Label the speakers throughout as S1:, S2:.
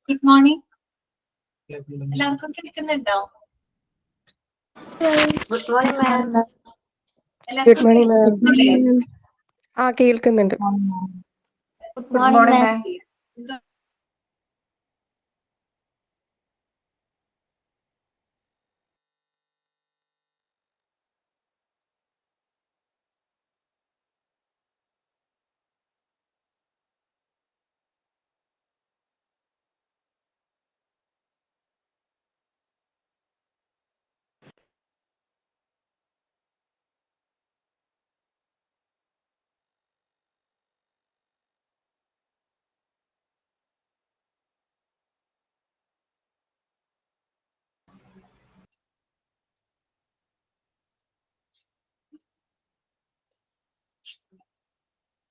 S1: Good morning. എല്ലാവർക്കും കേൾക്കുന്നുണ്ടോ?
S2: Good morning, ma'am.
S3: Good morning, ma'am. കേൾക്കുന്നുണ്ട്.
S2: Good morning, ma'am.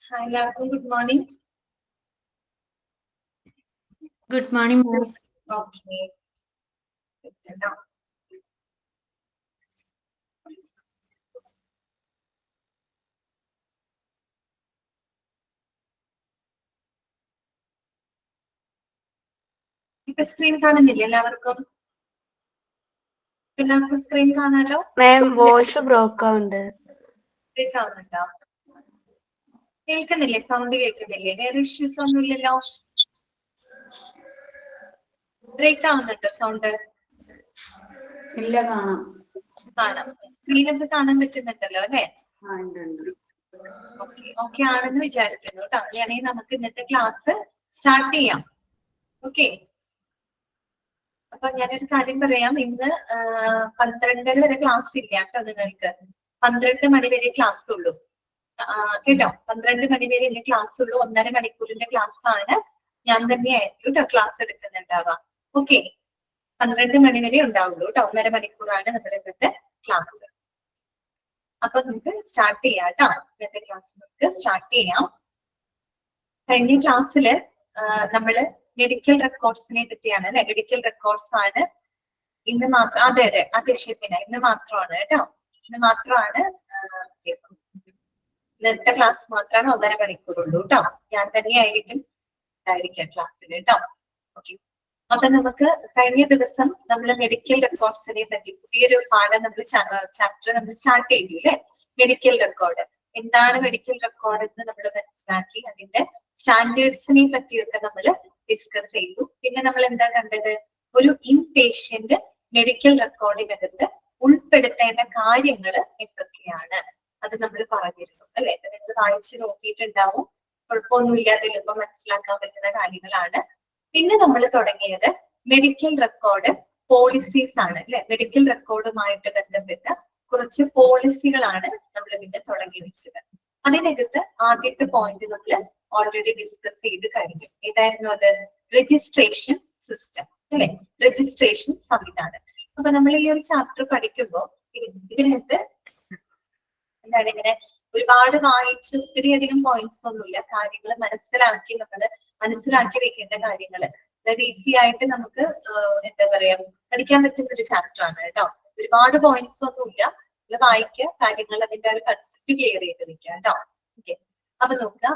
S1: Hi, എല്ലാവർക്കും good morning.
S2: Good morning, ma'am.
S1: Okay. ഇപ്പൊ screen കാണുന്നില്ലേ എല്ലാവർക്കും? എല്ലാവർക്കും സ്ക്രീൻ കാണാലോ?
S2: Ma'am, voice broke out.
S1: കേൾക്കാവുന്നുണ്ടോ? കേൾക്കുന്നില്ലേ? സൗണ്ട് കേൾക്കുന്നില്ലേ? വേറെ ഇഷ്യൂസ് ഒന്നുമില്ലല്ലോ? ബ്രേക്ക് ആവുന്നുണ്ടോ സൗണ്ട്?
S2: ഇല്ല, കാണാം.
S1: സ്ക്രീനൊക്കെ കാണാൻ പറ്റുന്നുണ്ടല്ലോ അല്ലെ?
S2: ഉണ്ട്.
S1: ഓക്കെ ആണെന്ന് വിചാരിക്കുന്നു കേട്ടോ. അങ്ങനെയാണെങ്കിൽ നമുക്ക് ഇന്നത്തെ ക്ലാസ് സ്റ്റാർട്ട് ചെയ്യാം. ഓക്കെ. അപ്പൊ ഞാനൊരു കാര്യം പറയാം. ഇന്ന് 12:30 വരെ ക്ലാസ് ഇല്ല കേട്ടോ നിങ്ങൾക്ക്. 12 മണി വരെ ക്ലാസ് ഉള്ളൂ കേട്ടോ. 12 മണി വരെ ഇന്ന് ക്ലാസ് ഉള്ളൂ. 1.5 മണിക്കൂറിന്റെ ക്ലാസ് ആണ്. ഞാൻ തന്നെയായിരിക്കും കേട്ടോ ക്ലാസ് എടുക്കുന്നുണ്ടാവാം. ഓക്കെ. 12 മണി വരെ ഉണ്ടാവുള്ളൂ കേട്ടോ. 1.5 മണിക്കൂറാണ് നമ്മുടെ ഇന്നത്തെ ക്ലാസ്. അപ്പൊ നമുക്ക് സ്റ്റാർട്ട് ചെയ്യാം കേട്ടോ. ഇന്നത്തെ ക്ലാസ് നമുക്ക് സ്റ്റാർട്ട് ചെയ്യാം. കഴിഞ്ഞ ക്ലാസ്സില് നമ്മള് മെഡിക്കൽ റെക്കോർഡ്സിനെ പറ്റിയാണ് അല്ലെ? മെഡിക്കൽ റെക്കോർഡ്സ് ആണ് ഇന്ന് മാത്രം. അതെ ഷെഫിന, ഇന്ന് മാത്രമാണ് കേട്ടോ. ഇന്ന് മാത്രമാണ് ഇന്നത്തെ ക്ലാസ് മാത്രമാണ് 1.5 മണിക്കൂറുള്ളൂ കേട്ടോ. ഞാൻ തന്നെയായിരിക്കും ക്ലാസ്സിൽ കേട്ടോ. ഓക്കെ. അപ്പൊ നമുക്ക് കഴിഞ്ഞ ദിവസം നമ്മൾ മെഡിക്കൽ റെക്കോർഡ്സിനെ പറ്റി പുതിയൊരു പാഠം നമ്മൾ ചാപ്റ്റർ നമ്മൾ സ്റ്റാർട്ട് ചെയ്തു അല്ലെ? മെഡിക്കൽ റെക്കോർഡ് എന്താണ്, മെഡിക്കൽ റെക്കോർഡ് എന്ന് നമ്മൾ മനസ്സിലാക്കി. അതിന്റെ സ്റ്റാൻഡേർഡ്സിനെ പറ്റിയൊക്കെ നമ്മൾ ഡിസ്കസ് ചെയ്തു. പിന്നെ നമ്മൾ എന്താ കണ്ടത്? ഒരു ഇൻപേഷ്യന്റ് മെഡിക്കൽ റെക്കോർഡിനകത്ത് ഉൾപ്പെടുത്തേണ്ട കാര്യങ്ങൾ എന്തൊക്കെയാണ് അത് നമ്മൾ പറഞ്ഞിരുന്നു അല്ലെ? നിങ്ങൾ വായിച്ചു നോക്കിയിട്ടുണ്ടാവും. കുഴപ്പമൊന്നുമില്ലാതെ എളുപ്പം മനസ്സിലാക്കാൻ പറ്റുന്ന കാര്യങ്ങളാണ്. പിന്നെ നമ്മൾ തുടങ്ങിയത് മെഡിക്കൽ റെക്കോർഡ് പോളിസീസ് ആണ് അല്ലെ? മെഡിക്കൽ റെക്കോർഡുമായിട്ട് ബന്ധപ്പെട്ട കുറച്ച് പോളിസികളാണ് നമ്മൾ പിന്നെ തുടങ്ങി വെച്ചത്. അതിനകത്ത് ആദ്യത്തെ പോയിന്റ് നമ്മൾ ഓൾറെഡി ഡിസ്കസ് ചെയ്ത് കഴിഞ്ഞു. ഏതായിരുന്നു അത്? രജിസ്ട്രേഷൻ സിസ്റ്റം അല്ലെ? രജിസ്ട്രേഷൻ സംവിധാനം. അപ്പൊ നമ്മൾ ഈ ഒരു ചാപ്റ്റർ പഠിക്കുമ്പോൾ ഇതിനകത്ത് എന്താണ്, ഇങ്ങനെ ഒരുപാട് വായിച്ച് ഒത്തിരിയധികം പോയിന്റ്സ് ഒന്നുമില്ല. കാര്യങ്ങൾ മനസ്സിലാക്കി വെക്കേണ്ട കാര്യങ്ങൾ, അതായത് ഈസി ആയിട്ട് നമുക്ക് എന്താ പറയാ പഠിക്കാൻ പറ്റുന്ന ഒരു ചാപ്റ്റർ ആണ് കേട്ടോ. ഒരുപാട് പോയിന്റ്സ് ഒന്നുമില്ല. വായിക്കുക, കാര്യങ്ങൾ അതിന്റെ ഒരു കൺസെപ്റ്റ് ക്ലിയർ ചെയ്ത് വെക്കുക കേട്ടോ. ഓക്കെ. അപ്പൊ നോക്കുക,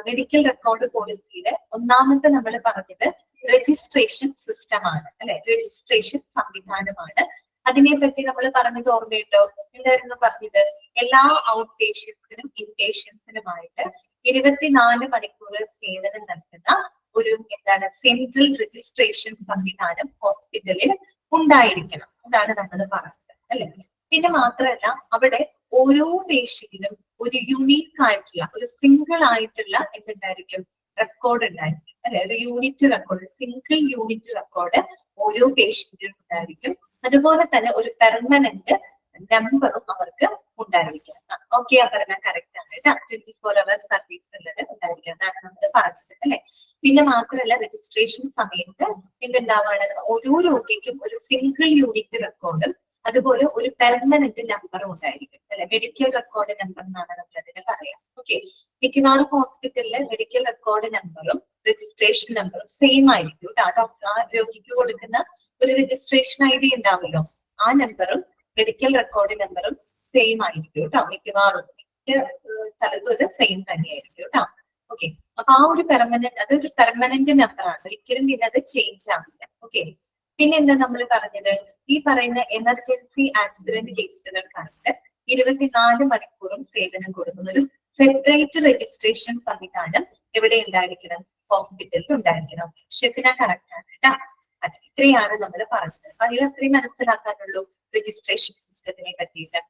S1: മെഡിക്കൽ റെക്കോർഡ് പോളിസിയിലെ ഒന്നാമത്തെ നമ്മൾ പറഞ്ഞത് രജിസ്ട്രേഷൻ സിസ്റ്റം ആണ് അല്ലെ? രജിസ്ട്രേഷൻ സംവിധാനമാണ്. അതിനെപ്പറ്റി നമ്മൾ പറഞ്ഞത് ഓർമ്മയുണ്ടോ? എന്തായിരുന്നു പറഞ്ഞത്? എല്ലാ ഔട്ട് പേഷ്യൻസിനും ഇൻ പേഷ്യൻസിനുമായിട്ട് 24 മണിക്കൂർ സേവനം നൽകുന്ന ഒരു എന്താണ് സെൻട്രൽ രജിസ്ട്രേഷൻ സംവിധാനം ഹോസ്പിറ്റലിൽ ഉണ്ടായിരിക്കണം. അതാണ് നമ്മൾ പറഞ്ഞത് അല്ലെ? പിന്നെ മാത്രമല്ല, അവിടെ ഓരോ പേഷ്യന്റിനും ഒരു യുണീക്ക് ആയിട്ടുള്ള, ഒരു സിംഗിൾ ആയിട്ടുള്ള എന്തുണ്ടായിരിക്കും? റെക്കോർഡ് ഉണ്ടായിരിക്കും അല്ലെ? ഒരു unit record, single unit record ഓരോ പേഷ്യന്റിനും ഉണ്ടായിരിക്കും. അതുപോലെ തന്നെ ഒരു പെർമനന്റ് നമ്പറും അവർക്ക് ഉണ്ടായിരിക്കണം. ഓക്കെ, ആ പറഞ്ഞാൽ കറക്റ്റ് ആണ് കേട്ടോ. 24 hours സർവീസ് ഉള്ളത് ഉണ്ടായിരിക്കും. അതാണ് നമ്മൾ പറഞ്ഞത് അല്ലെ? പിന്നെ മാത്രമല്ല, രജിസ്ട്രേഷൻ സമയത്ത് എന്തുണ്ടാവാണ്? ഓരോ രോഗിക്കും ഒരു സിംഗിൾ യൂണിറ്റ് റെക്കോർഡും അതുപോലെ ഒരു പെർമനന്റ് നമ്പറും ഉണ്ടായിരിക്കും അല്ലെ? മെഡിക്കൽ റെക്കോർഡ് നമ്പർ എന്നാണ് നമ്മൾ അതിനെ പറയാം. ഓക്കെ. മിക്കവാറും ഹോസ്പിറ്റലിലെ മെഡിക്കൽ റെക്കോർഡ് നമ്പറും രജിസ്ട്രേഷൻ നമ്പറും സെയിം ആയിരിക്കും കേട്ടോ. ഡോക്ടർ ആ രോഗിക്ക് കൊടുക്കുന്ന ഒരു രജിസ്ട്രേഷൻ ID ഉണ്ടാവുമല്ലോ, ആ നമ്പറും മെഡിക്കൽ റെക്കോർഡ് നമ്പറും സെയിം ആയിരിക്കും കേട്ടോ. മിക്കവാറും സ്ഥലത്തും ഇത് സെയിം തന്നെയായിരിക്കും കേട്ടോ. ഓക്കെ. അപ്പൊ ആ ഒരു പെർമനന്റ്, അതൊരു പെർമനന്റ് നമ്പർ ആണ്, ഒരിക്കലും പിന്നെ അത് ചേഞ്ച് ആവില്ല. ഓക്കെ. പിന്നെ എന്താ നമ്മൾ പറഞ്ഞത്, ഈ പറയുന്ന എമർജൻസി ആക്സിഡന്റ് കേസുകൾക്കായിട്ട് 24 മണിക്കൂറും സേവനം കൊടുക്കുന്ന ഒരു സെപ്പറേറ്റ് രജിസ്ട്രേഷൻ സംവിധാനം എവിടെ ഉണ്ടായിരിക്കണം? ഹോസ്പിറ്റലിൽ ഉണ്ടായിരിക്കണം. ഷെഫിന കറക്റ്റ് ആണ് കേട്ടോ. അത് ഇത്രയാണ് നമ്മൾ പറഞ്ഞത്. അപ്പൊ അതിൽ അത്രയും മനസ്സിലാക്കാനുള്ളൂ രജിസ്ട്രേഷൻ സിസ്റ്റത്തിനെ പറ്റിയിട്ട്.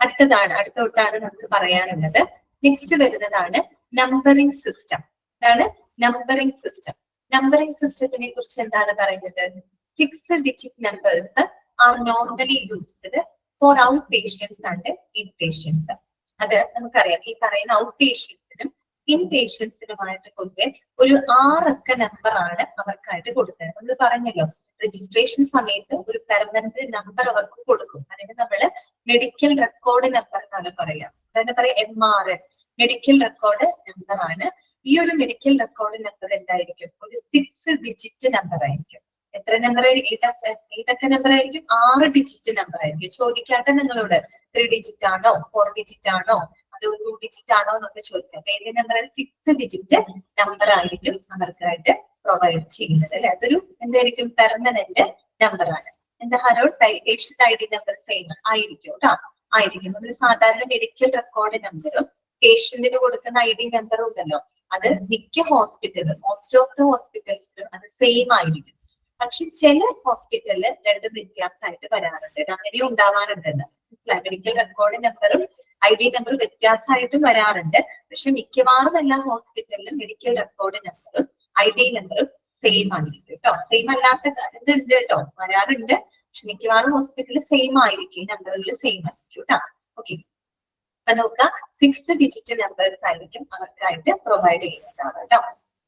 S1: അടുത്തോട്ടാണ് നമുക്ക് പറയാനുള്ളത്. നെക്സ്റ്റ് വരുന്നതാണ് നമ്പറിംഗ് സിസ്റ്റം. ഇതാണ് നമ്പറിംഗ് സിസ്റ്റം. നമ്പറിംഗ് സിസ്റ്റത്തിനെ കുറിച്ച് എന്താണ് പറയുന്നത്? 6 digit numbers are normally used for out patients and in patients. അത് നമുക്കറിയാം, ഈ പറയുന്ന ഔട്ട് പേഷ്യൻസിനും ഇൻ പേഷ്യൻസിനുമായിട്ട് പൊതുവെ ഒരു 6 അക്ക നമ്പർ ആണ് അവർക്കായിട്ട് കൊടുക്കുന്നത്. നമ്മൾ പറഞ്ഞല്ലോ, രജിസ്ട്രേഷൻ സമയത്ത് ഒരു പെർമനന്റ് നമ്പർ അവർക്ക് കൊടുക്കും. അതിന് നമ്മൾ മെഡിക്കൽ റെക്കോർഡ് നമ്പർ എന്നാണ് പറയാം. അതാണ് പറയാം MRN, മെഡിക്കൽ റെക്കോർഡ് നമ്പർ ആണ്. ഈ ഒരു മെഡിക്കൽ റെക്കോർഡ് നമ്പർ എന്തായിരിക്കും? ഒരു 6 ഡിജിറ്റ് നമ്പർ ആയിരിക്കും. എത്ര നമ്പർ ആയിരിക്കും? ഏതൊക്കെ നമ്പർ ആയിരിക്കും? 6 ഡിജിറ്റ് നമ്പർ ആയിരിക്കും. ചോദിക്കാത്ത നിങ്ങളോട് 3 ഡിജിറ്റ് ആണോ, 4 ഡിജിറ്റ് ആണോ, അത് 2 ഡിജിറ്റ് ആണോ എന്നൊക്കെ ചോദിക്കാം. അപ്പൊ ഏത് നമ്പർ? 6 ഡിജിറ്റ് നമ്പർ ആയിരിക്കും അവർക്കായിട്ട് പ്രൊവൈഡ് ചെയ്യുന്നത് അല്ലെ. അതൊരു എന്തായിരിക്കും? പെർമനന്റ് നമ്പർ ആണ്. എന്താ Harold? Patient ID number same ആയിരിക്കും കേട്ടോ, ആയിരിക്കും. നമ്മൾ സാധാരണ മെഡിക്കൽ റെക്കോർഡ് നമ്പറും പേഷ്യന്റിന് കൊടുക്കുന്ന ID നമ്പറും ഉണ്ടല്ലോ, അത് മിക്ക ഹോസ്പിറ്റലും, മോസ്റ്റ് ഓഫ് ദ ഹോസ്പിറ്റൽസിലും അത് സെയിം ആയിരിക്കും. പക്ഷെ ചില ഹോസ്പിറ്റലിൽ രണ്ടും വ്യത്യാസമായിട്ട് വരാറുണ്ട്. അങ്ങനെ ഉണ്ടാവാറുണ്ടെന്ന് മനസ്സിലായി. മെഡിക്കൽ റെക്കോർഡ് നമ്പറും ID നമ്പറും വ്യത്യാസമായിട്ടും വരാറുണ്ട്. പക്ഷെ മിക്കവാറും എല്ലാ ഹോസ്പിറ്റലിലും മെഡിക്കൽ റെക്കോർഡ് നമ്പറും ID നമ്പറും സെയിം ആയിരിക്കും കേട്ടോ. സെയിം അല്ലാത്ത ഇതുണ്ട് കേട്ടോ, വരാറുണ്ട്. പക്ഷെ മിക്കവാറും ഹോസ്പിറ്റലിൽ സെയിം ആയിരിക്കും, നമ്പറുകൾ സെയിം ആയിരിക്കും കേട്ടോ. ഓക്കെ. അപ്പൊ നോക്കുക, 6 ഡിജിറ്റ് നമ്പേഴ്സ് ആയിരിക്കും അവർക്കായിട്ട് പ്രൊവൈഡ് ചെയ്യുന്നതാണ് കേട്ടോ.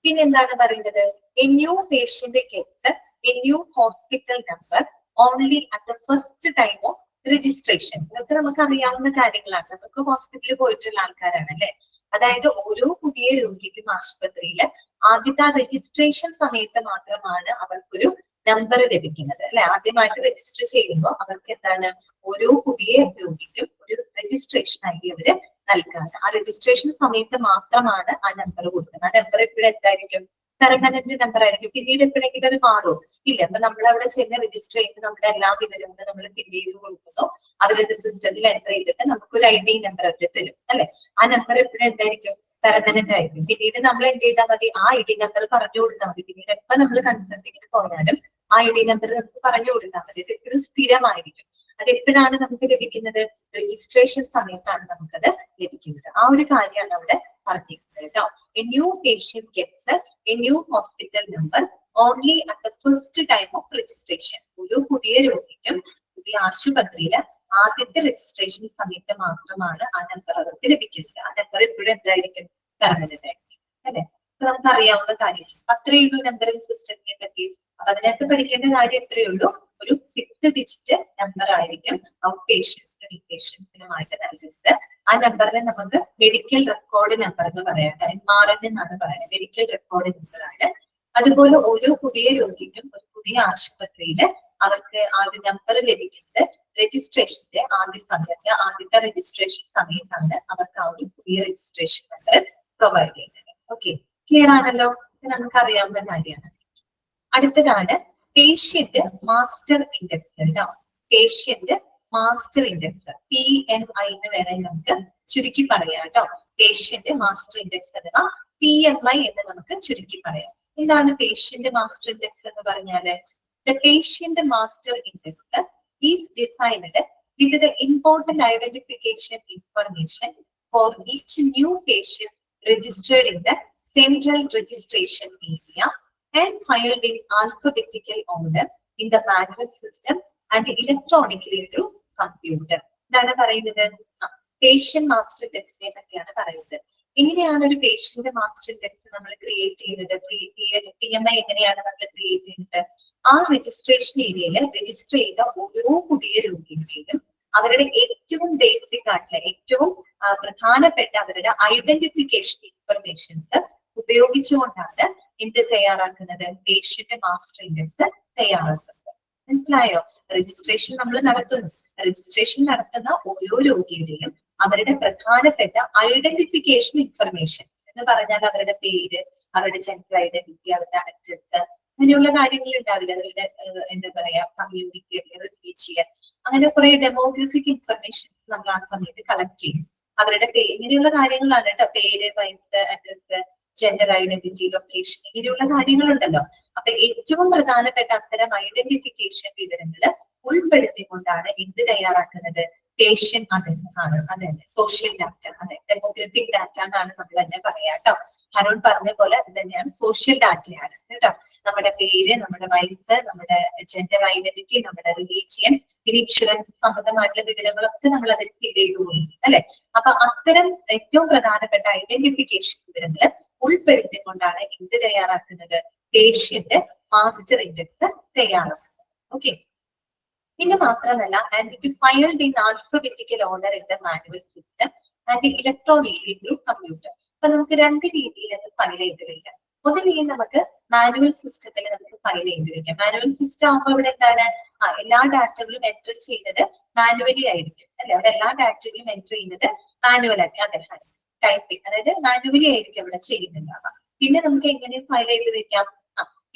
S1: പിന്നെ എന്താണ് പറയുന്നത്? A new patient gets A new hospital number only at the first time of registration. ഇതൊക്കെ നമുക്ക് അറിയാവുന്ന കാര്യങ്ങളാണ്, നമുക്ക് ഹോസ്പിറ്റലിൽ പോയിട്ടുള്ള ആൾക്കാരാണ് അല്ലെ. അതായത് ഓരോ പുതിയ രോഗിക്കും ആശുപത്രിയിൽ ആദ്യത്തെ രജിസ്ട്രേഷൻ സമയത്ത് മാത്രമാണ് അവർക്കൊരു നമ്പർ ലഭിക്കുന്നത് അല്ലെ. ആദ്യമായിട്ട് രജിസ്റ്റർ ചെയ്യുമ്പോൾ അവർക്ക് എന്താണ്? ഓരോ പുതിയ രോഗിക്കും ഒരു രജിസ്ട്രേഷൻ ID അവര് നൽകാറ്. ആ രജിസ്ട്രേഷൻ സമയത്ത് മാത്രമാണ് ആ നമ്പർ കൊടുക്കുന്നത്. ആ നമ്പർ എപ്പോഴും എന്തായിരിക്കും? പെർമനന്റ് നമ്പർ ആയിരിക്കും. പിന്നീട് എപ്പോഴെങ്കിലും അത് മാറും? ഇല്ല. അപ്പൊ നമ്മൾ അവിടെ ചെന്ന് രജിസ്റ്റർ ചെയ്യുമ്പോൾ നമ്മുടെ എല്ലാ വിവരങ്ങളും നമ്മൾ ഫില്ല് ചെയ്ത് കൊടുക്കുന്നു. അവരത് സിസ്റ്റത്തിൽ എൻ്റർ ചെയ്തിട്ട് നമുക്കൊരു ID നമ്പർ അവർ തരും അല്ലെ. ആ നമ്പർ എപ്പോഴും എന്തായിരിക്കും? പെർമനന്റ് ആയിരിക്കും. പിന്നീട് നമ്മൾ എന്ത് ചെയ്താൽ മതി? ആ ID നമ്പർ പറഞ്ഞു കൊടുത്താൽ മതി. പിന്നീട് എപ്പോൾ നമ്മൾ കൺസൾട്ടിങ്ങിന് പോയാലും ആ ID നമ്പർ നമുക്ക് പറഞ്ഞു കൊടുത്താൽ മതി. അത് എപ്പോഴും സ്ഥിരമായിരിക്കും. അത് എപ്പോഴാണ് നമുക്ക് ലഭിക്കുന്നത്? രജിസ്ട്രേഷൻ സമയത്താണ് നമുക്കത് ലഭിക്കുന്നത്. ആ ഒരു കാര്യമാണ് അവിടെ പറഞ്ഞിരിക്കുന്നത് കേട്ടോ. A new patient gets A new hospital number only at the first time of registration. ഒരു പുതിയ രോഗിക്കും പുതിയ ആശുപത്രിയില് ആദ്യത്തെ രജിസ്ട്രേഷൻ സമയത്ത് മാത്രമാണ് ആ നമ്പർ അവർക്ക് ലഭിക്കുന്നത്. ആ നമ്പർ എപ്പോഴും എന്തായിരിക്കും? പെർമനന്റ് ആയിരിക്കും അല്ലെ. നമുക്ക് അറിയാവുന്ന കാര്യങ്ങൾ അത്രയേ ഉള്ളൂ നമ്പറിംഗ് സിസ്റ്റത്തിനെ പറ്റി. അപ്പൊ അതിനകത്ത് പഠിക്കേണ്ട കാര്യം എത്രയേ ഉള്ളൂ? ഒരു 6 ഡിജിറ്റ് നമ്പർ ആയിരിക്കും ഔട്ട് പേഷ്യൻസിനും ഇൻ പേഷ്യൻസിനുമായിട്ട് നൽകുന്നത്. ആ നമ്പറിനെ നമുക്ക് മെഡിക്കൽ റെക്കോർഡ് നമ്പർ എന്ന് പറയാം. MRN എന്നാണ് പറയുന്നത്. മെഡിക്കൽ റെക്കോർഡ് നമ്പർ ആണ്. അതുപോലെ ഓരോ പുതിയ രോഗിക്കും ഒരു പുതിയ ആശുപത്രിയിൽ അവർക്ക് ആ ഒരു നമ്പർ ലഭിക്കുന്നത് രജിസ്ട്രേഷന്റെ ആദ്യത്തെ രജിസ്ട്രേഷൻ സമയത്താണ് അവർക്ക് ആ ഒരു പുതിയ രജിസ്ട്രേഷൻ നമ്പർ പ്രൊവൈഡ് ചെയ്യുന്നത്. ഓക്കെ, ക്ലിയർ ആണല്ലോ? നമുക്ക് അറിയാവുന്ന കാര്യമാണ്. അടുത്തതാണ് പേഷ്യന്റ് മാസ്റ്റർ ഇൻഡെക്സ് കേട്ടോ. പേഷ്യന്റ് മാസ്റ്റർ ഇൻഡെക്സ് PMI എന്ന് വേണമെങ്കിൽ നമുക്ക് ചുരുക്കി പറയാം കേട്ടോ. പേഷ്യന്റ് മാസ്റ്റർ ഇൻഡെക്സ് അഥവാ PMI എന്ന് നമുക്ക് ചുരുക്കി പറയാം. എന്താണ് പേഷ്യന്റ് മാസ്റ്റർ ഇൻഡെക്സ് എന്ന് പറഞ്ഞാല്? The patient master index is designed with the important identification information for each new patient registered in the central registration area and filed in alphabetical order in the manual system and electronically through computer. എന്താണ് പറയുന്നത്? Patient master ഇൻഡെക്സിനെ പറ്റിയാണ് പറയുന്നത്. എങ്ങനെയാണ് ഒരു patient master index നമ്മൾ create ചെയ്യുന്നത്? PMI എങ്ങനെയാണ് നമ്മൾ ക്രിയേറ്റ് ചെയ്യുന്നത്? ആ രജിസ്ട്രേഷൻ ഏരിയയിൽ രജിസ്റ്റർ ചെയ്ത ഓരോ പുതിയ രോഗികളെയും അവരുടെ ഏറ്റവും ബേസിക് ആയിട്ടുള്ള ഏറ്റവും പ്രധാനപ്പെട്ട അവരുടെ ഐഡന്റിഫിക്കേഷൻ ഇൻഫർമേഷൻസ് ഉപയോഗിച്ചുകൊണ്ടാണ് എന്ത് തയ്യാറാക്കുന്നത്? പേഷ്യന്റ് മാസ്റ്റർ ഇൻഡെക്സ് തയ്യാറാക്കുന്നത്. മനസ്സിലായോ? രജിസ്ട്രേഷൻ നമ്മൾ നടത്തുന്നു. രജിസ്ട്രേഷൻ നടത്തുന്ന ഓരോ രോഗിയുടെയും അവരുടെ പ്രധാനപ്പെട്ട ഐഡന്റിഫിക്കേഷൻ ഇൻഫർമേഷൻ എന്ന് പറഞ്ഞാൽ അവരുടെ പേര്, അവരുടെ ജെൻഡർ ഐഡന്റിറ്റി, അവരുടെ അഡ്രസ്, അങ്ങനെയുള്ള കാര്യങ്ങൾ ഉണ്ടാവില്ല. അവരുടെ എന്താ പറയാ കമ്മ്യൂണിറ്റി, റിലീജിയൻ, അങ്ങനെ കുറെ ഡെമോഗ്രഫിക് ഇൻഫർമേഷൻസ് നമ്മൾ ആ സമയത്ത് കളക്ട് ചെയ്യും. അവരുടെ പേര്, ഇങ്ങനെയുള്ള കാര്യങ്ങളാണ് കേട്ടോ. പേര്, വയസ്സ്, അഡ്രസ്, ജെൻഡർ ഐഡന്റിറ്റി, ലൊക്കേഷൻ, ഇങ്ങനെയുള്ള കാര്യങ്ങളുണ്ടല്ലോ. അപ്പൊ ഏറ്റവും പ്രധാനപ്പെട്ട അത്തരം ഐഡന്റിഫിക്കേഷൻ വിവരങ്ങൾ ഉൾപ്പെടുത്തിക്കൊണ്ടാണ് എന്ത് തയ്യാറാക്കുന്നത്? പേഷ്യന്റ് ആണ്. അതെ, സോഷ്യൽ ഡാറ്റ, അതെ, ഡെമോഗ്രഫിക് ഡാറ്റ എന്നാണ് നമ്മൾ തന്നെ പറയാം കേട്ടോ. ഹരോൺ പറഞ്ഞ പോലെ അത് തന്നെയാണ്, സോഷ്യൽ ഡാറ്റയാണ് കേട്ടോ. നമ്മുടെ പേര്, നമ്മുടെ വയസ്സ്, നമ്മുടെ ജെൻഡർ ഐഡന്റിറ്റി, നമ്മുടെ റിലീജിയൻ, പിന്നെ ഇൻഷുറൻസ് സംബന്ധമായിട്ടുള്ള വിവരങ്ങളൊക്കെ നമ്മൾ അതിൽ ഫീഡ് ചെയ്തു പോയി അല്ലെ. അപ്പൊ അത്തരം ഏറ്റവും പ്രധാനപ്പെട്ട ഐഡന്റിഫിക്കേഷൻ വിവരങ്ങൾ ഉൾപ്പെടുത്തിക്കൊണ്ടാണ് എന്ത് തയ്യാറാക്കുന്നത്? പേഷ്യന്റ് മാസ്റ്റർ ഇൻഡെക്സ് തയ്യാറാക്കുന്നത്. ഓക്കെ. പിന്നെ മാത്രമല്ല, and it filed in alphabetical order in the manual system and electronically through computer. അപ്പൊ നമുക്ക് രണ്ട് രീതിയിൽ അത് ഫയൽ ചെയ്ത് വെക്കാം. ഒന്നില്ലെങ്കിൽ നമുക്ക് മാനുവൽ സിസ്റ്റത്തിൽ നമുക്ക് ഫയൽ ചെയ്ത് വെക്കാം. മാനുവൽ സിസ്റ്റം ആകുമ്പോൾ ഇവിടെ എന്താണ്? എല്ലാ ഡാറ്റകളും എൻറ്റർ ചെയ്യുന്നത് മാനുവലി ആയിരിക്കും അല്ലെ. അവിടെ എല്ലാ ഡാറ്റകളും എൻറ്റർ ചെയ്യുന്നത് മാനുവൽ ആയിട്ട്, അതെ, ടൈപ്പിംഗ്, അതായത് മാനുവലി ആയിരിക്കും അവിടെ ചെയ്യുന്നുണ്ടാവാം. പിന്നെ നമുക്ക് എങ്ങനെ ഫയൽ ചെയ്ത് വെക്കാം?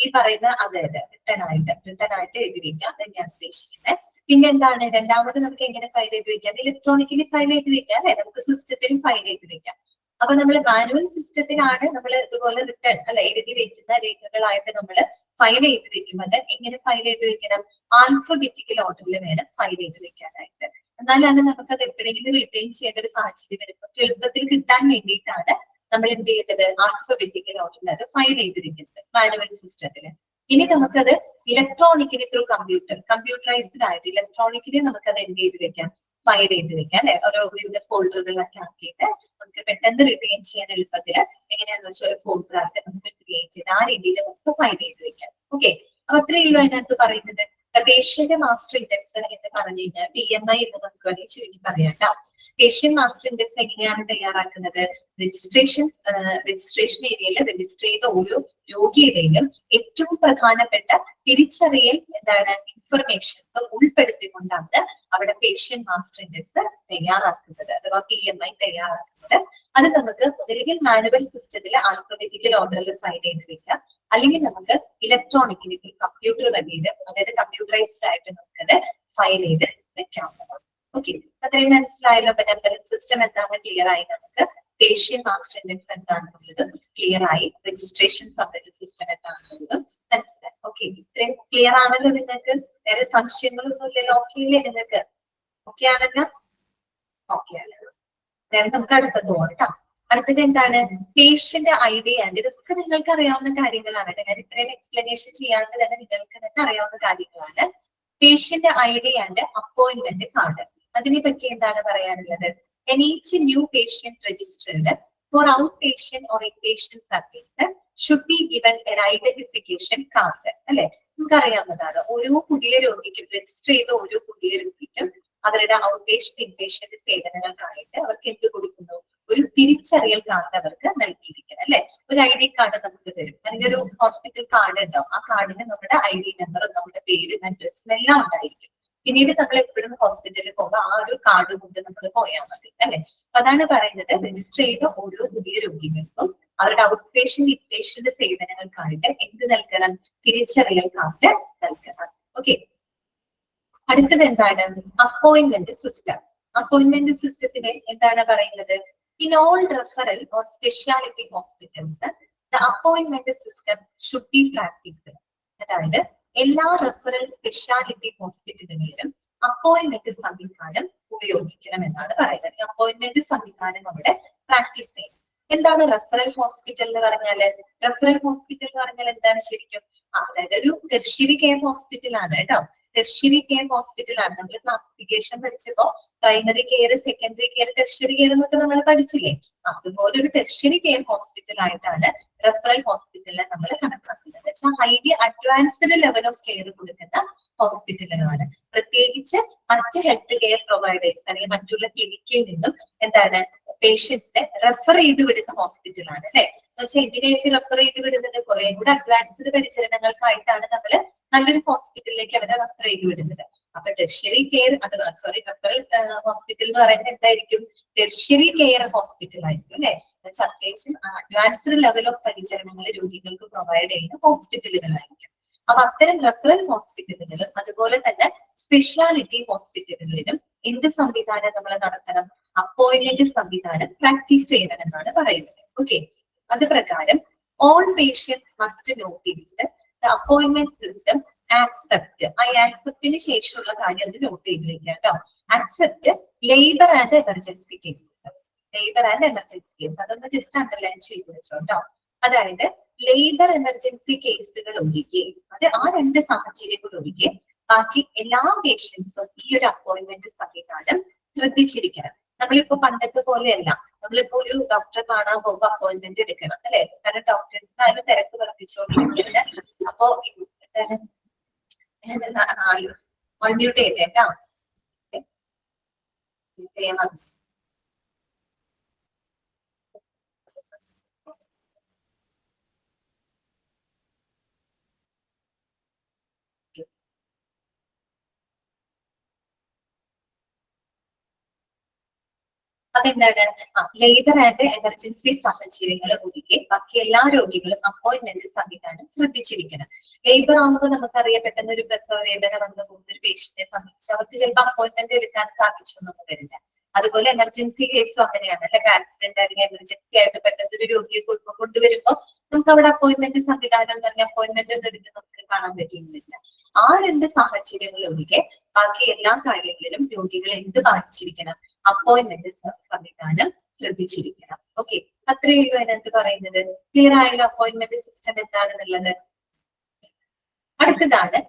S1: ഈ പറയുന്ന അതെ റിട്ടേൺ ആയിട്ട് എഴുതി വെക്കാം. അത് തന്നെയാണ് ഉദ്ദേശിക്കുന്നത്. പിന്നെ എന്താണ് രണ്ടാമത് നമുക്ക് എങ്ങനെ ഫയൽ ചെയ്ത് വെക്കാം? ഇലക്ട്രോണിക്കലി ഫയൽ ചെയ്ത് വെക്കാം അല്ലെ. നമുക്ക് സിസ്റ്റത്തിലും ഫയൽ ചെയ്ത് വെക്കാം. അപ്പൊ നമ്മൾ മാനുവൽ സിസ്റ്റത്തിലാണ് നമ്മൾ ഇതുപോലെ റിട്ടേൺ അല്ലെ എഴുതി വെക്കുന്ന രേഖകളായിട്ട് നമ്മൾ ഫയൽ ചെയ്ത് വെക്കുന്നത്. എങ്ങനെ ഫയൽ ചെയ്ത് വെക്കണം? ആൽഫബറ്റിക്കൽ ഓർഡറിൽ വേണം ഫയൽ ചെയ്ത് വെക്കാനായിട്ട്. എന്നാലാണ് നമുക്ക് അത് എപ്പോഴെങ്കിലും റിട്ടേൺ ചെയ്യേണ്ട ഒരു സാഹചര്യം വരുമ്പോൾ എളുപ്പത്തിൽ കിട്ടാൻ വേണ്ടിയിട്ടാണ് നമ്മൾ എന്ത് ചെയ്യേണ്ടത്? ആൽഫബറ്റിക്കൽ ഓർഡറിൽ അത് ഫയൽ ചെയ്ത് വെക്കുന്നത് മാനുവൽ സിസ്റ്റത്തിൽ. ഇനി നമുക്കത് ഇലക്ട്രോണിക്കലി ത്രൂ കമ്പ്യൂട്ടറൈസ്ഡ് ആയിട്ട് ഇലക്ട്രോണിക്കലി നമുക്കത് എന്ത് ചെയ്ത് വെക്കാം? ഫയൽ ചെയ്ത് വെക്കാം അല്ലെ. ഓരോ വിവിധ ഫോൾഡറുകളൊക്കെ ആക്കിയിട്ട് നമുക്ക് പെട്ടെന്ന് റിട്ടേൺ ചെയ്യാൻ എളുപ്പത്തിൽ എങ്ങനെയാണെന്ന് വെച്ചാൽ ഒരു ഫോൾഡർ ആയിട്ട് നമുക്ക് ക്രിയേറ്റ് ചെയ്ത് ആ രീതിയിൽ നമുക്ക് ഫയൽ ചെയ്ത് വെക്കാം. ഓക്കെ. അപ്പൊ അത്രയേ ഉള്ളൂ അതിനകത്ത് പറയുന്നത്. പേഷ്യന്റ് മാസ്റ്റർ ഇൻഡെക്സ് എന്ന് പറഞ്ഞു കഴിഞ്ഞാൽ PMI എന്ന് നമുക്ക് വേണമെങ്കിൽ ചുരുക്കി പറയാം കേട്ടോ. പേഷ്യന്റ് മാസ്റ്റർ ഇൻഡെക്സ് എങ്ങനെയാണ് തയ്യാറാക്കുന്നത്? രജിസ്ട്രേഷൻ ഏരിയയിൽ രജിസ്റ്റർ ചെയ്ത ഓരോ രോഗിയുടെയും ഏറ്റവും പ്രധാനപ്പെട്ട തിരിച്ചറിയൽ എന്താണ് ഇൻഫർമേഷൻ ഉൾപ്പെടുത്തിക്കൊണ്ടാണ് അവിടെ പേഷ്യന്റ് മാസ്റ്റർ ഇൻഡെക്സ് തയ്യാറാക്കുന്നത് അഥവാ PMI തയ്യാറാക്കുന്നത്. അത് നമുക്ക് ഒന്നുകിൽ മാനുവൽ സിസ്റ്റത്തിൽ ആൽഫബറ്റിക്കൽ ഓർഡറിൽ ഫയൽ ചെയ്ത് വെക്കാം, അല്ലെങ്കിൽ നമുക്ക് ഇലക്ട്രോണിക്കലി കമ്പ്യൂട്ടർ വഴിയിൽ, അതായത് കമ്പ്യൂട്ടറൈസ്ഡ് ആയിട്ട് നമുക്കത് ഫയൽ ചെയ്ത് വെക്കാവുന്നതാണ്. ഓക്കെ. അത്രയും മനസ്സിലായല്ലോ. അപ്പൊ നമ്പറിംഗ് സിസ്റ്റം എന്താണ് ക്ലിയർ ആയി. നമുക്ക് പേഷ്യന്റ് മാസ്റ്റർ ഇൻഡെക്സ് എന്താണെന്നുള്ളതും ക്ലിയർ ആയി. രജിസ്ട്രേഷൻ സിസ്റ്റം എന്താണെന്നുള്ളതും മനസ്സിലായി. ഓക്കെ. ഇത്രയും ക്ലിയർ ആണല്ലോ നിങ്ങൾക്ക്? വേറെ സംശയങ്ങളൊന്നും ഇല്ലല്ലോ? ഓക്കെ ഇല്ലേ നിങ്ങൾക്ക്? ഓക്കെ ആണല്ലോ? ഓക്കെ ആണല്ലോ. നമുക്ക് അടുത്തത് പോകാം കേട്ടോ. അടുത്തത് എന്താണ്? പേഷ്യന്റ് ID ആൻഡ് ഇതൊക്കെ നിങ്ങൾക്ക് അറിയാവുന്ന കാര്യങ്ങളാണ്. ഞാൻ ഇത്രയും എക്സ്പ്ലനേഷൻ ചെയ്യാണ്ട് തന്നെ നിങ്ങൾക്ക് തന്നെ അറിയാവുന്ന കാര്യങ്ങളാണ്. Patient ID and appointment card, അതിനെ പറ്റി എന്താണ് പറയാനുള്ളത്? Each new patient registered for out patient or inpatient service should be given an identification card അല്ലെ. നമുക്ക് അറിയാവുന്നതാണ്. ഓരോ പുതിയ രോഗിക്കും രജിസ്റ്റർ ചെയ്ത ഓരോ പുതിയ രോഗിക്കും അവരുടെ ഔട്ട് പേഷ്യന്റ് ഇൻപേഷ്യന്റ് സേവനങ്ങൾക്കായിട്ട് അവർക്ക് എന്ത് കൊടുക്കുന്നു? ഒരു തിരിച്ചറിയൽ കാർഡ് അവർക്ക് നൽകിയിരിക്കണം അല്ലെ. ഒരു ID കാർഡ് നമുക്ക് തരും, അല്ലെങ്കിൽ ഒരു ഹോസ്പിറ്റൽ കാർഡ് ഉണ്ടാവും. ആ കാർഡിന് നമ്മുടെ ID നമ്പറും നമ്മുടെ പേരും അഡ്രസ്സും എല്ലാം ഉണ്ടായിരിക്കും. പിന്നീട് നമ്മൾ എപ്പോഴും ഹോസ്പിറ്റലിൽ പോകുമ്പോൾ ആ ഒരു കാർഡ് കൊണ്ട് നമ്മൾ പോയാൽ മതി അല്ലെ. അതാണ് പറയുന്നത്, രജിസ്റ്റർ ചെയ്ത ഓരോ പുതിയ രോഗികൾക്കും അവരുടെ ഔട്ട് പേഷ്യന്റ് ഇൻപേഷ്യന്റ് സേവനങ്ങൾക്കായിട്ട് എന്ത് നൽകണം? തിരിച്ചറിയൽ കാർഡ് നൽകണം. ഓക്കെ. അടുത്തത് എന്താണ്? Appointment system. അപ്പോയിന്റ്മെന്റ് സിസ്റ്റത്തിന് എന്താണ് പറയുന്നത്? In all referral or specialty hospitals, the appointment system should be practiced. അതായത് എല്ലാ റെഫറൽ സ്പെഷ്യാലിറ്റി ഹോസ്പിറ്റലുകളിലും അപ്പോയിന്റ്മെന്റ് സംവിധാനം ഉപയോഗിക്കണം എന്നാണ് പറയുന്നത്. അപ്പോയിന്റ്മെന്റ് സംവിധാനം അവിടെ പ്രാക്ടീസ് ചെയ്യണം. എന്താണ് റെഫറൽ ഹോസ്പിറ്റൽ എന്ന് പറഞ്ഞാല്? റെഫറൽ ഹോസ്പിറ്റൽ എന്ന് പറഞ്ഞാൽ എന്താണ് ശരിക്കും? അതായത് ഒരു ടെർഷ്യറി കെയർ ഹോസ്പിറ്റൽ ആണ് കേട്ടോ. ടെർഷ്യറി കെയർ ഹോസ്പിറ്റൽ ആണ്. നമ്മൾ ക്ലാസിഫിക്കേഷൻ പഠിച്ചപ്പോ primary care, secondary care, tertiary care എന്നൊക്കെ നമ്മൾ പഠിച്ചില്ലേ? അതുപോലെ ഒരു ടെർഷ്യറി കെയർ ഹോസ്പിറ്റൽ ആയിട്ടാണ് റെഫറൽ ഹോസ്പിറ്റലിനെ നമ്മൾ കണക്കാക്കുന്നത്. വെച്ചാൽ highly advanced level of care കൊടുക്കുന്ന ഹോസ്പിറ്റലുകളാണ്. പ്രത്യേകിച്ച് മറ്റ് ഹെൽത്ത് കെയർ പ്രൊവൈഡേഴ്സ് അല്ലെങ്കിൽ മറ്റുള്ള ക്ലിനിക്കിൽ നിന്നും എന്താണ് പേഷ്യൻസിനെ റെഫർ ചെയ്ത് വിടുന്ന ഹോസ്പിറ്റലാണ് അല്ലെ. എന്ന് വെച്ചാൽ എന്തിനേക്ക് റെഫർ ചെയ്ത് വിടുന്നത്? കുറെ കൂടെ അഡ്വാൻസ്ഡ് പരിചരണങ്ങൾക്കായിട്ടാണ് നമ്മൾ നല്ലൊരു ഹോസ്പിറ്റലിലേക്ക് അവരെ റെഫർ ചെയ്ത് വിടുന്നത്. അപ്പൊ ടെർഷ്യറി കെയർ റെഫറൽ ഹോസ്പിറ്റൽ എന്ന് പറയുന്നത് എന്തായിരിക്കും? ടെർഷ്യറി കെയർ ഹോസ്പിറ്റൽ ആയിരിക്കും അല്ലെ. അത്യാവശ്യം അഡ്വാൻസ്ഡ് ലെവൽ ഓഫ് പരിചരണങ്ങൾ രോഗികൾക്ക് പ്രൊവൈഡ് ചെയ്യുന്ന ഹോസ്പിറ്റലുകളായിരിക്കും. അപ്പൊ അത്തരം റെഫറൽ ഹോസ്പിറ്റലുകളും അതുപോലെ തന്നെ സ്പെഷ്യാലിറ്റി ഹോസ്പിറ്റലുകളിലും എന്ത് സംവിധാനം നമ്മൾ നടത്തണം? അപ്പോയിന്റ്മെന്റ് സംവിധാനം പ്രാക്ടീസ് ചെയ്യണം എന്നാണ് പറയുന്നത്. ഓക്കെ, അത് പ്രകാരം all patients must notice the appointment system accept. ആ ആക്സെപ്റ്റിന് ശേഷമുള്ള കാര്യം അത് നോട്ട് ചെയ്തിരിക്കുക കേട്ടോ. accept labor and emergency cases. labor and emergency case അതൊന്ന് ജസ്റ്റ് അണ്ടർലൈൻ ചെയ്ത് വെച്ചോട്ടോ. അതായത് ലേബർ എമർജൻസി കേസുകൾ ഒഴികെ, അത് ആ രണ്ട് സാഹചര്യങ്ങൾ ഒഴികെ ബാക്കി എല്ലാ പേഷ്യൻസും ഈ ഒരു അപ്പോയിന്റ്മെന്റ് സംവിധാനം ശ്രദ്ധിച്ചിരിക്കണം. നമ്മളിപ്പോ പണ്ടത്തെ പോലെയല്ല, നമ്മളിപ്പോ ഒരു ഡോക്ടറെ കാണാൻ പോകുമ്പോ അപ്പോയിന്റ്മെന്റ് എടുക്കണം അല്ലെ. കാരണം ഡോക്ടേഴ്സിനായാലും തിരക്ക് വർദ്ധിച്ചോണ്ടിരിക്കുന്നത്. അപ്പോ മൺമ്യൂട്ട് ചെയ്തേട്ടാ. അതെന്താണ്? ലേബർ ആൻഡ് എമർജൻസി സാഹചര്യങ്ങൾ ഒഴികെ ബാക്കി എല്ലാ രോഗികളും അപ്പോയിന്റ്മെന്റ് സംവിധാനം ശ്രദ്ധിച്ചിരിക്കണം. ലേബർ ആകുമ്പോൾ നമുക്കറിയാം പെട്ടെന്ന് ഒരു പ്രസവ വേദന വന്നു പോകുന്ന ഒരു പേഷ്യന്റിനെ സംബന്ധിച്ച് അവർക്ക് ചിലപ്പോൾ അപ്പോയിന്റ്മെന്റ് എടുക്കാൻ സാധിച്ചൊന്നും വരില്ല. അതുപോലെ എമർജൻസി കേസും അങ്ങനെയാണ് അല്ലെ. ആക്സിഡന്റ് അല്ലെങ്കിൽ എമർജൻസി ആയിട്ട് പെട്ടെന്ന് ഒരു രോഗിയെ കൊണ്ടുവരുമ്പോൾ നമുക്ക് അവിടെ അപ്പോയിന്റ്മെന്റ് സംവിധാനം തന്നെ അപ്പോയിന്റ്മെന്റ് ഒന്നും എടുത്ത് നമുക്ക് കാണാൻ പറ്റുന്നില്ല. ആ രണ്ട് സാഹചര്യങ്ങൾ ഒഴികെ ബാക്കി എല്ലാ കാര്യങ്ങളിലും രോഗികളെ എന്ത് ബാധിച്ചിരിക്കണം? അപ്പോയിന്റ്മെന്റ് സംവിധാനം ശ്രദ്ധിച്ചിരിക്കണം. ഓക്കെ, അത്രയേ ഉള്ളൂ അതിനകത്ത് പറയുന്നത്. ക്ലിയർ ആയാലും അപ്പോയിന്റ്മെന്റ് സിസ്റ്റം എന്താണെന്നുള്ളത്. അടുത്തതാണ്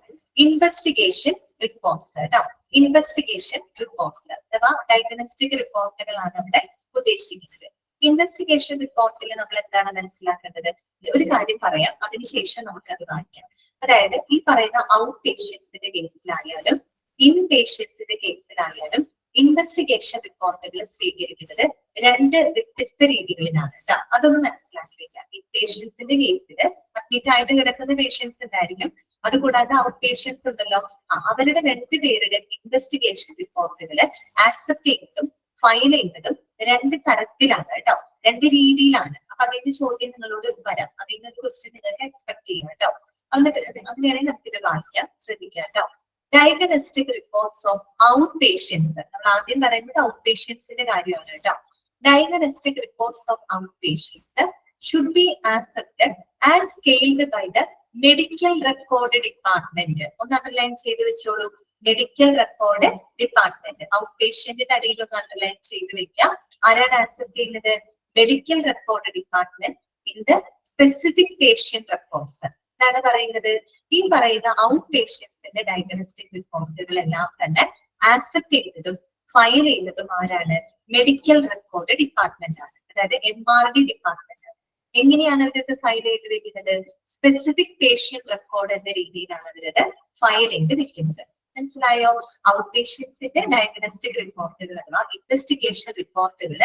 S1: ഇൻവെസ്റ്റിഗേഷൻ റിപ്പോർട്ട്സ് കേട്ടോ. ഇൻവെസ്റ്റിഗേഷൻ റിപ്പോർട്ട്സ് അഥവാ ഡയഗ്നോസ്റ്റിക് റിപ്പോർട്ടുകളാണ് അവിടെ ഉദ്ദേശിക്കുന്നത്. ഇൻവെസ്റ്റിഗേഷൻ റിപ്പോർട്ടിൽ നമ്മൾ എന്താണ് മനസ്സിലാക്കേണ്ടത്? ഒരു കാര്യം പറയാം, അതിനുശേഷം നമുക്കത് വായിക്കാം. അതായത് ഈ പറയുന്ന ഔട്ട് പേഷ്യൻസിന്റെ കേസിലായാലും ഇൻ പേഷ്യൻസിന്റെ കേസിലായാലും ഇൻവെസ്റ്റിഗേഷൻ റിപ്പോർട്ടുകൾ സ്വീകരിക്കുന്നത് രണ്ട് വ്യത്യസ്ത രീതികളിലാണ് കേട്ടോ. അതൊന്ന് മനസ്സിലാക്കി വെക്കാം. ഇൻ പേഷ്യൻസിന്റെ കേസിൽ അഡ്മിറ്റ് ആയിട്ട് കിടക്കുന്ന പേഷ്യൻസ് ഉണ്ടായിരിക്കും. അതുകൂടാതെ ഔട്ട് പേഷ്യൻസ് ഉണ്ടല്ലോ, അവരുടെ രണ്ടുപേരുടെ ഇൻവെസ്റ്റിഗേഷൻ റിപ്പോർട്ടുകൾ ആക്സെപ്റ്റ് ചെയ്യുന്നതും ഫയൽ ചെയ്യുന്നതും രണ്ട് തരത്തിലാണ് കേട്ടോ, രണ്ട് രീതിയിലാണ്. അപ്പൊ അതിന്റെ ചോദ്യം നിങ്ങളോട് വരാം, അതിന് ഒരു ക്വസ്റ്റ്യൻ നിങ്ങൾക്ക് എക്സ്പെക്ട് ചെയ്യാം കേട്ടോ. അങ്ങനെയാണെങ്കിൽ നമുക്കിത് വായിക്കാം, ശ്രദ്ധിക്കാം കേട്ടോ. Diagnostic reports of out patients, നമ്മൾ ആദ്യം പറയുന്നത് ഔട്ട് പേഷ്യൻസിന്റെ കാര്യമാണ് കേട്ടോ. Diagnostic reports of out patients should be accepted and scaled by the medical record department. ഒന്ന് അണ്ടർലൈൻ ചെയ്ത് വെച്ചോളൂ, മെഡിക്കൽ റെക്കോർഡ് ഡിപ്പാർട്ട്മെന്റ്. ഔട്ട് പേഷ്യന്റിന്റെ അടിയിൽ ഒന്ന് അണ്ടർലൈൻ ചെയ്ത് വെക്കാം. ആരാണ് ആക്സെപ്റ്റ് ചെയ്യുന്നത്? Medical record department in the specific patient records. എന്താണ് പറയുന്നത്? ഈ പറയുന്ന ഔട്ട് പേഷ്യൻസിന്റെ ഡയഗ്നോസ്റ്റിക് റിപ്പോർട്ടുകളെല്ലാം തന്നെ ആക്സെപ്റ്റ് ചെയ്യുന്നതും ഫയൽ ചെയ്യുന്നതും ആരാണ്? മെഡിക്കൽ റെക്കോർഡ് ഡിപ്പാർട്ട്മെന്റ് ആണ്, അതായത് MRD ഡിപ്പാർട്ട്മെന്റ്. എങ്ങനെയാണ് അവരത് ഫയൽ ചെയ്ത് വെക്കുന്നത്? സ്പെസിഫിക് പേഷ്യന്റ് റെക്കോർഡ് എന്ന രീതിയിലാണ് അവരത് ഫയൽ ചെയ്ത് വെക്കുന്നത്. മനസ്സിലായോ? ഔട്ട് പേഷ്യൻസിന്റെ ഡയഗ്നോസ്റ്റിക് റിപ്പോർട്ടുകൾ അഥവാ ഇൻവെസ്റ്റിഗേഷൻ റിപ്പോർട്ടുകൾ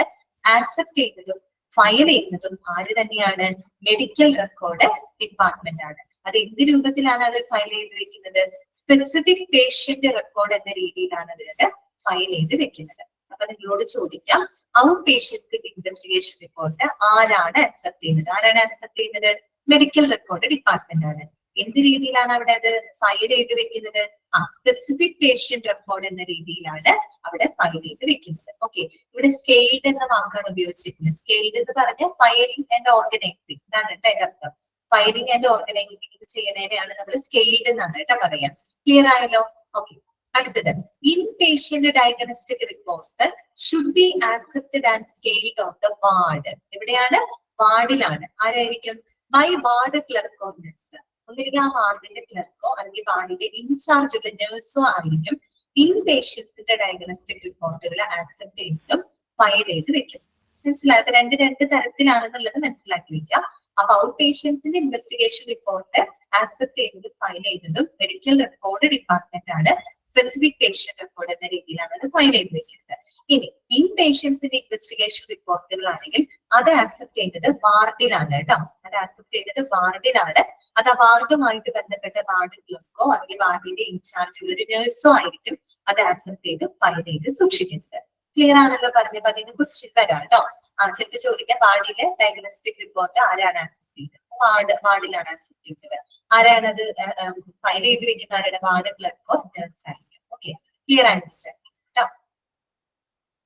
S1: ആക്സെപ്റ്റ് ചെയ്യുന്നതും ഫയൽ ചെയ്യുന്നതും ആര് തന്നെയാണ്? മെഡിക്കൽ റെക്കോർഡ് ഡിപ്പാർട്ട്മെന്റ് ആണ്. അത് എന്ത് രൂപത്തിലാണ് അവർ ഫയൽ ചെയ്ത് വെക്കുന്നത്? സ്പെസിഫിക് പേഷ്യന്റ് റെക്കോർഡ് എന്ന രീതിയിലാണ് അവരത് ഫയൽ ചെയ്ത് വെക്കുന്നത്. അപ്പൊ നിങ്ങളോട് ചോദിക്കാം, ഔട്ട് പേഷ്യന്റ് ഇൻവെസ്റ്റിഗേഷൻ റിപ്പോർട്ട് ആരാണ് അക്സെപ്റ്റ് ചെയ്യുന്നത്? ആരാണ് അക്സെപ്റ്റ് ചെയ്യുന്നത്? മെഡിക്കൽ റെക്കോർഡ് ഡിപ്പാർട്ട്മെന്റ് ആണ്. എന്ത് രീതിയിലാണ് അവിടെ അത് ഫയൽ ചെയ്ത് വെക്കുന്നത്? സ്പെസിഫിക് പേഷ്യന്റ് റെക്കോർഡ് എന്ന രീതിയിലാണ് അവിടെ ഫയൽ ചെയ്ത് വെക്കുന്നത്. ഓക്കെ, ഇവിടെ സ്കെയിൽഡ് എന്ന വാക്കാണ് ഉപയോഗിച്ചിരിക്കുന്നത്. സ്കെയിൽഡ് എന്ന് പറഞ്ഞ ഫയലിംഗ് ആൻഡ് ഓർഗനൈസിങ് ഇതാണ് കേട്ടോ അതിന്റെ അർത്ഥം. ഫയലിംഗ് ആൻഡ് ഓർഗനൈസിങ് ചെയ്യുന്നതിനെയാണ് നമ്മൾ സ്കെയിൽഡ് എന്നാണ് കേട്ടോ പറയാം. ക്ലിയർ ആയല്ലോ? ഓക്കെ, അടുത്തത് in patient diagnostic reports should be accepted and scaled of the ward. എവിടെയാണ്? വാർഡിലാണ്. ആരായിരിക്കും? By ward clerk or nurse. ഒന്നില്ലെങ്കിൽ ആ വാർഡിന്റെ ക്ലർക്കോ അല്ലെങ്കിൽ വാർഡിന്റെ ഇൻചാർജ് ഉള്ള നഴ്സോ ആയിരിക്കും ഇൻ പേഷ്യൻസിന്റെ ഡയഗ്നോസ്റ്റിക് റിപ്പോർട്ടുകൾ ആക്സെപ്റ്റ് ചെയ്തതും ഫയൽ ചെയ്ത് വെക്കും. മനസ്സിലായി? അപ്പൊ രണ്ട് തരത്തിലാണെന്നുള്ളത് മനസ്സിലാക്കി വെക്കുക. അപ്പൊ ഔട്ട് പേഷ്യൻസിന്റെ ഇൻവെസ്റ്റിഗേഷൻ റിപ്പോർട്ട് ആക്സെപ്റ്റ് ചെയ്യുന്നതും ഫയൽ ചെയ്തതും മെഡിക്കൽ റെക്കോർഡ് ഡിപ്പാർട്ട്മെന്റ് ആണ്. സ്പെസിഫിക് പേഷ്യന്റ് റെക്കോർഡ് എന്ന രീതിയിലാണ് അത് ഫയൽ ചെയ്ത് വെക്കുന്നത്. ഇനി ഇൻ പേഷ്യൻസിന്റെ ഇൻവെസ്റ്റിഗേഷൻ റിപ്പോർട്ടുകളാണെങ്കിൽ അത് ആക്സെപ്റ്റ് ചെയ്യുന്നത് വാർഡിലാണ് കേട്ടോ. അത് ആക്സെപ്റ്റ് ചെയ്യുന്നത് വാർഡിലാണ്. അത് ആ വാർഡുമായിട്ട് ബന്ധപ്പെട്ട വാർഡ് ക്ലർക്കോ അല്ലെങ്കിൽ വാർഡിന്റെ ഇൻചാർജുള്ള ഒരു നഴ്സോ ആയിരിക്കും അത് ആക്സെപ്റ്റ് ചെയ്ത് ഫയൽ ചെയ്ത് സൂക്ഷിക്കുന്നത്. ക്ലിയർ ആണല്ലോ പറഞ്ഞപ്പോ അതിന് ക്വസ്റ്റ്യൻ വരാം കേട്ടോ. ചിലപ്പോൾ ചോദിക്കാം വാർഡിലെ ഡയഗ്നോസ്റ്റിക് റിപ്പോർട്ട് ആരാണ് ആക്സെപ്റ്റ് ചെയ്തത്? വാർഡിലാണ് ആക്സെപ്റ്റ് ചെയ്തത്. ആരാണ് അത് ഫയൽ ചെയ്ത് വെക്കുന്ന? ആരുടെ? വാർഡ് ക്ലർക്കോ നഴ്സ് ആയിരിക്കും. ഓക്കെ, ക്ലിയർ ആയിട്ട് കേട്ടോ.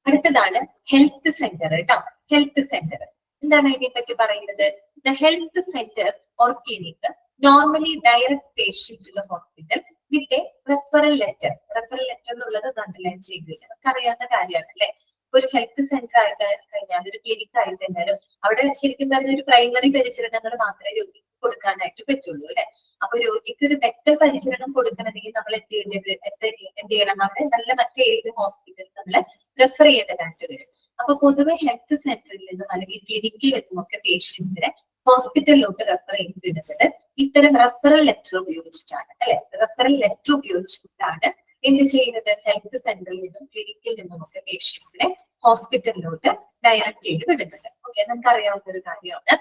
S1: അടുത്തതാണ് ഹെൽത്ത് സെന്റർ കേട്ടോ. ഹെൽത്ത് സെന്റർ എന്താണ് ഇതിനെ പറ്റി പറയുന്നത്? The health centre or clinic normally direct patient to the hospital with a referral letter. Referral letter എന്നുള്ളത് അണ്ടർലൈൻ ചെയ്തില്ല, നമുക്ക് അറിയാവുന്ന കാര്യമാണ് അല്ലെ. ഒരു ഹെൽത്ത് സെന്റർ ആയി കഴിഞ്ഞാൽ, ഒരു ക്ലിനിക് ആയി കഴിഞ്ഞാലും അവിടെ ശരിക്കും പറഞ്ഞ ഒരു പ്രൈമറി പരിചരണങ്ങൾ മാത്രമേ രോഗിക്ക് കൊടുക്കാനായിട്ട് പറ്റുള്ളൂ അല്ലെ. അപ്പൊ രോഗിക്ക് ഒരു ബെറ്റർ പരിചരണം കൊടുക്കണമെങ്കിൽ നമ്മൾ എന്ത് ചെയ്യണം? അവിടെ നല്ല മറ്റേതെങ്കിലും ഹോസ്പിറ്റലിൽ നമ്മൾ റെഫർ ചെയ്യേണ്ടതായിട്ട് വരും. അപ്പൊ പൊതുവെ ഹെൽത്ത് സെന്ററിൽ നിന്നും അല്ലെങ്കിൽ ക്ലിനിക്കിൽ നിന്നും ഒക്കെ പേഷ്യന്റിനെ ഹോസ്പിറ്റലിലോട്ട് റെഫർ ചെയ്തിടുന്നത് ഇത്തരം റെഫറൽ ലെറ്റർ ഉപയോഗിച്ചിട്ടാണ് അല്ലെ. റെഫറൽ ലെറ്റർ ഉപയോഗിച്ചിട്ടാണ് എന്ത് ചെയ്യുന്നത്? ഹെൽത്ത് സെന്ററിൽ നിന്നും ക്ലിനിക്കിൽ നിന്നും ഒക്കെ പേഷ്യന്റിനെ ഹോസ്പിറ്റലിലോട്ട് ഡയറക്റ്റ് ചെയ്ത് വിടുന്നത്. ഓക്കെ, നമുക്ക് അറിയാവുന്ന ഒരു കാര്യമാണ്.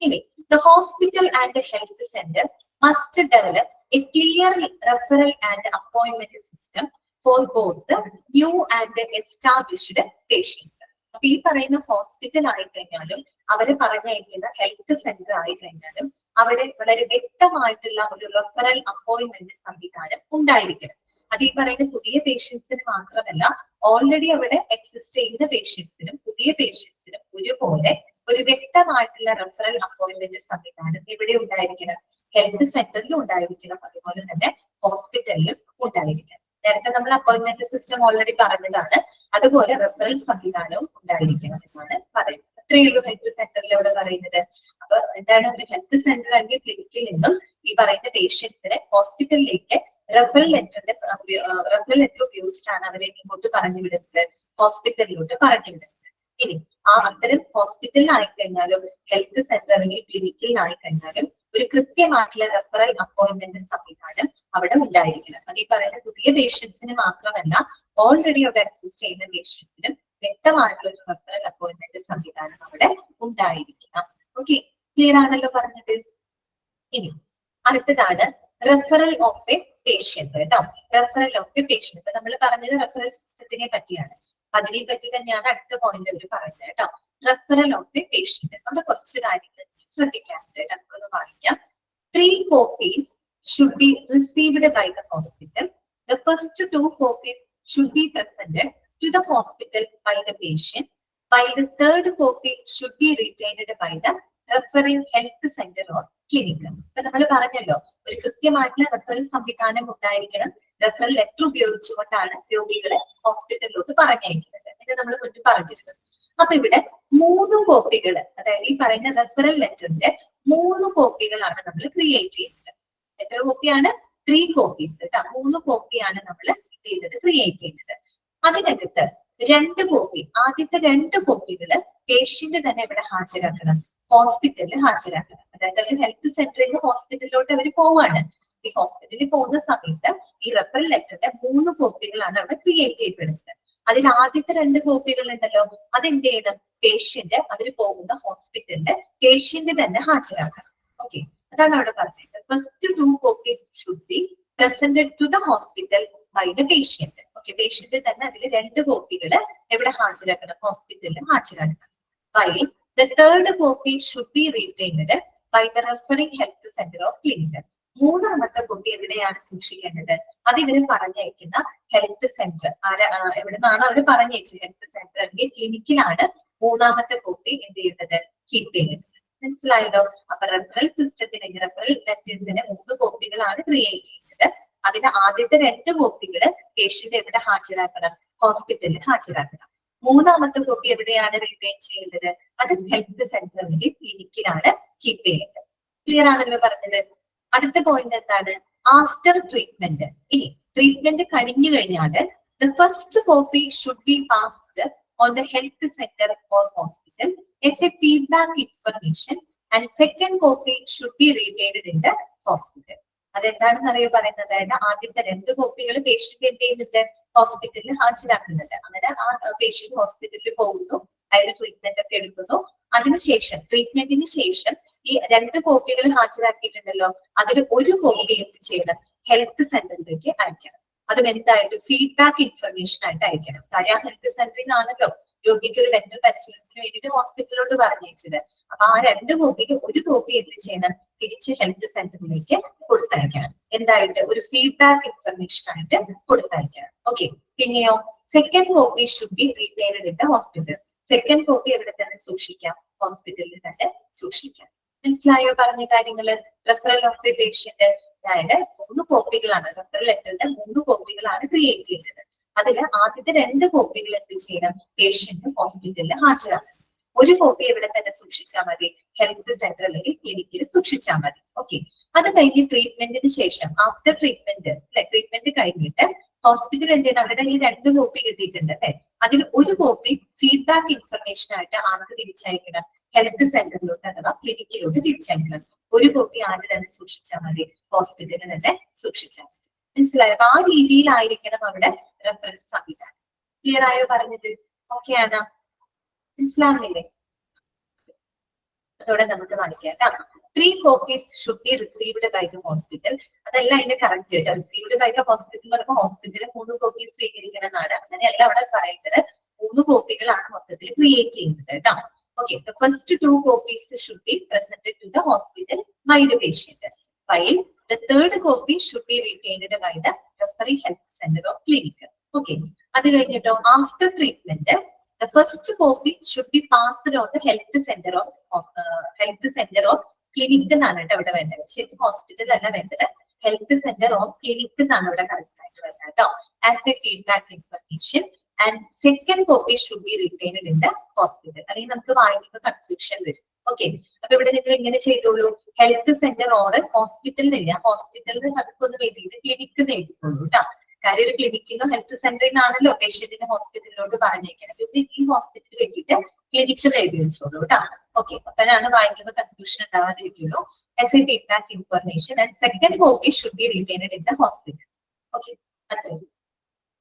S1: ഇനി the hospital and health centre must develop a clear referral and appointment system for both new and established patients. അപ്പൊ ഈ പറയുന്ന ഹോസ്പിറ്റൽ ആയി കഴിഞ്ഞാലും അവര് പറഞ്ഞയക്കുന്ന ഹെൽത്ത് സെന്റർ ആയി കഴിഞ്ഞാലും അവിടെ വളരെ വ്യക്തമായിട്ടുള്ള ഒരു റെഫറൽ അപ്പോയിന്റ്മെന്റ് സംവിധാനം ഉണ്ടായിരിക്കണം. അത് ഈ പറയുന്ന പുതിയ പേഷ്യൻസിന് മാത്രമല്ല, ഓൾറെഡി അവിടെ എക്സിസ്റ്റ് ചെയ്യുന്ന പേഷ്യൻസിനും പുതിയ പേഷ്യൻസിനും ഒരുപോലെ ഒരു വ്യക്തമായിട്ടുള്ള റെഫറൽ അപ്പോയിന്റ്മെന്റ് സംവിധാനം എവിടെ ഉണ്ടായിരിക്കണം? ഹെൽത്ത് സെന്ററിലും ഉണ്ടായിരിക്കണം, അതുപോലെ തന്നെ ഹോസ്പിറ്റലിലും ഉണ്ടായിരിക്കണം. നേരത്തെ നമ്മൾ അപ്പോയിന്റ്മെന്റ് സിസ്റ്റം ഓൾറെഡി പറഞ്ഞതാണ്. അതുപോലെ റെഫറൽ സംവിധാനവും ഉണ്ടായിരിക്കണം എന്നാണ് പറയുന്നത്. അത്രയേ ഉള്ളൂ ഹെൽത്ത് സെന്ററിൽ ഇവിടെ പറയുന്നത്. അപ്പൊ എന്താണ്? ഒരു ഹെൽത്ത് സെന്റർ അല്ലെങ്കിൽ ക്ലിനിക്കിൽ നിന്നും ഈ പറയുന്ന പേഷ്യൻസിനെ ഹോസ്പിറ്റലിലേക്ക് റെഫറൽ ലെറ്റർ ഉപയോഗിച്ചിട്ടാണ് അവരെ ഇങ്ങോട്ട് പറഞ്ഞു വിടുന്നത്, ഹോസ്പിറ്റലിലോട്ട് പറഞ്ഞു വിടുന്നത്. ഇനി അത്തരം ഹോസ്പിറ്റലിലായി കഴിഞ്ഞാലും ഹെൽത്ത് സെന്റർ അല്ലെങ്കിൽ ക്ലിനിക്കിലായി കഴിഞ്ഞാലും ഒരു കൃത്യമായിട്ടുള്ള റെഫറൽ അപ്പോയിന്റ്മെന്റ് സംവിധാനം അവിടെ ഉണ്ടായിരിക്കണം. അത് ഈ പറയുന്ന പുതിയ പേഷ്യൻസിന് മാത്രമല്ല, ഓൾറെഡി അവിടെ എക്സിസ്റ്റ് ചെയ്യുന്ന പേഷ്യൻസിനും വ്യക്തമായിട്ടുള്ള ഒരു റെഫറൽ അപ്പോയിന്റ്മെന്റ് സംവിധാനം അവിടെ ഉണ്ടായിരിക്കണം. ഓക്കെ, ക്ലിയർ ആണല്ലോ പറഞ്ഞത്. ഇനി അടുത്തതാണ് റെഫറൽ ഓഫ് എ പേഷ്യന്റ് കേട്ടോ. റെഫറൽ ഓഫ് എ പേഷ്യന്റ് നമ്മൾ പറഞ്ഞത് റെഫറൽ സിസ്റ്റത്തിനെ പറ്റിയാണ്. അതിനെ പറ്റി തന്നെയാണ് അടുത്ത പോയിന്റ് അവർ പറയുന്നത് കേട്ടോ. റെഫറൽ ഓഫ് എ പേഷ്യന്റ് നമ്മുടെ കുറച്ച് കാര്യങ്ങൾ ശ്രദ്ധിക്കാനുണ്ട്. നമുക്കൊന്ന് വായിക്കാം. 3 copies should be received by the hospital. The first 2 copies should be presented to the hospital by the patient, while the third copy should be retained by the referring health center or clinic. അപ്പൊ നമ്മൾ പറഞ്ഞല്ലോ ഒരു കൃത്യമായിട്ടുള്ള referral സംവിധാനം ഉണ്ടായിരിക്കണം. Referral letter ഉപയോഗിച്ചുകൊണ്ടാണ് രോഗികളെ ഹോസ്പിറ്റലിലോട്ട് പറഞ്ഞയക്കുന്നത്. ഇത് നമ്മൾ മുൻപ് പറഞ്ഞിരുന്നു. അപ്പൊ ഇവിടെ 3 കോപ്പികൾ, അതായത് ഈ പറയുന്ന റെഫറൽ ലെറ്ററിന്റെ 3 കോപ്പികളാണ് നമ്മൾ ക്രിയേറ്റ് ചെയ്യുന്നത്. എത്ര കോപ്പിയാണ്? 3 copies കേട്ടോ. 3 കോപ്പിയാണ് നമ്മൾ ചെയ്തത്, ക്രിയേറ്റ് ചെയ്യുന്നത്. അതിനകത്ത് 2 കോപ്പി, ആദ്യത്തെ 2 കോപ്പികള് പേഷ്യന്റ് തന്നെ ഇവിടെ ഹാജരാക്കണം, ഹോസ്പിറ്റലിൽ ഹാജരാക്കണം. അതായത് അവർ ഹെൽത്ത് സെന്ററിൽ നിന്ന് ഹോസ്പിറ്റലിലോട്ട് അവർ പോവാണ്. ഈ ഹോസ്പിറ്റലിൽ പോകുന്ന സമയത്ത് ഈ റെഫറൽ ലെറ്ററിന്റെ 3 കോപ്പികളാണ് അവിടെ ക്രിയേറ്റ് ചെയ്യപ്പെടുന്നത്. അതിൽ ആദ്യത്തെ 2 കോപ്പികൾ ഉണ്ടല്ലോ, അതെന്ത് ചെയ്യണം? പേഷ്യന്റ് അവർ പോകുന്ന ഹോസ്പിറ്റലില് പേഷ്യന്റ് തന്നെ ഹാജരാക്കണം. ഓക്കെ, അതാണ് അവിടെ പറഞ്ഞത്. First 2 copies should be presented to the hospital by the patient. Okay, patient തന്നെ അതിൽ 2 കോപ്പികൾ എവിടെ ഹാജരാക്കണം? ഹോസ്പിറ്റലിൽ ഹാജരാക്കണം. While the third copy should be retained by the referring health center or clinic. 3ാമത്തെ കോപ്പി എവിടെയാണ് സൂക്ഷിക്കേണ്ടത്? അത് ഇവര് പറഞ്ഞയക്കുന്ന ഹെൽത്ത് സെന്റർ എവിടെ നിന്നാണ് അവർ പറഞ്ഞയച്ചത്? ഹെൽത്ത് സെന്റർ അല്ലെങ്കിൽ ക്ലിനിക്കിലാണ് 3ാമത്തെ കോപ്പി എന്ത് ചെയ്യുന്നത്? കീപ്പ് ചെയ്യുന്നത്. മനസ്സിലായല്ലോ? അപ്പൊ റെഫറൽ സിസ്റ്റത്തിന്, റെഫറൽ ലെറ്റേഴ്സിന് 3 കോപ്പികളാണ് ക്രിയേറ്റ് ചെയ്യുന്നത്. അതിന് ആദ്യത്തെ 2 കോപ്പികൾ പേഷ്യന്റ് എവിടെ ഹാജരാക്കണം? ഹോസ്പിറ്റലിൽ ഹാജരാക്കണം. 3ാമത്തെ കോപ്പി എവിടെയാണ് റിട്ടേൺ ചെയ്യേണ്ടത്? അത് ഹെൽത്ത് സെന്റർ അല്ലെങ്കിൽ ക്ലിനിക്കിലാണ് കീപ്പ് ചെയ്യേണ്ടത്. ക്ലിയർ ആണല്ലോ പറഞ്ഞത്. അടുത്ത പോയിന്റ് എന്താണ്? After treatment. ഇനി ട്രീറ്റ്മെന്റ് കഴിഞ്ഞു കഴിഞ്ഞാൽ the first copy should B passed on the health centre or hospital as a feedback information and second copy should be retained in the hospital. അതെന്താണെന്ന് അറിയാൻ പറയുന്നത്, അതായത് ആദ്യത്തെ 2 കോപ്പികൾ പേഷ്യന്റ് എന്ത് ചെയ്യുന്നുണ്ട്? ഹോസ്പിറ്റലിൽ ഹാജരാക്കുന്നുണ്ട്. അങ്ങനെ ആ പേഷ്യന്റ് ഹോസ്പിറ്റലിൽ പോകുന്നു, അയാൾ ട്രീറ്റ്മെന്റ് ഒക്കെ എടുക്കുന്നു. അതിനുശേഷം ട്രീറ്റ്മെന്റിന് ശേഷം ഈ 2 കോപ്പികൾ ഹാജരാക്കിയിട്ടുണ്ടല്ലോ, അതിൽ ഒരു കോപ്പി എന്ത് ചെയ്യണം, ഹെൽത്ത് സെന്ററിലേക്ക് അയക്കണം. അതും എന്തായിട്ട് ഫീഡ്ബാക്ക് ഇൻഫർമേഷൻ ആയിട്ട് അയക്കണം. കാര്യം ഹെൽത്ത് സെന്ററിൽ നിന്നാണല്ലോ രോഗിക്ക് ഒരു ഡെന്റൽ പരിശീലനത്തിന് വേണ്ടിയിട്ട് ഹോസ്പിറ്റലിലോട്ട് പറഞ്ഞയച്ചത്. അപ്പൊ ആ 2 കോപ്പിക്ക് ഒരു കോപ്പി എന്ത് ചെയ്യണം, തിരിച്ച് ഹെൽത്ത് സെന്ററിലേക്ക് കൊടുത്തയക്കണം. എന്തായിട്ട് ഒരു ഫീഡ്ബാക്ക് ഇൻഫർമേഷൻ ആയിട്ട് കൊടുത്തയക്കണം. ഓക്കെ. പിന്നെയോ second copy should B retained in the hospital. Second copy എവിടെ തന്നെ സൂക്ഷിക്കാം, ഹോസ്പിറ്റലിൽ തന്നെ സൂക്ഷിക്കാം. മനസ്സിലായോ പറഞ്ഞ കാര്യങ്ങള്? റെഫറൽ ഓഫ് ദി പേഷ്യന്റ്, അതായത് 3 കോപ്പികളാണ്, റെഫറൽ ലെറ്ററിന്റെ 3 കോപ്പികളാണ് ക്രിയേറ്റ് ചെയ്യുന്നത്. അതിൽ ആദ്യത്തെ 2 കോപ്പികൾ എന്ത് ചെയ്യണം, പേഷ്യന്റ് ഹോസ്പിറ്റലിൽ ഹാജരാക്കണം. ഒരു കോപ്പി എവിടെ തന്നെ സൂക്ഷിച്ചാൽ മതി, ഹെൽത്ത് സെന്റർ അല്ലെങ്കിൽ ക്ലിനിക്കിൽ സൂക്ഷിച്ചാൽ മതി. ഓക്കെ. അത് കഴിഞ്ഞ് ട്രീറ്റ്മെന്റിന് ശേഷം, ആഫ്റ്റർ ട്രീറ്റ്മെന്റ് അല്ലെ, ട്രീറ്റ്മെന്റ് കഴിഞ്ഞിട്ട് ഹോസ്പിറ്റൽ എന്ത് ചെയ്യണം, അവരുടെ ഈ 2 കോപ്പി കിട്ടിയിട്ടുണ്ട് അല്ലെ, അതിൽ ഒരു കോപ്പി ഫീഡ്ബാക്ക് ഇൻഫർമേഷൻ ആയിട്ട് ആർക്ക് തിരിച്ചയക്കണം, ഹെൽത്ത് സെന്ററിലോട്ട് അഥവാ ക്ലിനിക്കിലോട്ട് തിരിച്ചയക്കണം. ഒരു കോപ്പി ആര് തന്നെ സൂക്ഷിച്ചാൽ മതി, ഹോസ്പിറ്റലിൽ തന്നെ സൂക്ഷിച്ചാൽ മതി. മനസ്സിലായോ? അപ്പൊ ആ രീതിയിലായിരിക്കണം അവിടെ റെഫറൻസ് സംവിധാനം. ക്ലിയർ ആയോ പറഞ്ഞത്? ഓക്കെ ആണോ? മനസ്സിലാവുന്നില്ലേ? അതോടെ നമുക്ക് വായിക്കാം. 3 copies should be received by the hospital. അതല്ല അതിന്റെ correct. Received by the hospital എന്ന് പറയുമ്പോൾ ഹോസ്പിറ്റലിൽ 3 കോപ്പി സ്വീകരിക്കണം എന്നാണ്. അങ്ങനെയല്ല അവിടെ പറയുന്നത്. 3 കോപ്പികളാണ് മൊത്തത്തിൽ ക്രിയേറ്റ് ചെയ്യുന്നത് കേട്ടോ. Okay, the first 2 copies should be presented to the hospital by the patient, while the third copy should be retained by the referee health center or clinic. Okay, അത് കഴിഞ്ഞിട്ടോ after treatment, the first copy should be passed on the health center or clinic എന്നാണ് കേട്ടോ ഇവിടെ വേണ്ടത്. ശരിക്കും hospital അല്ല വേണ്ടത്, health centre or clinic എന്നാണ് ഇവിടെ കറക്റ്റ് ആയിട്ട് വരുന്നത് കേട്ടോ. As a feedback information. And second copy should be retained in the hospital. അല്ലെങ്കിൽ നമുക്ക് വായിക്കുമ്പോൾ കൺഫ്യൂഷൻ വരും. ഓക്കെ. അപ്പൊ ഇവിടെ നിങ്ങൾ ഇങ്ങനെ ചെയ്തോളൂ, ഹെൽത്ത് സെന്റർ ഓർ ഹോസ്പിറ്റലിനില്ല, ഹോസ്പിറ്റലിന് അതൊക്കെ വേണ്ടിയിട്ട് ക്ലിനിക്ക് എഴുതിക്കോളൂ കേട്ടോ. കാര്യം ഒരു ക്ലിനിക്കിനോ ഹെൽത്ത് സെന്ററിനാണല്ലോ പേഷ്യന്റിനെ ഹോസ്പിറ്റലിലോട്ട് പറഞ്ഞേക്കണം. ഈ ഹോസ്പിറ്റലിൽ വേണ്ടിയിട്ട് ക്ലിനിക്ക് എഴുതി വെച്ചോളൂ കേട്ടോ. ഓക്കെ. അപ്പോഴാണ് വായിക്കുമ്പോൾ കൺഫ്യൂഷൻ ഉണ്ടാവാതിരിക്കുള്ളൂ. As a feedback information and second copy should be retained in the hospital. Okay. അത്രയും.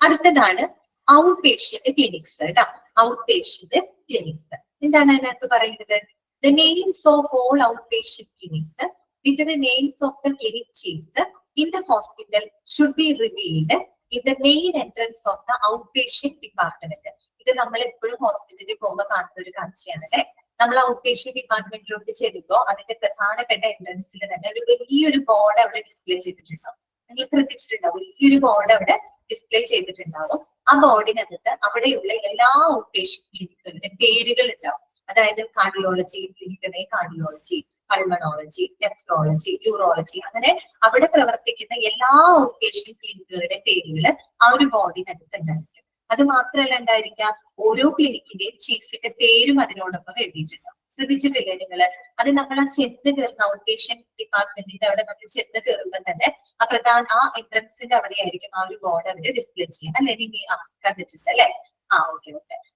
S1: അടുത്തതാണ് ഔട്ട് പേഷ്യന്റ് ക്ലിനിക്സ് കേട്ടോ. ഔട്ട് പേഷ്യന്റ് ക്ലിനിക്സ് എന്താണ് അതിനകത്ത് പറയുന്നത്? The names of all out patient clinics with the names of the clinic chiefs in the hospital should be revealed in the main entrance of the out patient department. ഇത് നമ്മൾ എപ്പോഴും ഹോസ്പിറ്റലിൽ പോകുമ്പോൾ കാണുന്ന ഒരു കാഴ്ചയാണ് അല്ലെ. നമ്മൾ ഔട്ട് പേഷ്യന്റ് ഡിപ്പാർട്ട്മെന്റിലോട്ട് ചെല്ലുമ്പോൾ അതിന്റെ പ്രധാനപ്പെട്ട എൻട്രൻസിൽ തന്നെ ഒരു വലിയൊരു ബോർഡ് അവിടെ ഡിസ്പ്ലേ ചെയ്തിട്ടുണ്ടാവും. നിങ്ങൾ ശ്രദ്ധിച്ചിട്ടുണ്ടാവും, വലിയൊരു ബോർഡ് അവിടെ ഡിസ്പ്ലേ ചെയ്തിട്ടുണ്ടാവും. ആ ബോർഡിനകത്ത് അവിടെയുള്ള എല്ലാ ഔട്ട് പേഷ്യന്റ് ക്ലിനിക്കുകളുടെ പേരുകൾ ഉണ്ടാവും. അതായത് കാർഡിയോളജി ക്ലിനിക്കിലെ കാർഡിയോളജി, പൾമണോളജി, നെഫ്രോളജി, യൂറോളജി, അങ്ങനെ അവിടെ പ്രവർത്തിക്കുന്ന എല്ലാ ഔട്ട് പേഷ്യന്റ് ക്ലിനിക്കുകളുടെ പേരുകൾ ആ ഒരു ബോർഡിനകത്ത് ഉണ്ടായിരിക്കും. അത് മാത്രമല്ല ഉണ്ടായിരിക്കാം, ഓരോ ക്ലിനിക്കിന്റെയും ചീഫിന്റെ പേരും അതിനോടൊപ്പം എഴുതിയിട്ടുണ്ടാവും. ശ്രദ്ധിച്ചിട്ടില്ലേ നിങ്ങള്? അത് നമ്മൾ ആ ചെന്ന് കയറുന്ന ഔട്ട് പേഷ്യന്റ് ഡിപ്പാർട്ട്മെന്റിന്റെ അവിടെ നമ്മൾ ചെന്ന് കയറുമ്പോൾ തന്നെ ആ എൻട്രൻസിന്റെ അവിടെ ആയിരിക്കും ആ ഒരു ബോർഡ് അവര് ഡിസ്പ്ലേ ചെയ്യാം അല്ലെ? നിങ്ങൾ കണ്ടിട്ടുണ്ട് അല്ലെ? ഓക്കെ.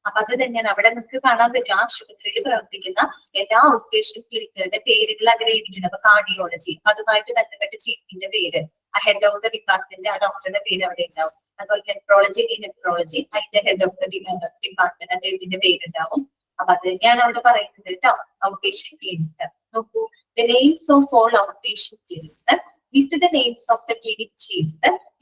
S1: അപ്പൊ അത് തന്നെയാണ് അവിടെ നമുക്ക് കാണാൻ പറ്റും. ആശുപത്രിയിൽ പ്രവർത്തിക്കുന്ന എല്ലാ ഔട്ട് പേഷ്യന്റ് ക്ലിനിക്കുകളുടെ പേരുകൾ അതിൽ എഴുതിയിട്ടുണ്ട്. അപ്പൊ കാർഡിയോളജി, അതുമായിട്ട് ബന്ധപ്പെട്ട ചീഫിന്റെ പേര്, ആ ഹെഡ് ഓഫ് ദ ഡിപ്പാർട്ട്മെന്റ് ആ ഡോക്ടറുടെ പേര് അവിടെ ഉണ്ടാവും. അതുപോലെ നെഫ്രോളജി അതിന്റെ ഹെഡ് ഓഫ് ദ ഡിപ്പാർട്ട്മെന്റ് അദ്ദേഹത്തിന്റെ പേരുണ്ടാവും. അപ്പൊ അത് തന്നെയാണ് അവിടെ പറയുന്നത് കേട്ടോ. ഔട്ട് പേഷ്യന്റ് ക്ലിനിക്സ് നോക്കൂ, the names of all out patient clinics with the names of the clinic chiefs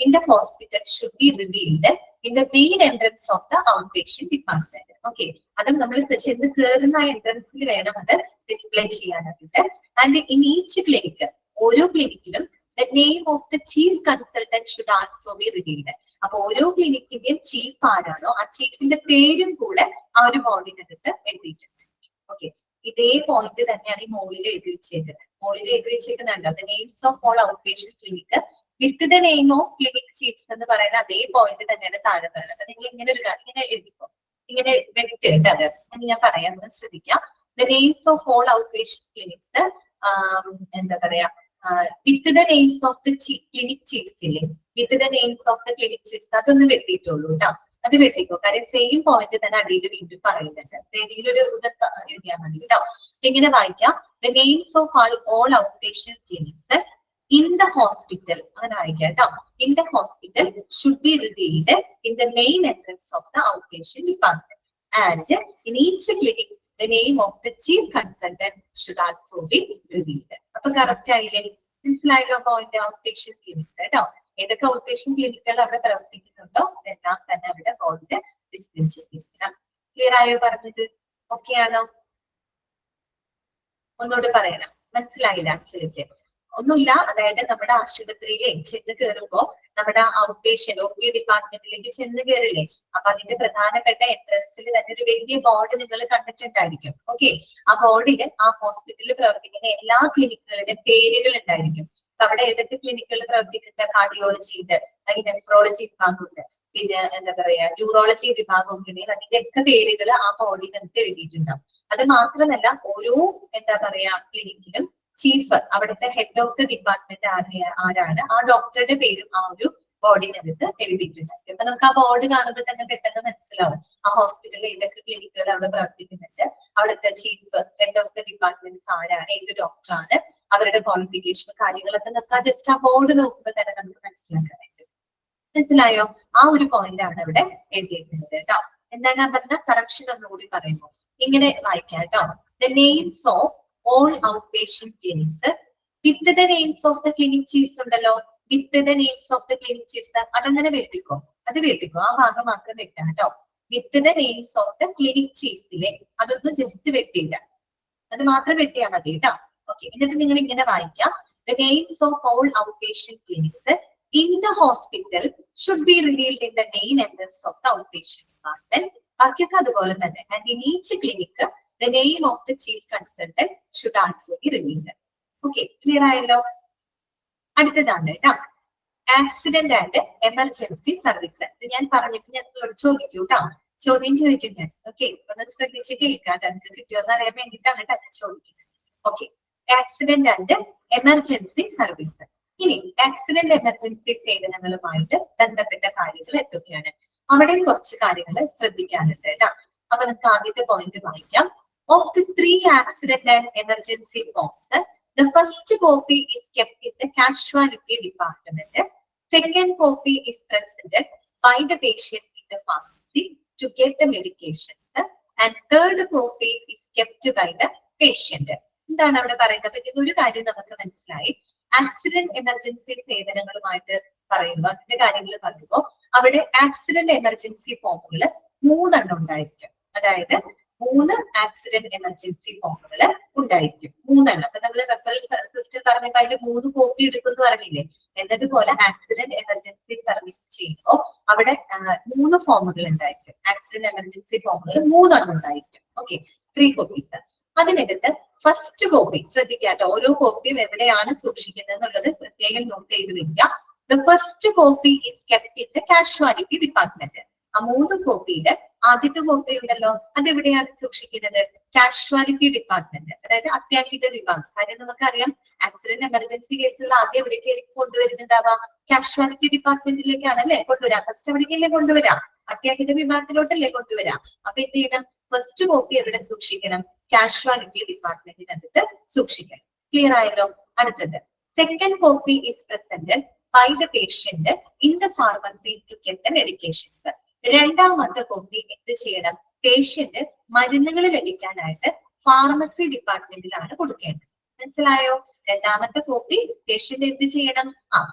S1: in the hospital should be revealed in the main entrance of the outpatient department. Okay, അതും നമ്മൾ ചെന്ന് കയറുന്ന എൻട്രൻസിൽ വേണം അത് display ചെയ്യാനായിട്ട്. And in each clinic, ഓരോ ക്ലിനിക്കിലും the name of the chief consultant should also be revealed. അപ്പൊ ഓരോ ക്ലിനിക്കിന്റെയും ചീഫ് ആരാണോ ആ ചീഫിന്റെ പേരും കൂടെ ആ ഒരു ബോർഡിനകത്ത് എഴുതിയിട്ടുണ്ട്. ഓക്കെ. ഇതേ പോയിന്റ് തന്നെയാണ് ഈ മോളിൽ എഴുതി വെച്ചേക്കുന്നത്. മോളിൽ എഴുതി വെച്ചേക്കുന്നുണ്ട് the names of all out patient clinic with the name of clinic chiefs എന്ന് പറയുന്ന അതേ പോയിന്റ് തന്നെയാണ് താഴെ പറയുന്നത്. അപ്പൊ നിങ്ങൾ ഇങ്ങനെ എഴുതിക്കോ, ഇങ്ങനെ വെട്ടിട്ട് അത് ഞാൻ പറയാൻ ശ്രദ്ധിക്കാം. The names of all out patient clinics എന്താ പറയാ, with the names of the clinic chiefs ഇല്ലേ, with the names of the clinic chiefs അതൊന്ന് വെട്ടിയിട്ടുള്ളൂ കേട്ടോ. അത് വെട്ടിക്കോ, കാര്യം സെയിം പോയിന്റ് തന്നെ അടിയിൽ വീണ്ടും പറയുന്നുണ്ട്. ഏതെങ്കിലും ഒരു എഴുതിയാൽ മതി കേട്ടോ. ഇങ്ങനെ വായിക്കാം, the names of all out patient clinics in the hospital, അങ്ങനെ വായിക്കാം കേട്ടോ. In the hospital should be revealed in the main entrance of the outpatient department, and in each clinic the name of the chief consultant should also be revealed. അപ്പൊ correct ആയില്ലേ? മനസ്സിലായല്ലോ point? Out patient clinic കേട്ടോ. ഏതൊക്കെ out patient ക്ലിനിക്കുകൾ അവിടെ പ്രവർത്തിക്കുന്നുണ്ടോ അതെല്ലാം തന്നെ അവിടെ ബോർഡിൽ ഡിസ്പ്ലേ ചെയ്തിരിക്കണം. ക്ലിയർ ആയോ പറഞ്ഞത്? ഓക്കെ ആണോ? ഒന്നുകൂടി പറയണം, മനസ്സിലായില്ല ആക്ച്വലിക്ക് ഒന്നുമില്ല. അതായത് നമ്മുടെ ആശുപത്രിയിലെ ചെന്ന് കയറുമ്പോ നമ്മുടെ ഔട്ട് പേഷ്യന്റ് OP ഡിപ്പാർട്ട്മെന്റിലേക്ക് ചെന്ന് കയറില്ലേ, അപ്പൊ അതിന്റെ പ്രധാനപ്പെട്ട എൻട്രൻസിൽ തന്നെ ഒരു വലിയ ബോർഡ് നിങ്ങൾ കണ്ടിട്ടുണ്ടായിരിക്കും. ഓക്കെ, ആ ബോർഡില് ആ ഹോസ്പിറ്റലിൽ പ്രവർത്തിക്കുന്ന എല്ലാ ക്ലിനിക്കുകളുടെ പേരുകൾ ഉണ്ടായിരിക്കും. അവിടെ ഏതൊക്കെ ക്ലിനിക്കുകൾ പ്രവർത്തിക്കുന്ന കാർഡിയോളജി ഉണ്ട്, അല്ലെങ്കിൽ നെഫ്രോളജി വിഭാഗമുണ്ട്, പിന്നെ എന്താ പറയാ ന്യൂറോളജി വിഭാഗം ഉണ്ടെങ്കിൽ അതിന്റെ ഒക്കെ പേരുകൾ ആ ബോർഡിൽ നമുക്ക് എഴുതിയിട്ടുണ്ടാവും. അത് മാത്രമല്ല ഓരോ എന്താ പറയാ ക്ലിനിക്കിലും ചീഫ്, അവിടുത്തെ ഹെഡ് ഓഫ് ദി ഡിപ്പാർട്ട്മെന്റ് ആരാണ്, ആ ഡോക്ടറുടെ പേരും ആ ഒരു ബോർഡിനകത്ത് എഴുതിയിട്ടുണ്ട്. അപ്പൊ നമുക്ക് ആ ബോർഡ് കാണുമ്പോൾ തന്നെ പെട്ടെന്ന് മനസ്സിലാവും ആ ഹോസ്പിറ്റലിൽ ഏതൊക്കെ ക്ലിനിക്കുകൾ അവിടെ പ്രവർത്തിക്കുന്നുണ്ട്, അവിടുത്തെ chief head of the departments ആരാണ്, ഏത് ഡോക്ടറാണ്, അവരുടെ ക്വാളിഫിക്കേഷൻ കാര്യങ്ങളൊക്കെ നമുക്ക് ജസ്റ്റ് ആ ബോർഡ് നോക്കുമ്പോൾ തന്നെ നമുക്ക് മനസ്സിലാക്കാൻ പറ്റും. മനസ്സിലായോ? ആ ഒരു പോയിന്റ് ആണ് ഇവിടെ എഴുതിയിരിക്കുന്നത് കേട്ടോ. എന്താണ് ഞാൻ പറഞ്ഞ കറക്ഷൻ ഒന്നുകൂടി പറയുമ്പോൾ ഇങ്ങനെ വായിക്കാം കേട്ടോ. The names of all outpatient clinics with the names of the clinic chiefs ഉണ്ടല്ലോ, with the names of the clinic chiefs, അതങ്ങനെ വെട്ടിക്കോ, അത് വെട്ടിക്കോ, ആ ഭാഗം മാത്രം വെട്ടാം കേട്ടോ. with the names of the clinic chiefs ഇല്ലേ, അതൊന്നും ജസ്റ്റ് വെട്ടിയില്ല, അത് മാത്രം വെട്ടിയാൽ മതി കേട്ടോ. ഓക്കെ, എന്നിട്ട് നിങ്ങൾ ഇങ്ങനെ വായിക്കാം. The names of all outpatient clinics in the hospital should be revealed in the main entrance of the outpatient department. ബാക്കിയൊക്കെ അതുപോലെ തന്നെ. And in each clinic the name of the chief consultant should also be revealed. Okay, clear ആയല്ലോ? അടുത്തതാണ് കേട്ടോ accident and emergency service. ഞാൻ പറഞ്ഞിട്ട് ഞാൻ ചോദിക്കൂ കേട്ടോ, ചോദ്യം ചോദിക്കുന്നത്. ഓക്കെ, ഒന്ന് ശ്രദ്ധിച്ച് കേൾക്കാതെ എനിക്ക് കിട്ടിയോന്ന് അറിയാൻ വേണ്ടിയിട്ടാണ് കേട്ടോ ഞാൻ ചോദിക്കുന്നത്. Okay, accident and emergency service. ഇനി ആക്സിഡന്റ് എമർജൻസി സേവനങ്ങളുമായിട്ട് ബന്ധപ്പെട്ട കാര്യങ്ങൾ എന്തൊക്കെയാണ്, അവിടെ കുറച്ച് കാര്യങ്ങൾ ശ്രദ്ധിക്കാനുണ്ട് കേട്ടോ. അപ്പൊ നമുക്ക് ആദ്യത്തെ പോയിന്റ് വായിക്കാം. Of the 3 accident and emergency forms, the first copy is kept in the casualty department. Second copy is presented by the patient in the pharmacy to get the medications. And third copy is kept by the patient. എന്താണ് അവിടെ പറയുന്നത്? ഇതൊരു കാര്യം നമുക്ക് മനസ്സിലായി. Accident emergency സേവനങ്ങളുമായിട്ട് പറയുമ്പോൾ അതിന്റെ കാര്യങ്ങൾ പറയുമ്പോൾ അവിടെ ആക്സിഡന്റ് എമർജൻസി ഫോമുകൾ 3 എണ്ണം ഉണ്ടായിരിക്കും. അതായത് 3 ആക്സിഡന്റ് എമർജൻസി ഫോമുകൾ ഉണ്ടായിരിക്കും, 3 എണ്ണം. അപ്പൊ നമ്മൾ റെഫറൻസ് സിസ്റ്റം പറഞ്ഞപ്പോ അതിന്റെ 3 കോപ്പി എടുക്കുമെന്ന് പറഞ്ഞില്ലേ, എന്നതുപോലെ ആക്സിഡന്റ് എമർജൻസി സർവീസ് ചെയ്യുമ്പോൾ അവിടെ 3 ഫോമുകൾ ഉണ്ടായിരിക്കും. ആക്സിഡന്റ് എമർജൻസി ഫോമുകൾ 3 എണ്ണം ഉണ്ടായിരിക്കും. Okay, 3 copies. അതിനകത്ത് ഫസ്റ്റ് കോപ്പി ശ്രദ്ധിക്കാട്ടോ, ഓരോ കോപ്പിയും എവിടെയാണ് സൂക്ഷിക്കുന്നത് എന്നുള്ളത് പ്രത്യേകം നോട്ട് ചെയ്ത് വെക്കുക. The first copy is kept in the casualty department. ആ 3 കോപ്പിയുടെ ആദ്യത്തെ കോപ്പി ഉണ്ടല്ലോ, അതെവിടെയാണ് സൂക്ഷിക്കുന്നത്? കാഷ്വാലിറ്റി ഡിപ്പാർട്ട്മെന്റ്, അതായത് അത്യാഹിത വിഭാഗം. കാര്യം നമുക്കറിയാം ആക്സിഡന്റ് എമർജൻസി കേസുകൾ ആദ്യം എവിടേക്കായിരിക്കും കൊണ്ടുവരുന്നുണ്ടാവാം? കാഷ്വാലിറ്റി ഡിപ്പാർട്ട്മെന്റിലേക്കാണ് അല്ലെ കൊണ്ടുവരാം. ഫസ്റ്റ് എവിടേക്കല്ലേ കൊണ്ടുവരാം? അത്യാഹിത വിഭാഗത്തിലോട്ടല്ലേ കൊണ്ടുവരാം. അപ്പൊ എന്ത് ചെയ്യണം? ഫസ്റ്റ് കോപ്പി എവിടെ സൂക്ഷിക്കണം? കാഷ്വാലിറ്റി ഡിപ്പാർട്ട്മെന്റിനകത്ത് സൂക്ഷിക്കണം. ക്ലിയർ ആയല്ലോ? അടുത്തത് second copy is presented by the patient in the pharmacy to get the medications. രണ്ടാമത്തെ കോപ്പി എന്ത് ചെയ്യണം? പേഷ്യന്റ് മരുന്നുകൾ ലഭിക്കാനായിട്ട് ഫാർമസി ഡിപ്പാർട്ട്മെന്റിലാണ് കൊടുക്കേണ്ടത്. മനസ്സിലായോ? രണ്ടാമത്തെ കോപ്പി പേഷ്യന്റ് എന്ത് ചെയ്യണം?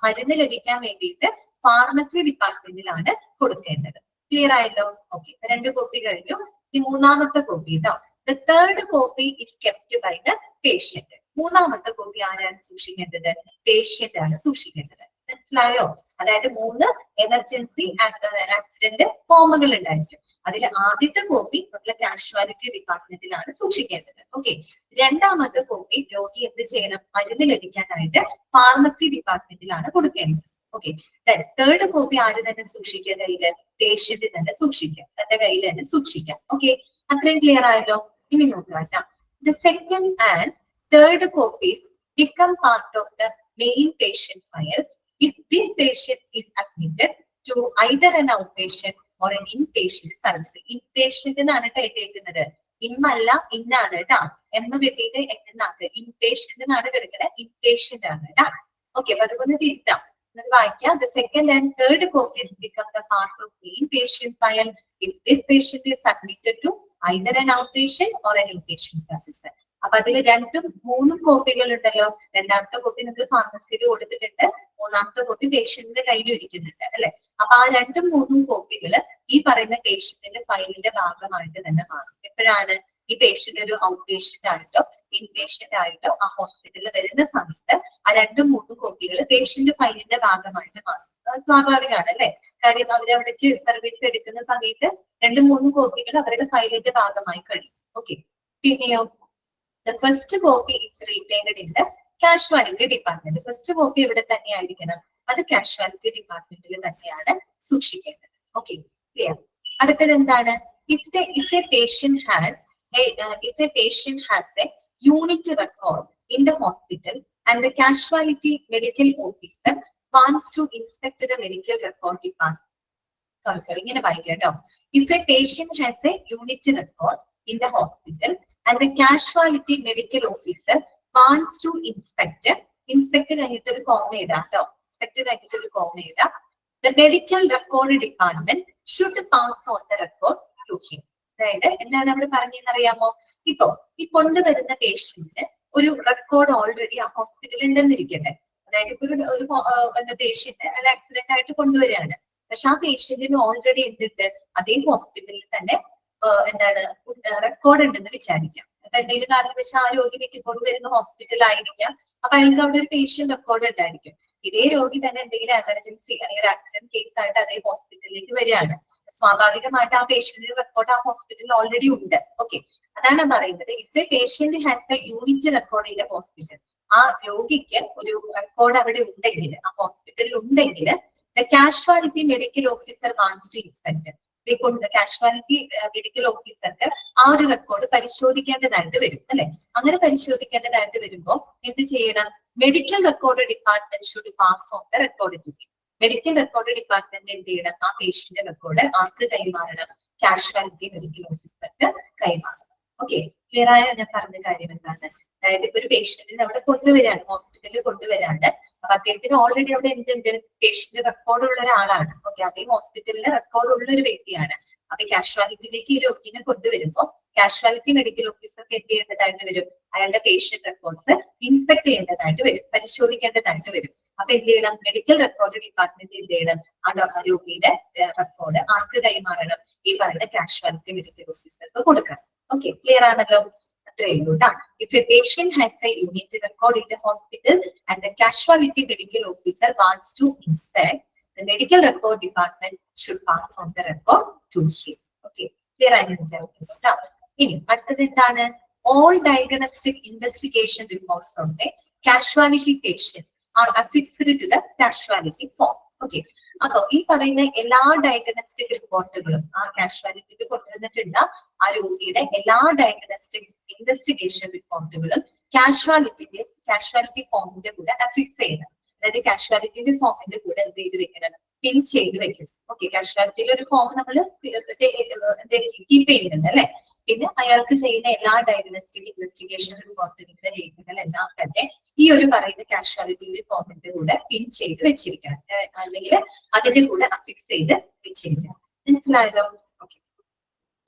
S1: മരുന്ന് ലഭിക്കാൻ വേണ്ടിയിട്ട് ഫാർമസി ഡിപ്പാർട്ട്മെന്റിലാണ് കൊടുക്കേണ്ടത്. ക്ലിയർ ആയല്ലോ? ഓക്കെ, 2 കോപ്പി കഴിഞ്ഞു. ഈ 3ാമത്തെ കോപ്പി കേട്ടോ. The third copy is kept by the patient. 3ാമത്തെ കോപ്പി ആരാണ് സൂക്ഷിക്കേണ്ടത്? പേഷ്യന്റ് ആണ് സൂക്ഷിക്കേണ്ടത്. മനസ്സിലായോ? അതായത് 3 എമർജൻസി ആക്സിഡന്റ് ഫോമുകൾ ഉണ്ടായിരിക്കും. അതിൽ ആദ്യത്തെ കോപ്പി നമ്മുടെ കാഷ്വാലിറ്റി ഡിപ്പാർട്ട്മെന്റിലാണ് സൂക്ഷിക്കേണ്ടത്. ഓക്കെ, രണ്ടാമത്തെ കോപ്പി രോഗി എന്ത് ചെയ്യണം? മരുന്ന് ലഭിക്കാനായിട്ട് ഫാർമസി ഡിപ്പാർട്ട്മെന്റിലാണ് കൊടുക്കേണ്ടത്. ഓക്കെ, തേർഡ് കോപ്പി ആര് തന്നെ സൂക്ഷിക്കുക? കയ്യില് പേഷ്യന്റ് തന്നെ സൂക്ഷിക്കുക, തന്റെ കയ്യിൽ തന്നെ സൂക്ഷിക്കാം. ഓക്കെ, അത്രയും ക്ലിയർ ആയല്ലോ? ഇനി നോക്കാം. The second and third copies become part of the main patient file if this patient is admitted to either an outpatient or an inpatient service. Inpatient എന്നാണ് എഴുതിയിരിക്കുന്നത്. ഇന്നല്ല, ഇന്നാണ് കേട്ടോ. വെട്ടിയിട്ട് എന്നാണ് ഇൻപേഷ്യന്റ് എന്നാണ് കിടക്കുന്നത്. ഇൻപേഷ്യന്റ് ആണ് കേട്ടോ. ഓക്കെ, അപ്പൊ അതുകൊണ്ട് തിരുത്താം. വായിക്കാം. The second and third copies become the part of the inpatient file if this patient is admitted to either an outpatient or an inpatient service. അപ്പൊ അതിൽ 2ഉം 3ഉം കോപ്പികൾ ഉണ്ടല്ലോ. രണ്ടാമത്തെ കോപ്പി നിങ്ങൾ ഫാർമസിയിൽ കൊടുത്തിട്ടുണ്ട്, മൂന്നാമത്തെ കോപ്പി പേഷ്യന്റിന്റെ കയ്യിൽ ഇരിക്കുന്നുണ്ട് അല്ലെ. അപ്പൊ ആ 2ഉം 3ഉം കോപ്പികൾ ഈ പറയുന്ന പേഷ്യന്റിന്റെ ഫയലിന്റെ ഭാഗമായിട്ട് തന്നെ മാറും. എപ്പോഴാണ് ഈ പേഷ്യന്റ് ഒരു ഔട്ട് പേഷ്യന്റ് ആയിട്ടോ ഇൻപേഷ്യന്റ് ആയിട്ടോ ആ ഹോസ്പിറ്റലിൽ വരുന്ന സമയത്ത് ആ 2ഉം 3ഉം കോപ്പികൾ പേഷ്യന്റ് ഫയലിന്റെ ഭാഗമായിട്ട് മാറും. സ്വാഭാവികമാണ് അല്ലെ. കാര്യം അവരവിടേക്ക് സർവീസ് എടുക്കുന്ന സമയത്ത് 2ഉം 3ഉം കോപ്പികൾ അവരുടെ ഫയലിന്റെ ഭാഗമായി കഴിയും. ഓക്കെ. പിന്നെയോ the first copy is retained in the casualty department. First copy ഇവിടെ തന്നെ ആയിരിക്കണം, അത് കാഷ്വാലിറ്റി ഡിപ്പാർട്ട്മെന്റിൽ തന്നെയാണ് സൂക്ഷിക്കേണ്ടത്. Okay, clear. അടുത്തത് എന്താണ്? if a patient has a unit record in the hospital and the casualty medical officer wants to inspect the medical record department. Sorry, ഇങ്ങനെ വായിക്കാം കേട്ടോ. if a patient has a unit record in the hospital and the casualty medical officer wants to inspect കഴിഞ്ഞിട്ട് ഒരു comma ഇടാം കേട്ടോ. Inspect കഴിഞ്ഞിട്ട് ഒരു comma ഇടാം. the medical record department should pass on the record to him. അതായത് എന്താണ് നമ്മൾ പറഞ്ഞതെന്ന് അറിയാമോ? ഇപ്പോ ഈ കൊണ്ടുവരുന്ന പേഷ്യന്റിന് ഒരു റെക്കോർഡ് ഓൾറെഡി ആ ഹോസ്പിറ്റലിൽ ഉണ്ടെന്നിരിക്കട്ടെ. അതായത് ഇപ്പൊ ഒരു പേഷ്യന്റ് അത് ആക്സിഡന്റ് ആയിട്ട് കൊണ്ടുവരികയാണ്. പക്ഷെ ആ പേഷ്യന്റിന് ഓൾറെഡി എന്തിട്ട് അതേ ഹോസ്പിറ്റലിൽ തന്നെ എന്താണ് റെക്കോർഡ് ഉണ്ടെന്ന് വിചാരിക്കാം. അപ്പൊ എന്തെങ്കിലും കാരണവശാൽ ആ രോഗി മിക്കപ്പോഴും വരുന്ന ഹോസ്പിറ്റൽ ആയിരിക്കാം. അപ്പൊ അയാൾക്ക് അവിടെ ഒരു പേഷ്യന്റ് റെക്കോർഡ് ഉണ്ടായിരിക്കും. ഇതേ രോഗി തന്നെ എന്തെങ്കിലും എമർജൻസി അല്ലെങ്കിൽ ഒരു ആക്സിഡന്റ് കേസ് ആയിട്ട് അതേ ഹോസ്പിറ്റലിലേക്ക് വരികയാണ്. സ്വാഭാവികമായിട്ട് ആ പേഷ്യന്റിന്റെ റെക്കോർഡ് ആ ഹോസ്പിറ്റലിൽ ഓൾറെഡി ഉണ്ട്. ഓക്കെ, അതാണ് പറയുന്നത്. If a patient has a unit record in the hospital, ആ രോഗിക്ക് ഒരു റെക്കോർഡ് അവിടെ ഉണ്ടെങ്കിൽ, ആ ഹോസ്പിറ്റലിൽ ഉണ്ടെങ്കിൽ, the casualty medical officer wants to inspect. Casualty medical ഓഫീസർക്ക് ആ ഒരു റെക്കോർഡ് പരിശോധിക്കേണ്ടതായിട്ട് വരും അല്ലെ. അങ്ങനെ പരിശോധിക്കേണ്ടതായിട്ട് വരുമ്പോൾ എന്ത് ചെയ്യണം? Medical record department should pass on the record to him. Medical record department എന്ത് ചെയ്യണം? ആ പേഷ്യന്റ് റെക്കോർഡ് ആർക്ക് കൈമാറണം? കാഷ്വാലിറ്റി മെഡിക്കൽ ഓഫീസർക്ക് കൈമാറണം. ഓക്കെ, ക്ലിയർ ആയോ? ഞാൻ പറഞ്ഞ കാര്യം എന്താണ്? അതായത് ഇപ്പൊ ഒരു പേഷ്യന്റിനെ അവിടെ കൊണ്ടുവരാണ്, ഹോസ്പിറ്റലിൽ കൊണ്ടുവരാണ്. അപ്പൊ അദ്ദേഹത്തിന് ഓൾറെഡി അവിടെ എന്തുണ്ട്? പേഷ്യന്റ് റെക്കോർഡ് ഉള്ള ഒരാളാണ്. ഓക്കെ, അതേ ഹോസ്പിറ്റലിലെ റെക്കോർഡ് ഉള്ള ഒരു വ്യക്തിയാണ്. അപ്പൊ കാഷ്വാലിറ്റിയിലേക്ക് ഈ രോഗിനെ കൊണ്ടുവരുമ്പോൾ കാഷ്വാലിറ്റി മെഡിക്കൽ ഓഫീസർക്ക് എന്ത് ചെയ്യേണ്ടതായിട്ട് വരും? അയാളുടെ പേഷ്യന്റ് റെക്കോർഡ്സ് ഇൻസ്പെക്ട് ചെയ്യേണ്ടതായിട്ട് വരും, പരിശോധിക്കേണ്ടതായിട്ട് വരും. അപ്പൊ എന്ത് ചെയ്യണം? മെഡിക്കൽ റെക്കോർഡ് ഡിപ്പാർട്ട്മെന്റ് എന്ത് ചെയ്യണം? ആ രോഗിയുടെ റെക്കോർഡ് ആർക്ക് കൈമാറണം? ഈ പറയുന്ന കാഷ്വാലിറ്റി മെഡിക്കൽ ഓഫീസർക്ക് കൊടുക്കണം. ഓക്കെ, ക്ലിയർ ആണല്ലോ? If a patient has a unit record in the hospital and the casualty medical officer wants to inspect, the medical record department should pass on the record to him. Okay, clear ആയിട്ട്. ഇനി അടുത്തത് എന്താണ്? All diagnostic investigation reports of the casualty patient are affixed to the casualty form. Okay, അപ്പൊ ഈ പറയുന്ന എല്ലാ diagnostic റിപ്പോർട്ടുകളും ആ കാഷ്വാലിറ്റിക്ക് കൊണ്ടുവന്നിട്ടുള്ള ആ രോഗിയുടെ എല്ലാ ഡയഗ്നോസ്റ്റിക് ഇൻവെസ്റ്റിഗേഷൻ റിപ്പോർട്ടുകളും കാഷ്വാലിറ്റി ഫോമിന്റെ കൂടെ അഫിക്സ് ചെയ്യണം. അതായത് കാഷ്വാലിറ്റിന്റെ ഫോമിന്റെ കൂടെ എന്ത് ചെയ്ത് വെക്കണം? പിൻ ചെയ്ത് വെക്കണം. ഓക്കെ, കാഷ്വാലിറ്റിയിലെ ഒരു ഫോം നമ്മൾ കീപ്പ് ചെയ്യുന്നുണ്ട് അല്ലെ. പിന്നെ അയാൾക്ക് ചെയ്യുന്ന എല്ലാ ഡയഗ്നോസ്റ്റിക് ഇൻവെസ്റ്റിഗേഷൻ റിപ്പോർട്ടുകളുടെ രേഖകളെല്ലാം തന്നെ ഈ ഒരു പറയുന്ന കാഷ്വാലിറ്റിയുടെ ഫോമിന്റെ കൂടെ പിൻ ചെയ്ത് വെച്ചിരിക്കണം, അല്ലെങ്കിൽ അതിന്റെ കൂടെ അഫിക്സ് ചെയ്ത് വെച്ചിരിക്കണം. മനസ്സിലായല്ലോ? ഓക്കെ,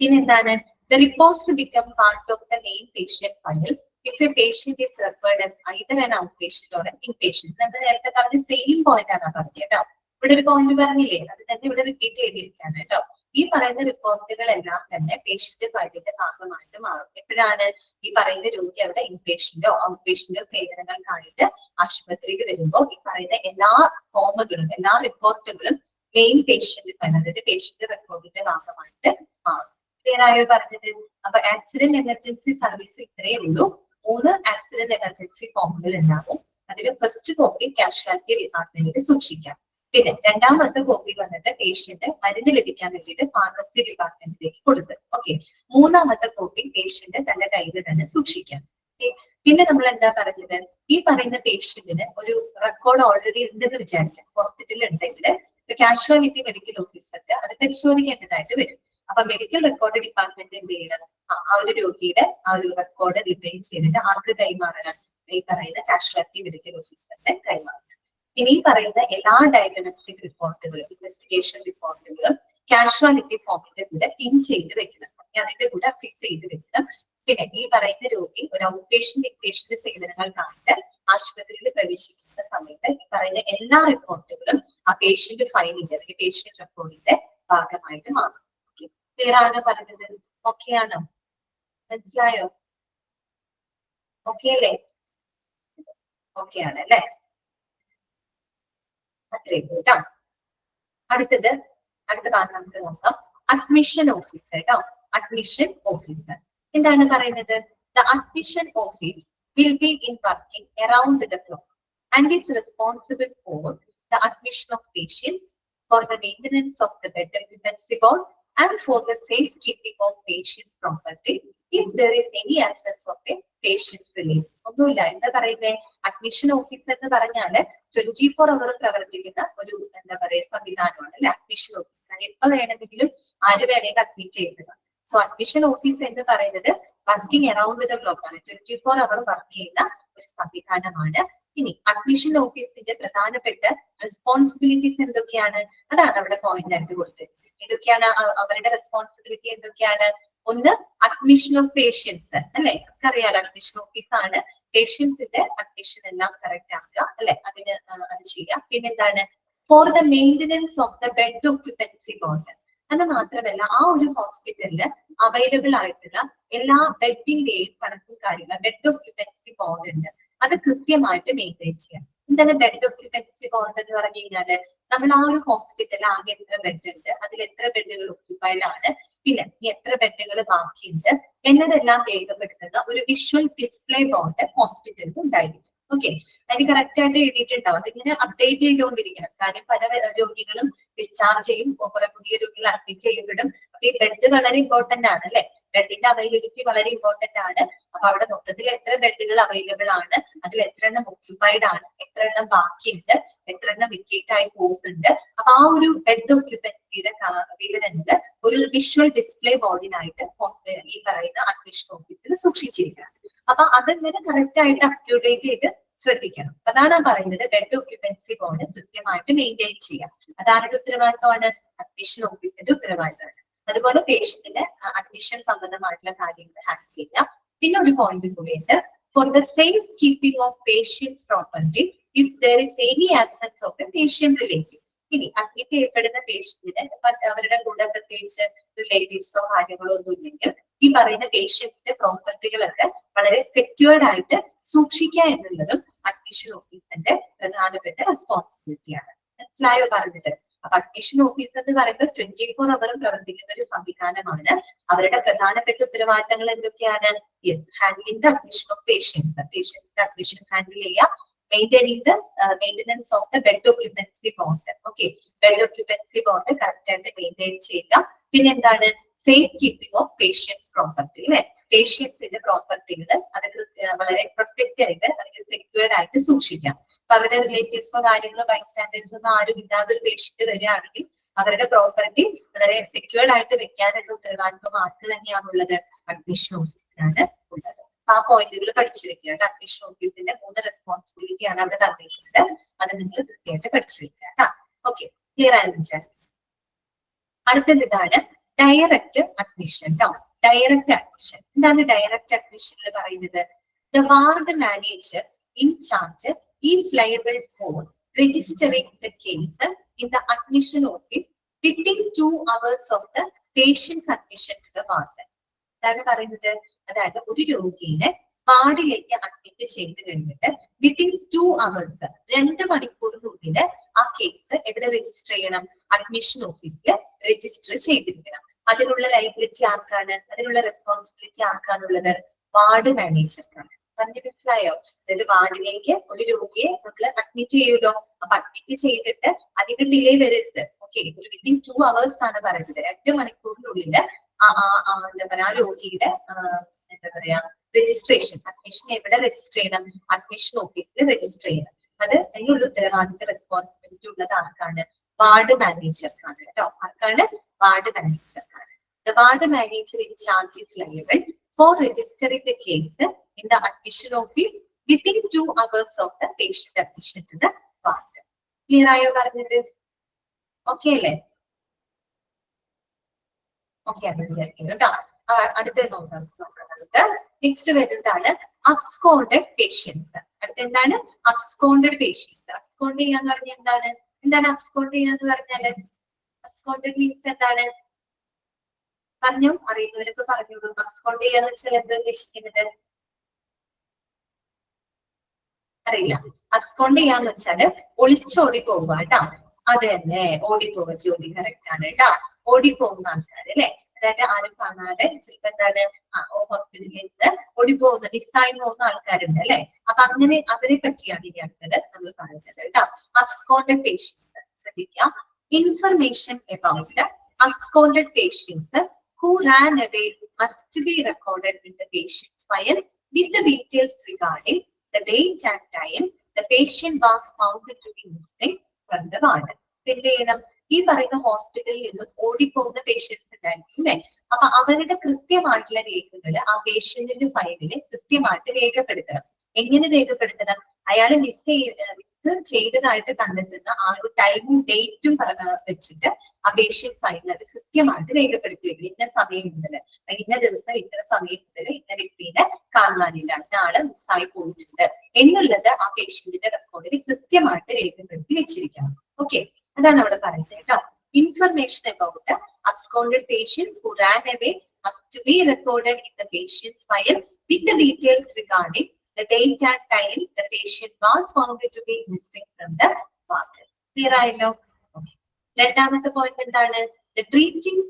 S1: പിന്നെന്താണ്? The reports become part of the main patient file if a patient is referred as either an outpatient or an inpatient. നമ്മൾ നേരത്തെ പറഞ്ഞ സെയിം പോയിന്റ് ആണ് പറഞ്ഞത് കേട്ടോ. ഇവിടെ ഒരു പോയിന്റ് പറഞ്ഞില്ലേ, അത് തന്നെ ഇവിടെ റിപ്പീറ്റ് ചെയ്തിരിക്കുകയാണ് കേട്ടോ. ഈ പറയുന്ന റിപ്പോർട്ടുകളെല്ലാം തന്നെ പേഷ്യന്റ് ഫയലിന്റെ ഭാഗമായിട്ട് മാറും. എപ്പോഴാണ് ഈ പറയുന്ന രോഗി അവിടെ ഇൻപേഷ്യന്റോ ഔട്ട്പേഷ്യന്റോ സേവനങ്ങൾക്കായിട്ട് ആശുപത്രിയിൽ വരുമ്പോൾ ഈ പറയുന്ന എല്ലാ ഫോമുകളും എല്ലാ റിപ്പോർട്ടുകളും മെയിൻ പേഷ്യന്റ് ഫയൽ, അതായത് പേഷ്യന്റ് റെക്കോർഡിന്റെ ഭാഗമായിട്ട് മാറും. ക്ലിയർ ആയോ പറഞ്ഞത്? അപ്പൊ ആക്സിഡന്റ് എമർജൻസി സർവീസ് ഇത്രയേ ഉള്ളൂ. 3 ആക്സിഡന്റ് എമർജൻസി ഫോമുകൾ ഉണ്ടാകും. അതിൽ ഫസ്റ്റ് കോപ്പി കാഷ്വാലിറ്റി ഡിപ്പാർട്ട്മെന്റിൽ സൂക്ഷിക്കാം. പിന്നെ രണ്ടാമത്തെ കോപ്പി വന്നിട്ട് പേഷ്യന്റ് മരുന്ന് ലഭിക്കാൻ വേണ്ടിയിട്ട് ഫാർമസി ഡിപ്പാർട്ട്മെന്റിലേക്ക് കൊടുത്ത്. ഓക്കെ, മൂന്നാമത്തെ കോപ്പി പേഷ്യന്റ് തന്റെ കയ്യിൽ തന്നെ സൂക്ഷിക്കാം. പിന്നെ നമ്മൾ എന്താ പറഞ്ഞത്? ഈ പറയുന്ന പേഷ്യന്റിന് ഒരു റെക്കോർഡ് ഓൾറെഡി ഉണ്ടെന്ന് വിചാരിക്കാം, ഹോസ്പിറ്റലിൽ ഉണ്ടെങ്കിൽ കാഷ്വാലിറ്റി മെഡിക്കൽ ഓഫീസർക്ക് അത് പരിശോധിക്കേണ്ടതായിട്ട് വരും. അപ്പൊ മെഡിക്കൽ റെക്കോർഡ് ഡിപ്പാർട്ട്മെന്റ് എന്ത് ചെയ്യണം? ആ ഒരു രോഗിയുടെ ആ ഒരു റെക്കോർഡ് റിട്ടൈൻ ചെയ്തിട്ട് ആർക്ക് കൈമാറണം? ഈ പറയുന്ന കാഷ്വാലിറ്റി മെഡിക്കൽ ഓഫീസറിന്റെ കൈമാറണം. ഇനി ഈ പറയുന്ന എല്ലാ ഡയഗ്നോസ്റ്റിക് റിപ്പോർട്ടുകളും ഇൻവെസ്റ്റിഗേഷൻ റിപ്പോർട്ടുകളും കാഷ്വാലിറ്റി ഫോമിന്റെ കൂടെ പിൻ ചെയ്ത് വെക്കണം. അതിന്റെ കൂടെ ഫിക്സ് ചെയ്ത് വെക്കണം. പിന്നെ ഈ പറയുന്ന രോഗി ഒരു ഔട്ട് പേഷ്യന്റ് ഇൻപേഷ്യന്റ് സേവനങ്ങൾക്കായിട്ട് ആശുപത്രിയിൽ പ്രവേശിക്കുന്ന സമയത്ത് ഈ പറയുന്ന എല്ലാ റിപ്പോർട്ടുകളും ആ പേഷ്യന്റ് ഫയലിന്റെ അല്ലെങ്കിൽ പേഷ്യന്റ് റെക്കോർഡിന്റെ ഭാഗമായിട്ട് മാറും. ക്ലിയർ ആണോ പറഞ്ഞത്? ഓക്കെ ആണോ? മനസ്സിലായോ? ഓക്കെ അല്ലേ? ഓക്കെ ആണ് അല്ലേ? അത്രയും കേട്ടോ. അടുത്ത ഭാഗം നമുക്ക് നോക്കാം. അഡ്മിഷൻ ഓഫീസർ കേട്ടോ. അഡ്മിഷൻ ഓഫീസർ എന്താണ് പറയുന്നത്? The admission office will be in working around the clock and is responsible for the admission of patients, for the maintenance of the bed occupancy board, and for the safekeeping of patients' property if there is any absence of a patient's relief. ഒന്നുമില്ല. എന്താ പറയുന്നത്? Admission officer എന്ന് പറഞ്ഞാല് 24 hour പ്രവർത്തിക്കുന്ന ഒരു എന്താ പറയുക സംവിധാനമാണ് അല്ലെ അഡ്മിഷൻ ഓഫീസർ. എപ്പോ വേണമെങ്കിലും ആര് വേണമെങ്കിലും അഡ്മിറ്റ് ചെയ്യുന്നത്. സോ അഡ്മിഷൻ ഓഫീസ് എന്ന് പറയുന്നത് വർക്കിംഗ് അറൌണ്ട് ദ ക്ലോക്ക് ആണ്. 24 hour വർക്ക് ചെയ്യുന്ന ഒരു സംവിധാനമാണ്. ഇനി അഡ്മിഷൻ ഓഫീസിന്റെ പ്രധാനപ്പെട്ട റെസ്പോൺസിബിലിറ്റീസ് എന്തൊക്കെയാണ്? അതാണ് അവിടെ പോയിന്റ് ആയിട്ട് കൊടുത്തത്. ഇതൊക്കെയാണ് അവരുടെ റെസ്പോൺസിബിലിറ്റി എന്തൊക്കെയാണ്? ഒന്ന്, അഡ്മിഷൻ ഓഫ് പേഷ്യൻസ് അല്ലെ. നമുക്കറിയാലോ അഡ്മിഷൻ ഓഫീസാണ് പേഷ്യൻസിന്റെ അഡ്മിഷൻ എല്ലാം കറക്റ്റ് ആക്കുക അല്ലെ. അത് ചെയ്യാം. പിന്നെന്താണ്? For the maintenance of the bed occupancy board. അത് മാത്രമല്ല ആ ഒരു ഹോസ്പിറ്റലില് അവൈലബിൾ ആയിട്ടുള്ള എല്ലാ ബെഡിന്റെയും കണക്കും കാര്യങ്ങൾ ബെഡ് ഓക്യുപ്പൻസി ബോർഡ് ഉണ്ട്. അത് കൃത്യമായിട്ട് മെയിൻറ്റെയിൻ ചെയ്യാം. എന്താണ് ബെഡ് ഓക്യുപ്പൻസി ബോർഡ് എന്ന് പറഞ്ഞു കഴിഞ്ഞാല് നമ്മൾ ആ ഒരു ഹോസ്പിറ്റലിൽ ആകെ എത്ര ബെഡ് ഉണ്ട്, അതിൽ എത്ര ബെഡുകൾ ഓക്യുപ്പൈഡ് ആണ്, പിന്നെ എത്ര ബെഡുകൾ ബാക്കിയുണ്ട് എന്നതെല്ലാം രേഖപ്പെടുത്തുന്ന ഒരു വിഷ്വൽ ഡിസ്പ്ലേ ബോർഡ് ഹോസ്പിറ്റലിൽ ഉണ്ടായിരിക്കും. ഓക്കെ, അതിന് കറക്റ്റ് ആയിട്ട് എഴുതിയിട്ടുണ്ടാവും. അതിങ്ങനെ അപ്ഡേറ്റ് ചെയ്തുകൊണ്ടിരിക്കണം. കാര്യം പല രോഗികളും ഡിസ്ചാർജ് ചെയ്യും, കുറെ പുതിയ രോഗികൾ അഡ്മിറ്റ് ചെയ്യപ്പെടും. അപ്പൊ ഈ ബെഡ് വളരെ ഇമ്പോർട്ടന്റ് ആണ് അല്ലെ. ബെഡിന്റെ അവൈലബിലിറ്റി വളരെ ഇമ്പോർട്ടന്റ് ആണ്. അപ്പൊ അവിടെ മൊത്തത്തിൽ എത്ര ബെഡുകൾ അവൈലബിൾ ആണ്, അതിൽ എത്ര എണ്ണം ഓക്യുപ്പൈഡ് ആണ്, എത്ര എണ്ണം ബാക്കിയുണ്ട്, എത്ര എണ്ണം വിക്കേറ്റ് ആയി പോകുന്നുണ്ട്. അപ്പൊ ആ ഒരു ബെഡ് ഓക്യുപ്പൻസിയുടെ വിവരങ്ങൾ ഒരു വിഷ്വൽ ഡിസ്പ്ലേ ബോർഡിനായിട്ട് ഈ പറയുന്ന അഡ്മിഷൻ ഓഫീസിൽ സൂക്ഷിച്ചിരിക്കണം. അപ്പൊ അതിങ്ങനെ കറക്റ്റ് ആയിട്ട് അപ്ഡേറ്റ് ചെയ്ത് ശ്രദ്ധിക്കണം. അതാണ് പറയുന്നത് ബെഡ് ഓക്യുപ്പൻസി ബോർഡ് കൃത്യമായിട്ട് മെയിൻറ്റെയിൻ ചെയ്യാം. അതാരുടെ ഉത്തരവാദിത്തമാണ്? അഡ്മിഷൻ ഓഫീസിന്റെ ഉത്തരവാദിത്തമാണ്. അതുപോലെ പേഷ്യന്റിന്റെ അഡ്മിഷൻ സംബന്ധമായിട്ടുള്ള കാര്യങ്ങൾ ഹാൻഡിൽ ചെയ്യാം. പിന്നെ ഒരു പോയിന്റ് കൂടിയുണ്ട്. For the safe keeping of patients property if there is any absence of a patient relative. ഇനി അഡ്മിറ്റ് ചെയ്യപ്പെടുന്ന പേഷ്യന്റിന് അവരുടെ കൂടെ പ്രത്യേകിച്ച് റിലേറ്റീവ്സോ കാര്യങ്ങളോ ഒന്നും ഇല്ലെങ്കിൽ ഈ പറയുന്ന പേഷ്യന്റിന്റെ പ്രോപ്പർട്ടികളൊക്കെ വളരെ സെക്യൂർഡ് ആയിട്ട് സൂക്ഷിക്കുക എന്നുള്ളതും അഡ്മിഷൻ ഓഫീസിന്റെ പ്രധാനപ്പെട്ട റെസ്പോൺസിബിലിറ്റിയാണ്. മനസ്സിലായോ പറഞ്ഞിട്ട്? അപ്പൊ അഡ്മിഷൻ ഓഫീസ് എന്ന് പറയുമ്പോൾ 24 hour പ്രവർത്തിക്കുന്ന ഒരു സംവിധാനമാണ്. അവരുടെ പ്രധാനപ്പെട്ട ഉത്തരവാദിത്തങ്ങൾ എന്തൊക്കെയാണ്? Yes, handling the admission of patients. പേഷ്യൻസിന്റെ അഡ്മിഷൻ ഹാൻഡിൽ ചെയ്യുക. Maintaining the maintenance of the bed occupancy board. Okay, bed occupancy board correct ആയിട്ട് മെയിൻറ്റെയിൻ ചെയ്യുക. പിന്നെ എന്താണ്? Safe keeping of patients property അല്ലെ. പേഷ്യൻസിന്റെ പ്രോപ്പർട്ടികൾ അത് വളരെ പ്രൊട്ടക്റ്റ് ആയിട്ട് അല്ലെങ്കിൽ സെക്യൂർഡ് ആയിട്ട് സൂക്ഷിക്കാം. അപ്പൊ അവരുടെ റിലേറ്റീവ്സോ കാര്യങ്ങളോ ബൈസ്റ്റാൻഡേഴ്സോ ഒന്നും ആരും ഇല്ലാതെ ഒരു പേഷ്യന്റ് വരികയാണെങ്കിൽ അവരുടെ പ്രോപ്പർട്ടി വളരെ സെക്യൂർഡ് ആയിട്ട് വെക്കാനുള്ള ഉത്തരവാദിത്വം ആർക്ക് തന്നെയാണുള്ളത്? അഡ്മിഷൻ ഓഫീസിനാണ് ഉള്ളത്. ആ പോയിന്റുകൾ പഠിച്ചു വെക്കുക. അഡ്മിഷൻ ഓഫീസിന്റെ 3 റെസ്പോൺസിബിലിറ്റി ആണ് അവിടെ തന്നിട്ടുള്ളത്. അത് നിങ്ങൾ കൃത്യമായിട്ട് പഠിച്ചു വെക്കുക കേട്ടോ. ഓക്കെ, ക്ലിയർ ആയെന്ന് വെച്ചാൽ അടുത്തത് ഇതാണ് ഡയറക്റ്റ് അഡ്മിഷൻ കേട്ടോ. ഡയറക്റ്റ് അഡ്മിഷൻ എന്താണ്? ഡയറക്റ്റ് അഡ്മിഷൻ എന്ന് പറയുന്നത് the ward manager in charge is liable for registering the case in the admission office within 2 hours of the patient admission to the ward. എന്താണ് പറയുന്നത്? അതായത് ഒരു രോഗിയെ വാർഡിലേക്ക് അഡ്മിറ്റ് ചെയ്ത് കഴിഞ്ഞിട്ട് വിത്തിൻ 2 hours 2 മണിക്കൂറിനുള്ളിൽ ആ കേസ് എവിടെ രജിസ്റ്റർ ചെയ്യണം? അഡ്മിഷൻ ഓഫീസിൽ രജിസ്റ്റർ ചെയ്തിരിക്കണം. അതിനുള്ള ലയബിലിറ്റി ആർക്കാണ്? അതിനുള്ള റെസ്പോൺസിബിലിറ്റി ആർക്കാണുള്ളത്? വാർഡ് മാനേജർക്കാണ്. പറഞ്ഞു മനസ്സിലായോ? അതായത് വാർഡിലേക്ക് ഒരു രോഗിയെ നമ്മൾ അഡ്മിറ്റ് ചെയ്യുമല്ലോ. അപ്പൊ അഡ്മിറ്റ് ചെയ്തിട്ട് അധികം ഡിലേ വരരുത്. ഓക്കെ, ഒരു വിത്തിൻ 2 hours ആണ് പറയുന്നത്. 2 മണിക്കൂറിനുള്ളിൽ എന്താ പറയാ ആ രോഗിയുടെ എന്താ പറയാ രജിസ്ട്രേഷൻ അഡ്മിഷൻ എവിടെ രജിസ്റ്റർ ചെയ്യണം? അഡ്മിഷൻ ഓഫീസിൽ രജിസ്റ്റർ ചെയ്യണം. അത് അതിനുള്ള ഉത്തരവാദിത്ത റെസ്പോൺസിബിലിറ്റി ഉള്ളത് ആർക്കാണ്? വാർഡ് മാനേജർക്കാണ് കേട്ടോ. ആർക്കാണ്? Ward മാനേജർക്കാണ്. The ward manager in charge is liable for registering the case in the admission office within 2 hours of the patient admission to the ward. Clear ആയോ പറഞ്ഞത്? ഓക്കെ അല്ലേ? ഓക്കെ അത് വിചാരിക്കുന്നു കേട്ടോ. അടുത്ത നോക്കാം നമുക്ക്. നെക്സ്റ്റ് വരുന്നതാണ് അബ്സ്കോണ്ടഡ് പേഷ്യൻസ്. അടുത്ത എന്താണ്? അബ്സ്കോണ്ടഡ് പേഷ്യൻസ്. അബ്സ്കോണ്ട് ചെയ്യാന്ന് പറഞ്ഞാൽ എന്താണ്? എന്താണ് അബ്സ്കോണ്ട് ചെയ്യാന്ന് പറഞ്ഞാല്? അബ്സ്കോണ്ടഡ് മീൻസ് എന്താണ്? പറഞ്ഞു, അറിയുന്നവരൊക്കെ പറഞ്ഞോളൂ. അബ്സ്കോണ്ട് ചെയ്യാന്ന് വെച്ചാൽ എന്താ ഉദ്ദേശിക്കുന്നത്? അറിയില്ല. അബ്സ്കോണ്ട് ചെയ്യാന്ന് വെച്ചാല് ഒളിച്ചോടി പോവുക കേട്ടോ. അത് തന്നെ, ഓടിപ്പോവുക. ജോലി കറക്റ്റ് ആണ് കേട്ടോ. ഓടിപ്പോകുന്ന ആൾക്കാർ അല്ലെ, അതായത് ആരും കാണാതെ ചിലപ്പോ എന്താണ് ഹോസ്പിറ്റലിൽ നിന്ന് ഓടിപ്പോകുന്ന മിസ്സായി പോകുന്ന ആൾക്കാരുണ്ട് അല്ലെ. അപ്പൊ അങ്ങനെ അവരെ പറ്റിയാണ് ഇനി അടുത്തത് നമ്മൾ പറയുന്നത് കേട്ടോ. അബ്സ്കോണ്ടഡ് പേഷ്യൻസ് ശ്രദ്ധിക്കാം. Information about absconded patients who ran away must be recorded in the patient's file with the details regarding the date and time the patient was found to be missing from the ward. എന്ത് ചെയ്യണം? ഈ പറയുന്ന ഹോസ്പിറ്റലിൽ നിന്നും ഓടിപ്പോകുന്ന patients ഉണ്ടായിരിക്കും അല്ലെ. അപ്പൊ അവരുടെ കൃത്യമായിട്ടുള്ള രേഖകൾ ആ പേഷ്യന്റിന്റെ ഫയലിൽ കൃത്യമായിട്ട് രേഖപ്പെടുത്തണം. എങ്ങനെ രേഖപ്പെടുത്തണം? അയാളെ മിസ് ചെയ്തതായിട്ട് കണ്ടെത്തുന്ന ആ ഒരു ടൈമും ഡേറ്റും വെച്ചിട്ട് ആ പേഷ്യന്റ് ഫയലിൽ അത് കൃത്യമായിട്ട് രേഖപ്പെടുത്തി വെക്കും. ഇന്ന സമയം മുതൽ, ഇന്ന ദിവസം ഇത്ര സമയം മുതൽ ഇന്ന വ്യക്തിനെ കാണാനില്ല, ഇന്ന ആള് മിസ്സായി പോയിട്ടുണ്ട് എന്നുള്ളത് ആ പേഷ്യന്റിന്റെ റെക്കോർഡിൽ കൃത്യമായിട്ട് രേഖപ്പെടുത്തി വെച്ചിരിക്കണം. ഓക്കെ, അതാണ് അവിടെ പറയുന്നത് കേട്ടോ. Information about absconded patients who ran away must be recorded in the patient's file with the details regarding the date and time the patient was found to be missing from the ward. Clear ആയല്ലോ? Okay. രണ്ടാമത്തെ point എന്താണ്? The treating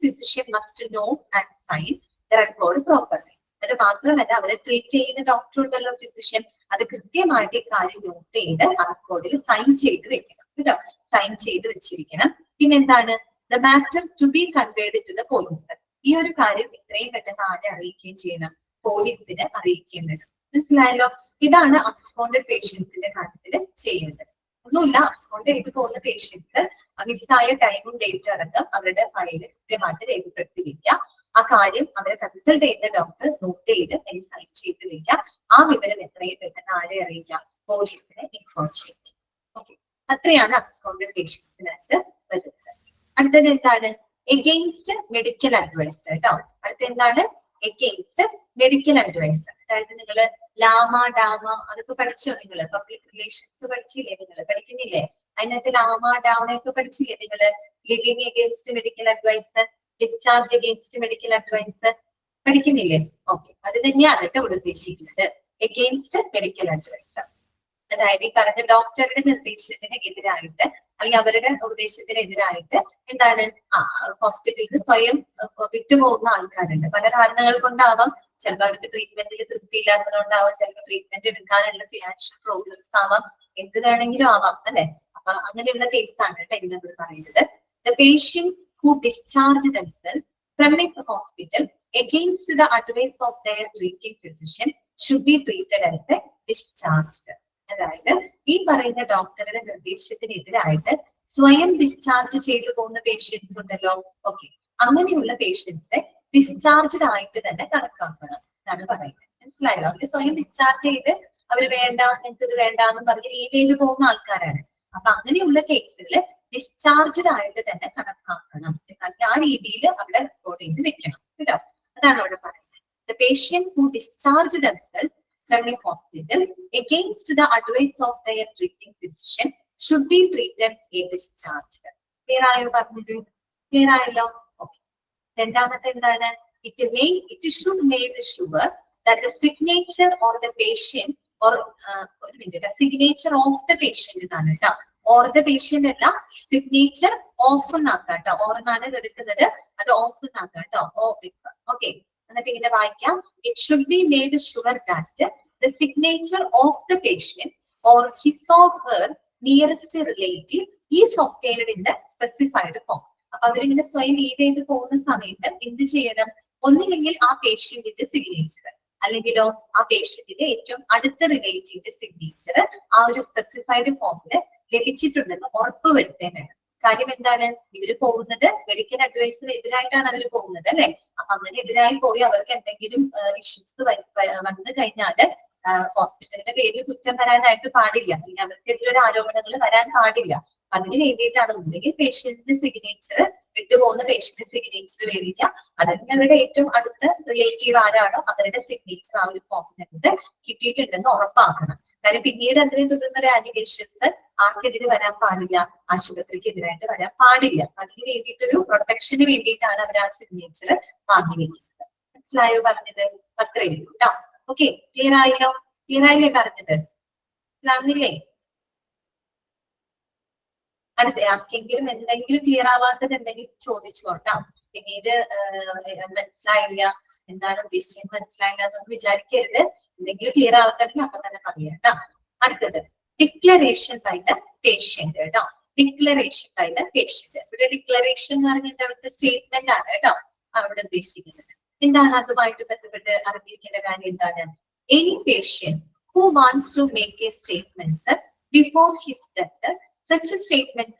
S1: physician must know and sign the record properly. അത് മാത്രമല്ല, അവരെ treat ചെയ്യുന്ന doctor ഉണ്ടല്ലോ, physician, അത് കൃത്യമായിട്ട് ഈ കാര്യം നോട്ട് ചെയ്ത് ആ റെക്കോർഡിൽ സൈൻ ചെയ്ത് വെക്കണം കേട്ടോ. സൈൻ ചെയ്ത് വെച്ചിരിക്കണം. പിന്നെന്താണ്? The matter to be conveyed to the police. ഈ ഒരു കാര്യം എത്രയും പെട്ടെന്ന് ആരെ അറിയിക്കുകയും ചെയ്യണം? പോലീസിനെ അറിയിക്കുകയും വേണം. മനസ്സിലായല്ലോ? ഇതാണ് അബ്സ്കോണ്ടഡ് പേഷ്യൻസിന്റെ കാര്യത്തിൽ ചെയ്യുന്നത്. ഒന്നുമില്ല, അബ്സ്കോണ്ട് ചെയ്ത് പോകുന്ന പേഷ്യൻസ് മിസ്സായ ടൈമും ഡേറ്റും അടക്കം അവരുടെ ഫയലിൽ കൃത്യമായിട്ട് രേഖപ്പെടുത്തി വെക്കുക. ആ കാര്യം അവരെ കൺസൾട്ട് ചെയ്യുന്ന ഡോക്ടർ നോട്ട് ചെയ്ത് അതിൽ സൈൻ ചെയ്ത് വെക്കാം. ആ വിവരം എത്രയും പെട്ടെന്ന് ആരെ അറിയിക്കാം? പോലീസിനെ ഇൻഫോം ചെയ്യിക്കാം. ഓക്കെ, അത്രയാണ് അബ്സ്കോണ്ടഡ് പേഷ്യൻസിനകത്ത് വരുന്നത്. അടുത്തത് എന്താണ്? എഗെയിൻസ്റ്റ് മെഡിക്കൽ അഡ്വൈസ് കേട്ടോ. അടുത്ത എന്താണ്? Against medical advice. അതായത് നിങ്ങള് ലാമ ഡാമ അതൊക്കെ പഠിച്ചോ? നിങ്ങള് പബ്ലിക് റിലേഷൻസ് പഠിച്ചില്ലേ? നിങ്ങള് പഠിക്കുന്നില്ലേ? അതിനകത്ത് ലാമ ഡാമ ഒക്കെ പഠിച്ചില്ലേ നിങ്ങള്? Leaving against medical advice, discharge against medical advice പഠിക്കുന്നില്ലേ? ഓക്കെ, അത് തന്നെയാണ് കേട്ടോ ഇവിടെ ഉദ്ദേശിക്കുന്നത്. എഗെയിൻസ്റ്റ് മെഡിക്കൽ അഡ്വൈസ് അതായത് ഈ പറഞ്ഞ ഡോക്ടറുടെ നിർദ്ദേശത്തിന് എതിരായിട്ട് അല്ലെങ്കിൽ അവരുടെ ഉപദേശത്തിനെതിരായിട്ട് എന്താണ് ഹോസ്പിറ്റലിൽ സ്വയം വിട്ടുപോകുന്ന ആൾക്കാരുണ്ട്. പല കാരണങ്ങൾ കൊണ്ടാവാം. ചിലപ്പോൾ അവർക്ക് ട്രീറ്റ്മെന്റിൽ തൃപ്തിയില്ലാത്തതുകൊണ്ടാവാം, ചിലപ്പോൾ ട്രീറ്റ്മെന്റ് എടുക്കാനുള്ള ഫിനാൻഷ്യൽ പ്രോബ്ലംസ് ആവാം, എന്ത് വേണമെങ്കിലും ആവാം അല്ലെ. അപ്പൊ അങ്ങനെയുള്ള കേസാണ് കേട്ടോ ഇന്ന് നമ്മൾ പറയുന്നത്. The patient who discharge themselves from a hospital against the advice of their treating physician should be treated as a discharged. അതായത് ഈ പറയുന്ന ഡോക്ടറുടെ നിർദ്ദേശത്തിനെതിരായിട്ട് സ്വയം ഡിസ്ചാർജ് ചെയ്തു പോകുന്ന പേഷ്യൻസ് ഉണ്ടല്ലോ. ഓക്കെ, അങ്ങനെയുള്ള പേഷ്യൻസിനെ ഡിസ്ചാർജ്ഡ് ആയിട്ട് തന്നെ കണക്കാക്കണം എന്നാണ് പറയുന്നത്. മനസ്സിലായല്ലോ? അവര് സ്വയം ഡിസ്ചാർജ് ചെയ്ത് അവര് വേണ്ട, നിങ്ങൾക്ക് ഇത് വേണ്ട എന്ന് പറഞ്ഞ് ലീവ് ചെയ്ത് പോകുന്ന ആൾക്കാരാണ്. അപ്പൊ അങ്ങനെയുള്ള കേസുകള് ഡിസ്ചാർജ്ഡ് ആയിട്ട് തന്നെ കണക്കാക്കണം. ആ രീതിയിൽ അവിടെ റെക്കോർഡ് ചെയ്ത് വെക്കണം കേട്ടോ. അതാണ് അവിടെ പറയുന്നത്. The patient who discharged themselves from a hospital against the advice of their treating physician should be treated as discharged. Clear ആയോ പറഞ്ഞത്? Clear ആയല്ലോ? ഓക്കെ. രണ്ടാമത്തെ എന്താണ്? It should make sure that the signature or the patient or ഒരു minute, signature of the patient ഇതാണ് കേട്ടോ. Or the patient അല്ല, signature of എന്നാക്കാം കേട്ടോ. ഓർ എന്നാണ് എടുക്കുന്നത്, അത് ഓഫ് എന്നാക്കാം കേട്ടോ. ഓക്കെ, എന്നിട്ട് ഇങ്ങനെ വായിക്കാം. It should be made sure that the signature of the patient or his of her nearest relative is obtained in the specified form. അപ്പൊ അവരിങ്ങനെ സ്വയം ലീവ് ചെയ്ത് പോകുന്ന സമയത്ത് എന്ത് ചെയ്യണം? ഒന്നില്ലെങ്കിൽ ആ പേഷ്യന്റിന്റെ സിഗ്നേച്ചർ, അല്ലെങ്കിലോ ആ പേഷ്യന്റിന്റെ ഏറ്റവും അടുത്ത റിലേറ്റീവിന്റെ സിഗ്നേച്ചർ ആ ഒരു സ്പെസിഫൈഡ് ഫോമില് ലഭിച്ചിട്ടുണ്ടെന്ന് ഉറപ്പ് വരുത്താൻ വേണം. കാര്യം എന്താണ്? ഇവര് പോകുന്നത് മെഡിക്കൽ അഡ്വൈസിന് എതിരായിട്ടാണ് അവർ പോകുന്നത് അല്ലെ. അപ്പൊ അങ്ങനെ എതിരായി പോയി അവർക്ക് എന്തെങ്കിലും ഇഷ്യൂസ് വന്നു കഴിഞ്ഞാൽ ഹോസ്പിറ്റലിന്റെ പേരിൽ കുറ്റം വരാനായിട്ട് പാടില്ല, അല്ലെങ്കിൽ അവർക്കെതിരെ ആരോപണങ്ങൾ വരാൻ പാടില്ല. അതിന് വേണ്ടിയിട്ടാണ് ഒന്നുകിൽ പേഷ്യന്റിന്റെ സിഗ്നേച്ചർ, വിട്ടുപോകുന്ന പേഷ്യന്റ് സിഗ്നേച്ചർ വരിക, അല്ലെങ്കിൽ അവരുടെ ഏറ്റവും അടുത്ത റിലേറ്റീവ് ആരാണോ അവരുടെ സിഗ്നേച്ചർ ആ ഒരു ഫോമിനകത്ത് കിട്ടിയിട്ടുണ്ടെന്ന് ഉറപ്പാക്കണം. കാര്യം പിന്നീട് അതിനെ തുടർന്ന ഒരു ആലിഗേഷൻസ് ആർക്കെതിരെ വരാൻ പാടില്ല, ആശുപത്രിക്ക് എതിരായിട്ട് വരാൻ പാടില്ല. അതിന് വേണ്ടിയിട്ടൊരു പ്രൊട്ടക്ഷന് വേണ്ടിയിട്ടാണ് അവർ ആ സിഗ്നേച്ചർ വാങ്ങി വെക്കുന്നത്. മനസ്സിലായോ പറഞ്ഞത്? അത്രയേ ഉള്ളൂ കേട്ടോ. Okay, clear ആയില്ലോ? ക്ലിയർ ആയില്ലേ പറഞ്ഞത്? മനസ്സിലാവുന്നില്ലേ? അടുത്ത ആർക്കെങ്കിലും എന്തെങ്കിലും ക്ലിയർ ആവാത്തത് എന്തെങ്കിലും ചോദിച്ചോട്ടാ. പിന്നീട് മനസ്സിലായില്ല, എന്താണ് ഉദ്ദേശിച്ചത് മനസ്സിലായില്ല എന്നൊന്നും വിചാരിക്കരുത്. എന്തെങ്കിലും ക്ലിയർ ആവാത്തതെങ്കിൽ അപ്പൊ തന്നെ പറയാം കേട്ടോ. അടുത്തത് ഡിക്ലറേഷൻ ബൈ ദ പേഷ്യന്റ് കേട്ടോ. Declaration by the patient. ഇവിടെ ഡിക്ലറേഷൻ എന്ന് പറഞ്ഞിട്ട് അവിടുത്തെ സ്റ്റേറ്റ്മെന്റ് ആണ് കേട്ടോ അവിടെ ഉദ്ദേശിക്കുന്നത്. എന്താണ് അതുമായിട്ട് ബന്ധപ്പെട്ട് അറിഞ്ഞിരിക്കേണ്ട കാര്യം എന്താണ്? Any patient who wants to make a statement before his death, such a statement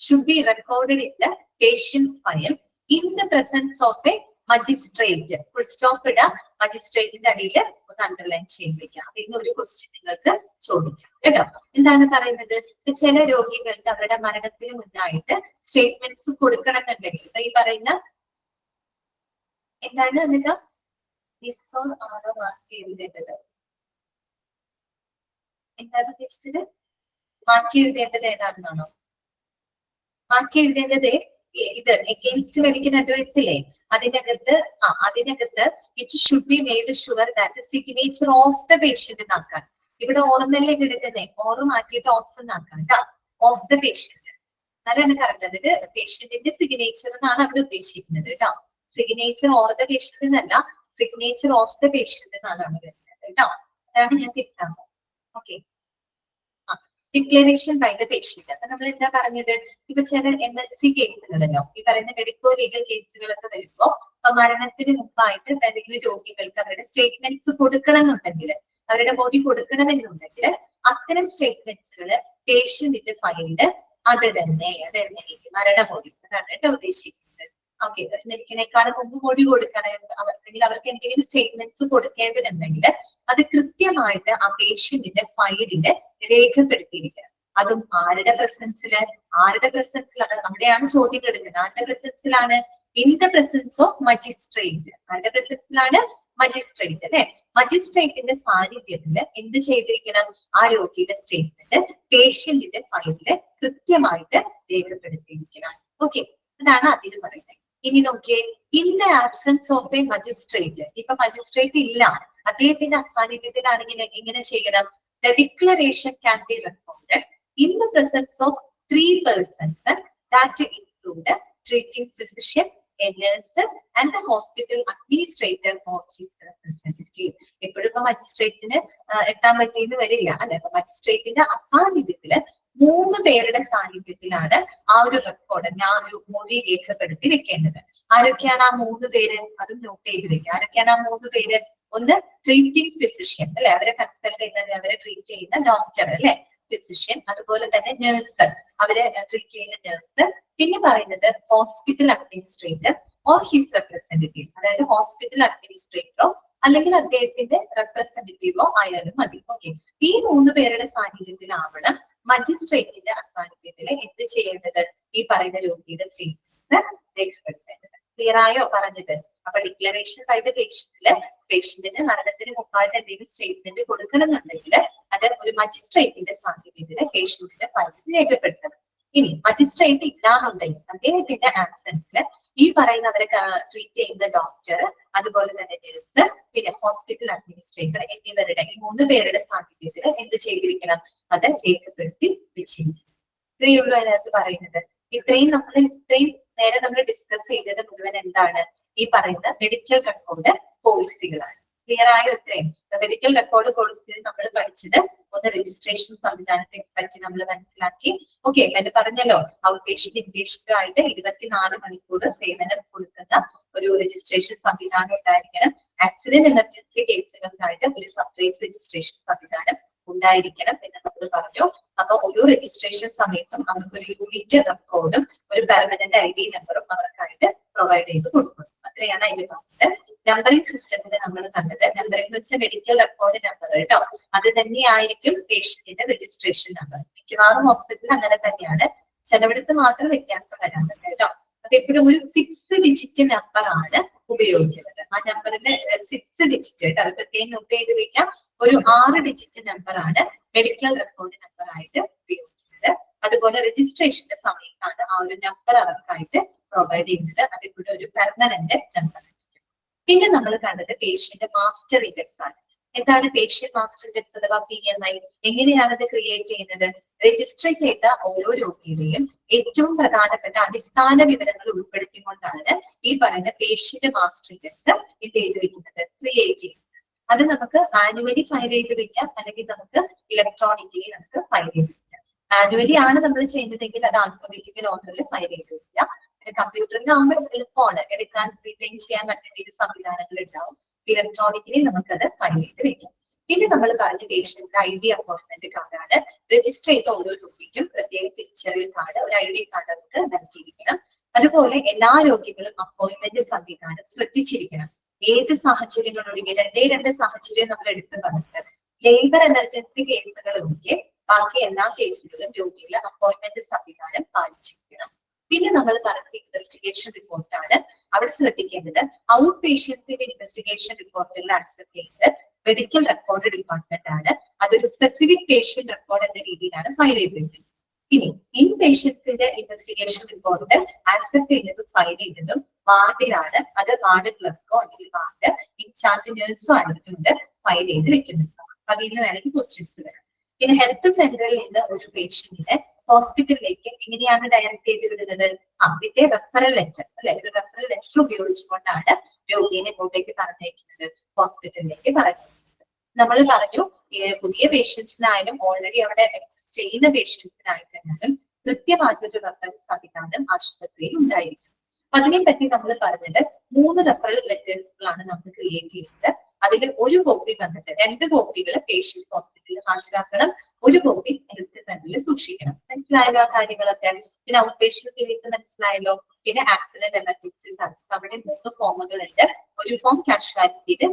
S1: should be recorded in the patient's file in the presence of a magistrate. Full stop ഇട, മജിസ്ട്രേറ്റിന്റെ അടിയിൽ ഒന്ന് അണ്ടർലൈൻ ചെയ്യിപ്പിക്കാം. ഇന്നൊരു ക്വസ്റ്റ്യൻ നിങ്ങൾക്ക് ചോദിക്കാം കേട്ടോ. എന്താണ് പറയുന്നത്? ചില രോഗികൾക്ക് അവരുടെ മരണത്തിന് മുന്നായിട്ട് സ്റ്റേറ്റ്മെന്റ്സ് കൊടുക്കണം എന്നുണ്ടെങ്കിൽ ഈ പറയുന്ന എന്താണ് എന്നിട്ട് മിസ്സോ ആണോ മാറ്റി എഴുതേണ്ടത്? എന്താണ് ഉദ്ദേശിച്ചത്? മാറ്റി എഴുതേണ്ടത് ഏതാണെന്നാണോ? മാറ്റി എഴുതേണ്ടത് ഇത് എഗെയിൻസ്റ്റ് മെഡിക്കൽ അഡ്വൈസ് ഇല്ലേ, അതിനകത്ത് it should be made sure that signature of the patient എന്നാക്കാൻ. ഇവിടെ ഓർന്നല്ലേ കിടക്കുന്നേ, ഓറ് മാറ്റിയിട്ട് ഓഫ് എന്നാക്കാൻ കേട്ടോ. ഓഫ് ദ പേഷ്യന്റ് അതാണ് കറക്റ്റ്. അതായത് പേഷ്യന്റിന്റെ സിഗ്നേച്ചർ എന്നാണ് അവർ ഉദ്ദേശിക്കുന്നത് കേട്ടോ. സിഗ്നേച്ചർ ഓർ ദ പേഷ്യന്റ് എന്നല്ല, സിഗ്നേച്ചർ ഓഫ് ദ പേഷ്യന്റ് എന്നാണ് അവർ വരുന്നത് കേട്ടോ. അതാണ് ഞാൻ തിരുത്താൻ. Okay, declaration by the patient. അപ്പൊ നമ്മൾ എന്താ പറഞ്ഞത്? ഇപ്പൊ ചില MLC കേസുകളല്ലോ, ഈ പറയുന്ന മെഡിക്കോ ലീഗൽ കേസുകളൊക്കെ വരുമ്പോ മരണത്തിന് മുമ്പായിട്ട് ഏതെങ്കിലും രോഗികൾക്ക് അവരുടെ സ്റ്റേറ്റ്മെന്റ്സ് കൊടുക്കണം എന്നുണ്ടെങ്കിൽ, അവരുടെ ബോഡി കൊടുക്കണമെന്നുണ്ടെങ്കിൽ അത്തരം സ്റ്റേറ്റ്മെന്റ്സുകൾ പേഷ്യന്റിന്റെ ഫയലില് അത് തന്നെ മരണബോഡി അതാണ് കേട്ടോ ഉദ്ദേശിക്കുന്നത്. ഓക്കെ, മരിക്കണേക്കാളും മുമ്പ് ബോഡി കൊടുക്കണം അല്ലെങ്കിൽ അവർക്ക് എന്തെങ്കിലും സ്റ്റേറ്റ്മെന്റ്സ് കൊടുക്കേണ്ടതുണ്ടെങ്കിൽ അത് കൃത്യമായിട്ട് ആ പേഷ്യന്റിന്റെ ഫയലില് രേഖപ്പെടുത്തിയിരിക്കണം. അതും ആരുടെ പ്രസൻസിലാണ്? അവിടെയാണ് ചോദ്യം എടുക്കുന്നത്. ആരുടെ പ്രസൻസിലാണ്? In the presence of magistrate. ആരുടെ പ്രസൻസിലാണ്? മജിസ്ട്രേറ്റ് അല്ലെ. മജിസ്ട്രേറ്റിന്റെ സാന്നിധ്യത്തില് എന്ത് ചെയ്തിരിക്കണം? ആ രോഗിയുടെ സ്റ്റേറ്റ്മെന്റ് പേഷ്യന്റിന്റെ ഫയലില് കൃത്യമായിട്ട് രേഖപ്പെടുത്തിയിരിക്കണം. ഓക്കെ, അതാണ് അതിൽ പറയുന്നത്. ഇനി നോക്കിയേ, in the absence of a magistrate. ഇപ്പൊ മജിസ്ട്രേറ്റ് ഇല്ല, അദ്ദേഹത്തിന്റെ അസാന്നിധ്യത്തിലാണെങ്കിൽ എങ്ങനെ ചെയ്യണം? The declaration can be recorded in the presence of 3 persons that include treating physician, a nurse and the hospital administrator or his representative. എപ്പോഴും ഇപ്പൊ മജിസ്ട്രേറ്റിന് എത്താൻ പറ്റിയെന്ന് വരില്ല അല്ലെ. അപ്പൊ മജിസ്ട്രേറ്റിന്റെ അസാന്നിധ്യത്തില് 3 പേരുടെ സാന്നിധ്യത്തിലാണ് ആ ഒരു റെക്കോർഡ്, ആ ഒരു മൊഴി രേഖപ്പെടുത്തി വെക്കേണ്ടത്. ആരൊക്കെയാണ് ആ 3 പേര്? അതും നോട്ട് ചെയ്ത് വെക്കുക. ആരൊക്കെയാണ് ആ 3 പേര്? ഒന്ന് ട്രീറ്റിംഗ് ഫിസിഷ്യൻ അല്ലെ, അവരെ കൺസൾട്ട് ചെയ്യുന്ന, അവരെ ട്രീറ്റ് ചെയ്യുന്ന ഡോക്ടർ അല്ലെ, ഫിസിഷ്യൻ. അതുപോലെ തന്നെ നഴ്സ്, അവരെ ട്രീറ്റ് ചെയ്യുന്ന നഴ്സ്. പിന്നെ പറയുന്നത് hospital administrator or his representative, അതായത് ഹോസ്പിറ്റൽ അഡ്മിനിസ്ട്രേറ്ററോ അല്ലെങ്കിൽ അദ്ദേഹത്തിന്റെ റെപ്രസെന്റേറ്റീവോ ആയാലും മതി. ഓക്കെ, ഈ 3 പേരുടെ സാന്നിധ്യത്തിലാവണം മജിസ്ട്രേറ്റിന്റെ അസാന്നിധ്യത്തിൽ എന്ത് ചെയ്യേണ്ടത്? ഈ പറയുന്ന രോഗിയുടെ സ്റ്റേറ്റ്മെന്റ് രേഖപ്പെടുത്തേണ്ടത്. ക്ലിയർ ആയോ പറഞ്ഞത്? അപ്പൊ ഡിക്ലറേഷൻ ബൈ ദ പേഷ്യന്റില് പേഷ്യന്റിന് മരണത്തിന് മുമ്പായിട്ട് എന്തെങ്കിലും സ്റ്റേറ്റ്മെന്റ് കൊടുക്കണം എന്നുണ്ടെങ്കിൽ അത് ഒരു മജിസ്ട്രേറ്റിന്റെ സാന്നിധ്യത്തില് പേഷ്യന്റിന്റെ ഫയലിൽ രേഖപ്പെടുത്തണം. ഇനി മജിസ്ട്രേറ്റ് ഇല്ലാന്നുണ്ടെങ്കിൽ അദ്ദേഹത്തിന്റെ ആബ്സെൻസില് ഈ പറയുന്ന അവരെ ട്രീറ്റ് ചെയ്യുന്ന ഡോക്ടർ, അതുപോലെ തന്നെ നഴ്സ്, പിന്നെ ഹോസ്പിറ്റൽ അഡ്മിനിസ്ട്രേറ്റർ എന്നിവരുടെ ഈ 3 പേരുടെ സാന്നിധ്യത്തിൽ എന്ത് ചെയ്തിരിക്കണം? അത് രേഖപ്പെടുത്തി വെച്ചിരിക്കണം. ഇത്രയേ ഉള്ളൂ അതിനകത്ത് പറയുന്നത്. ഇത്രയും നേരെ നമ്മൾ ഡിസ്കസ് ചെയ്തത് മുഴുവൻ എന്താണ്? ഈ പറയുന്ന മെഡിക്കൽ റെക്കോർഡ് പോളിസികളാണ്. ക്ലിയർ ആയോ? ഇത്രയും മെഡിക്കൽ റെക്കോർഡ് പോളിസിയിൽ നമ്മൾ പഠിച്ചത് ഒന്ന് രജിസ്ട്രേഷൻ സംവിധാനത്തെ പറ്റി നമ്മൾ മനസ്സിലാക്കി. ഓക്കെ, ഞാൻ പറഞ്ഞല്ലോ ഔട്ട് പേഷ്യന്റ് ഇൻപേഷ്യന്റ് ആയിട്ട് 24 മണിക്കൂർ സേവനം കൊടുക്കുന്ന ഒരു രജിസ്ട്രേഷൻ സംവിധാനം ഉണ്ടായിരിക്കണം. ആക്സിഡന്റ് എമർജൻസി കേസുകൾക്കായിട്ട് ഒരു സെപ്പറേറ്റ് രജിസ്ട്രേഷൻ സംവിധാനം ഉണ്ടായിരിക്കണം എന്ന് നമ്മൾ പറഞ്ഞു. അപ്പൊ ഓരോ രജിസ്ട്രേഷൻ സമയത്തും അവർക്ക് ഒരു യൂണിറ്റ് റെക്കോർഡും ഒരു പെർമനന്റ് ID നമ്പറും അവർക്കായിട്ട് പ്രൊവൈഡ് ചെയ്ത് കൊടുക്കണം. അത്രയാണ് അതിൽ പറഞ്ഞത്. നമ്പറിംഗ് സിസ്റ്റത്തിൽ നമ്മൾ കണ്ടത് നമ്പറിംഗ് എന്ന് വെച്ചാൽ മെഡിക്കൽ റെക്കോർഡ് നമ്പർ കേട്ടോ, അത് തന്നെയായിരിക്കും പേഷ്യന്റിന്റെ രജിസ്ട്രേഷൻ നമ്പർ. മിക്കവാറും ഹോസ്പിറ്റലിൽ അങ്ങനെ തന്നെയാണ്, ചിലവിടത്ത് മാത്രം വ്യത്യാസം വരാറുണ്ട് കേട്ടോ. അപ്പൊ എപ്പോഴും ഒരു 6 ഡിജിറ്റ് നമ്പർ ആണ് ഉപയോഗിക്കുന്നത്. ആ നമ്പറിന്റെ 6 ഡിജിറ്റ് കേട്ടോ, അത് പ്രത്യേകം നോട്ട് ചെയ്ത് വെക്കാം. ഒരു 6 ഡിജിറ്റ് നമ്പർ ആണ് മെഡിക്കൽ റെക്കോർഡ് നമ്പർ ആയിട്ട് ഉപയോഗിക്കുന്നത്. അതുപോലെ രജിസ്ട്രേഷന്റെ സമയത്താണ് ആ ഒരു നമ്പർ അവർക്കായിട്ട് പ്രൊവൈഡ് ചെയ്യുന്നത്. അതിൽ കൂടെ ഒരു പെർമനന്റ് നമ്പർ ആയിരിക്കും. പിന്നെ നമ്മൾ കണ്ടത് പേഷ്യന്റ് മാസ്റ്റർ ഇൻഡെക്സ് ആണ്. എന്താണ് പേഷ്യന്റ് മാസ്റ്റർ ഇൻഡെക്സ് അഥവാ PMI? എങ്ങനെയാണ് അത് ക്രിയേറ്റ് ചെയ്യുന്നത്? രജിസ്റ്റർ ചെയ്ത ഓരോ രോഗിയുടെയും ഏറ്റവും പ്രധാനപ്പെട്ട അടിസ്ഥാന വിവരങ്ങൾ ഉൾപ്പെടുത്തിക്കൊണ്ടാണ് ഈ പറയുന്ന പേഷ്യന്റ് മാസ്റ്റർ ഇൻഡെക്സ് ഇത് എഴുതി വെക്കുന്നത്, ക്രിയേറ്റ് ചെയ്യുന്നത്. അത് നമുക്ക് മാനുവലി ഫയൽ ചെയ്ത് വെക്കാം, അല്ലെങ്കിൽ നമുക്ക് ഇലക്ട്രോണിക്കലി നമുക്ക് ഫയൽ ചെയ്ത് വെക്കാം. മാനുവലി ആണ് നമ്മൾ ചെയ്യുന്നതെങ്കിൽ അത് ആൽഫബറ്റിക്കൽ ഓർഡറിൽ ഫയൽ ചെയ്ത് വെക്കാം. കമ്പ്യൂട്ടറിനാകുമ്പോൾ എളുപ്പമാണ്, എടുക്കാൻ റിട്ടൈൻ ചെയ്യാൻ പറ്റുന്ന സംവിധാനങ്ങൾ ഉണ്ടാവും. ഇലക്ട്രോണിക്കലി നമുക്കത് ഫയൽ ചെയ്ത് വെക്കാം. പിന്നെ നമ്മൾ പറഞ്ഞ പേഷ്യന്റ് ID അപ്പോയിന്റ്മെന്റ് കാർഡാണ്. രജിസ്റ്റർ ചെയ്ത ഓരോ രോഗിക്കും പ്രത്യേക തിരിച്ചറിയൽ കാർഡ്, ഒരു ID കാർഡ് നമുക്ക് നൽകിയിരിക്കണം. അതുപോലെ എല്ലാ രോഗികളും അപ്പോയിന്റ്മെന്റ് സംവിധാനം ശ്രദ്ധിച്ചിരിക്കണം. ഏത് സാഹചര്യങ്ങളൊഴികെ 2 സാഹചര്യം നമ്മൾ എടുത്തു പറഞ്ഞത്, ലേബർ എമർജൻസി കേസുകൾ ഒഴികെ ബാക്കി എല്ലാ കേസുകളിലും രോഗികളെ അപ്പോയിന്റ്മെന്റ് സംവിധാനം പാലിച്ചിരിക്കണം. പിന്നെ നമ്മൾ പറഞ്ഞ ഇൻവെസ്റ്റിഗേഷൻ റിപ്പോർട്ടാണ്. അവിടെ ശ്രദ്ധിക്കേണ്ടത് ഔട്ട് പേഷ്യൻസിന്റെ ഇൻവെസ്റ്റിഗേഷൻ റിപ്പോർട്ടുകൾ ആക്സെപ്റ്റ് ചെയ്യുന്നത് മെഡിക്കൽ റെക്കോർഡ് ഡിപ്പാർട്ട്മെന്റ് ആണ്. അതൊരു സ്പെസിഫിക് പേഷ്യന്റ് റെക്കോർഡ് എന്ന രീതിയിലാണ് ഫയൽ ചെയ്തിരിക്കുന്നത്. ഇനി ഇൻ പേഷ്യൻസിന്റെ ഇൻവെസ്റ്റിഗേഷൻ റിപ്പോർട്ട് ആക്സെപ്റ്റ് ചെയ്യുന്നതും ഫയൽ ചെയ്യുന്നതും വാർഡിലാണ്. അത് വാർഡ് ക്ലർക്കോ അല്ലെങ്കിൽ വാർഡ് ഇൻചാർജ് നഴ്സോ ആയിരിക്കും ഇത് ഫയൽ ചെയ്ത് വെക്കുന്നത്. അതിൽ നിന്ന് വേണമെങ്കിൽ ക്വസ്റ്റ്യൻസ് വരാം. പിന്നെ ഹെൽത്ത് സെന്ററിൽ നിന്ന് ഒരു പേഷ്യന്റിനെ ഹോസ്പിറ്റലിലേക്ക് എങ്ങനെയാണ് ഡയറക്ട് ചെയ്ത് വിടുന്നത്? അതിന്റെ റെഫറൽ ലെറ്റർ അല്ലെ, ഒരു റെഫറൽ ലെറ്റർ ഉപയോഗിച്ചുകൊണ്ടാണ് രോഗിയെ ഇങ്ങോട്ടേക്ക് പറഞ്ഞയക്കുന്നത്, ഹോസ്പിറ്റലിലേക്ക് പറഞ്ഞയക്കുന്നത്. നമ്മൾ പറഞ്ഞു പുതിയ പേഷ്യൻസിനായാലും ഓൾറെഡി അവിടെ എക്സിസ്റ്റ് ചെയ്യുന്ന പേഷ്യൻസിനായിട്ടായാലും കൃത്യമായിട്ടൊരു റെഫറൻസ് സംവിധാനം ആശുപത്രിയിൽ ഉണ്ടായിരിക്കും. അതിനെപ്പറ്റി നമ്മൾ പറഞ്ഞത് 3 റെഫറൽ ലെറ്റേഴ്സുകളാണ് നമ്മൾ ക്രിയേറ്റ് ചെയ്യുന്നത്. അതിൽ ഒരു കോപ്പി വന്നിട്ട് 2 കോപ്പികൾ പേഷ്യന്റ് ഹോസ്പിറ്റലിൽ ഹാജരാക്കണം, ഒരു കോപ്പി ഹെൽത്ത് സെന്ററിൽ സൂക്ഷിക്കണം. മനസ്സിലായല്ലോ ആ കാര്യങ്ങളൊക്കെ? പിന്നെ ഔട്ട് പേഷ്യന്റ് ക്ലിനിക്ക് മനസ്സിലായല്ലോ. പിന്നെ ആക്സിഡന്റ് എമർജൻസി സർവീസ്, അവിടെ 3 ഫോമുകളുണ്ട്. ഒരു ഫോം കാഷ്വാലിറ്റിയുടെ,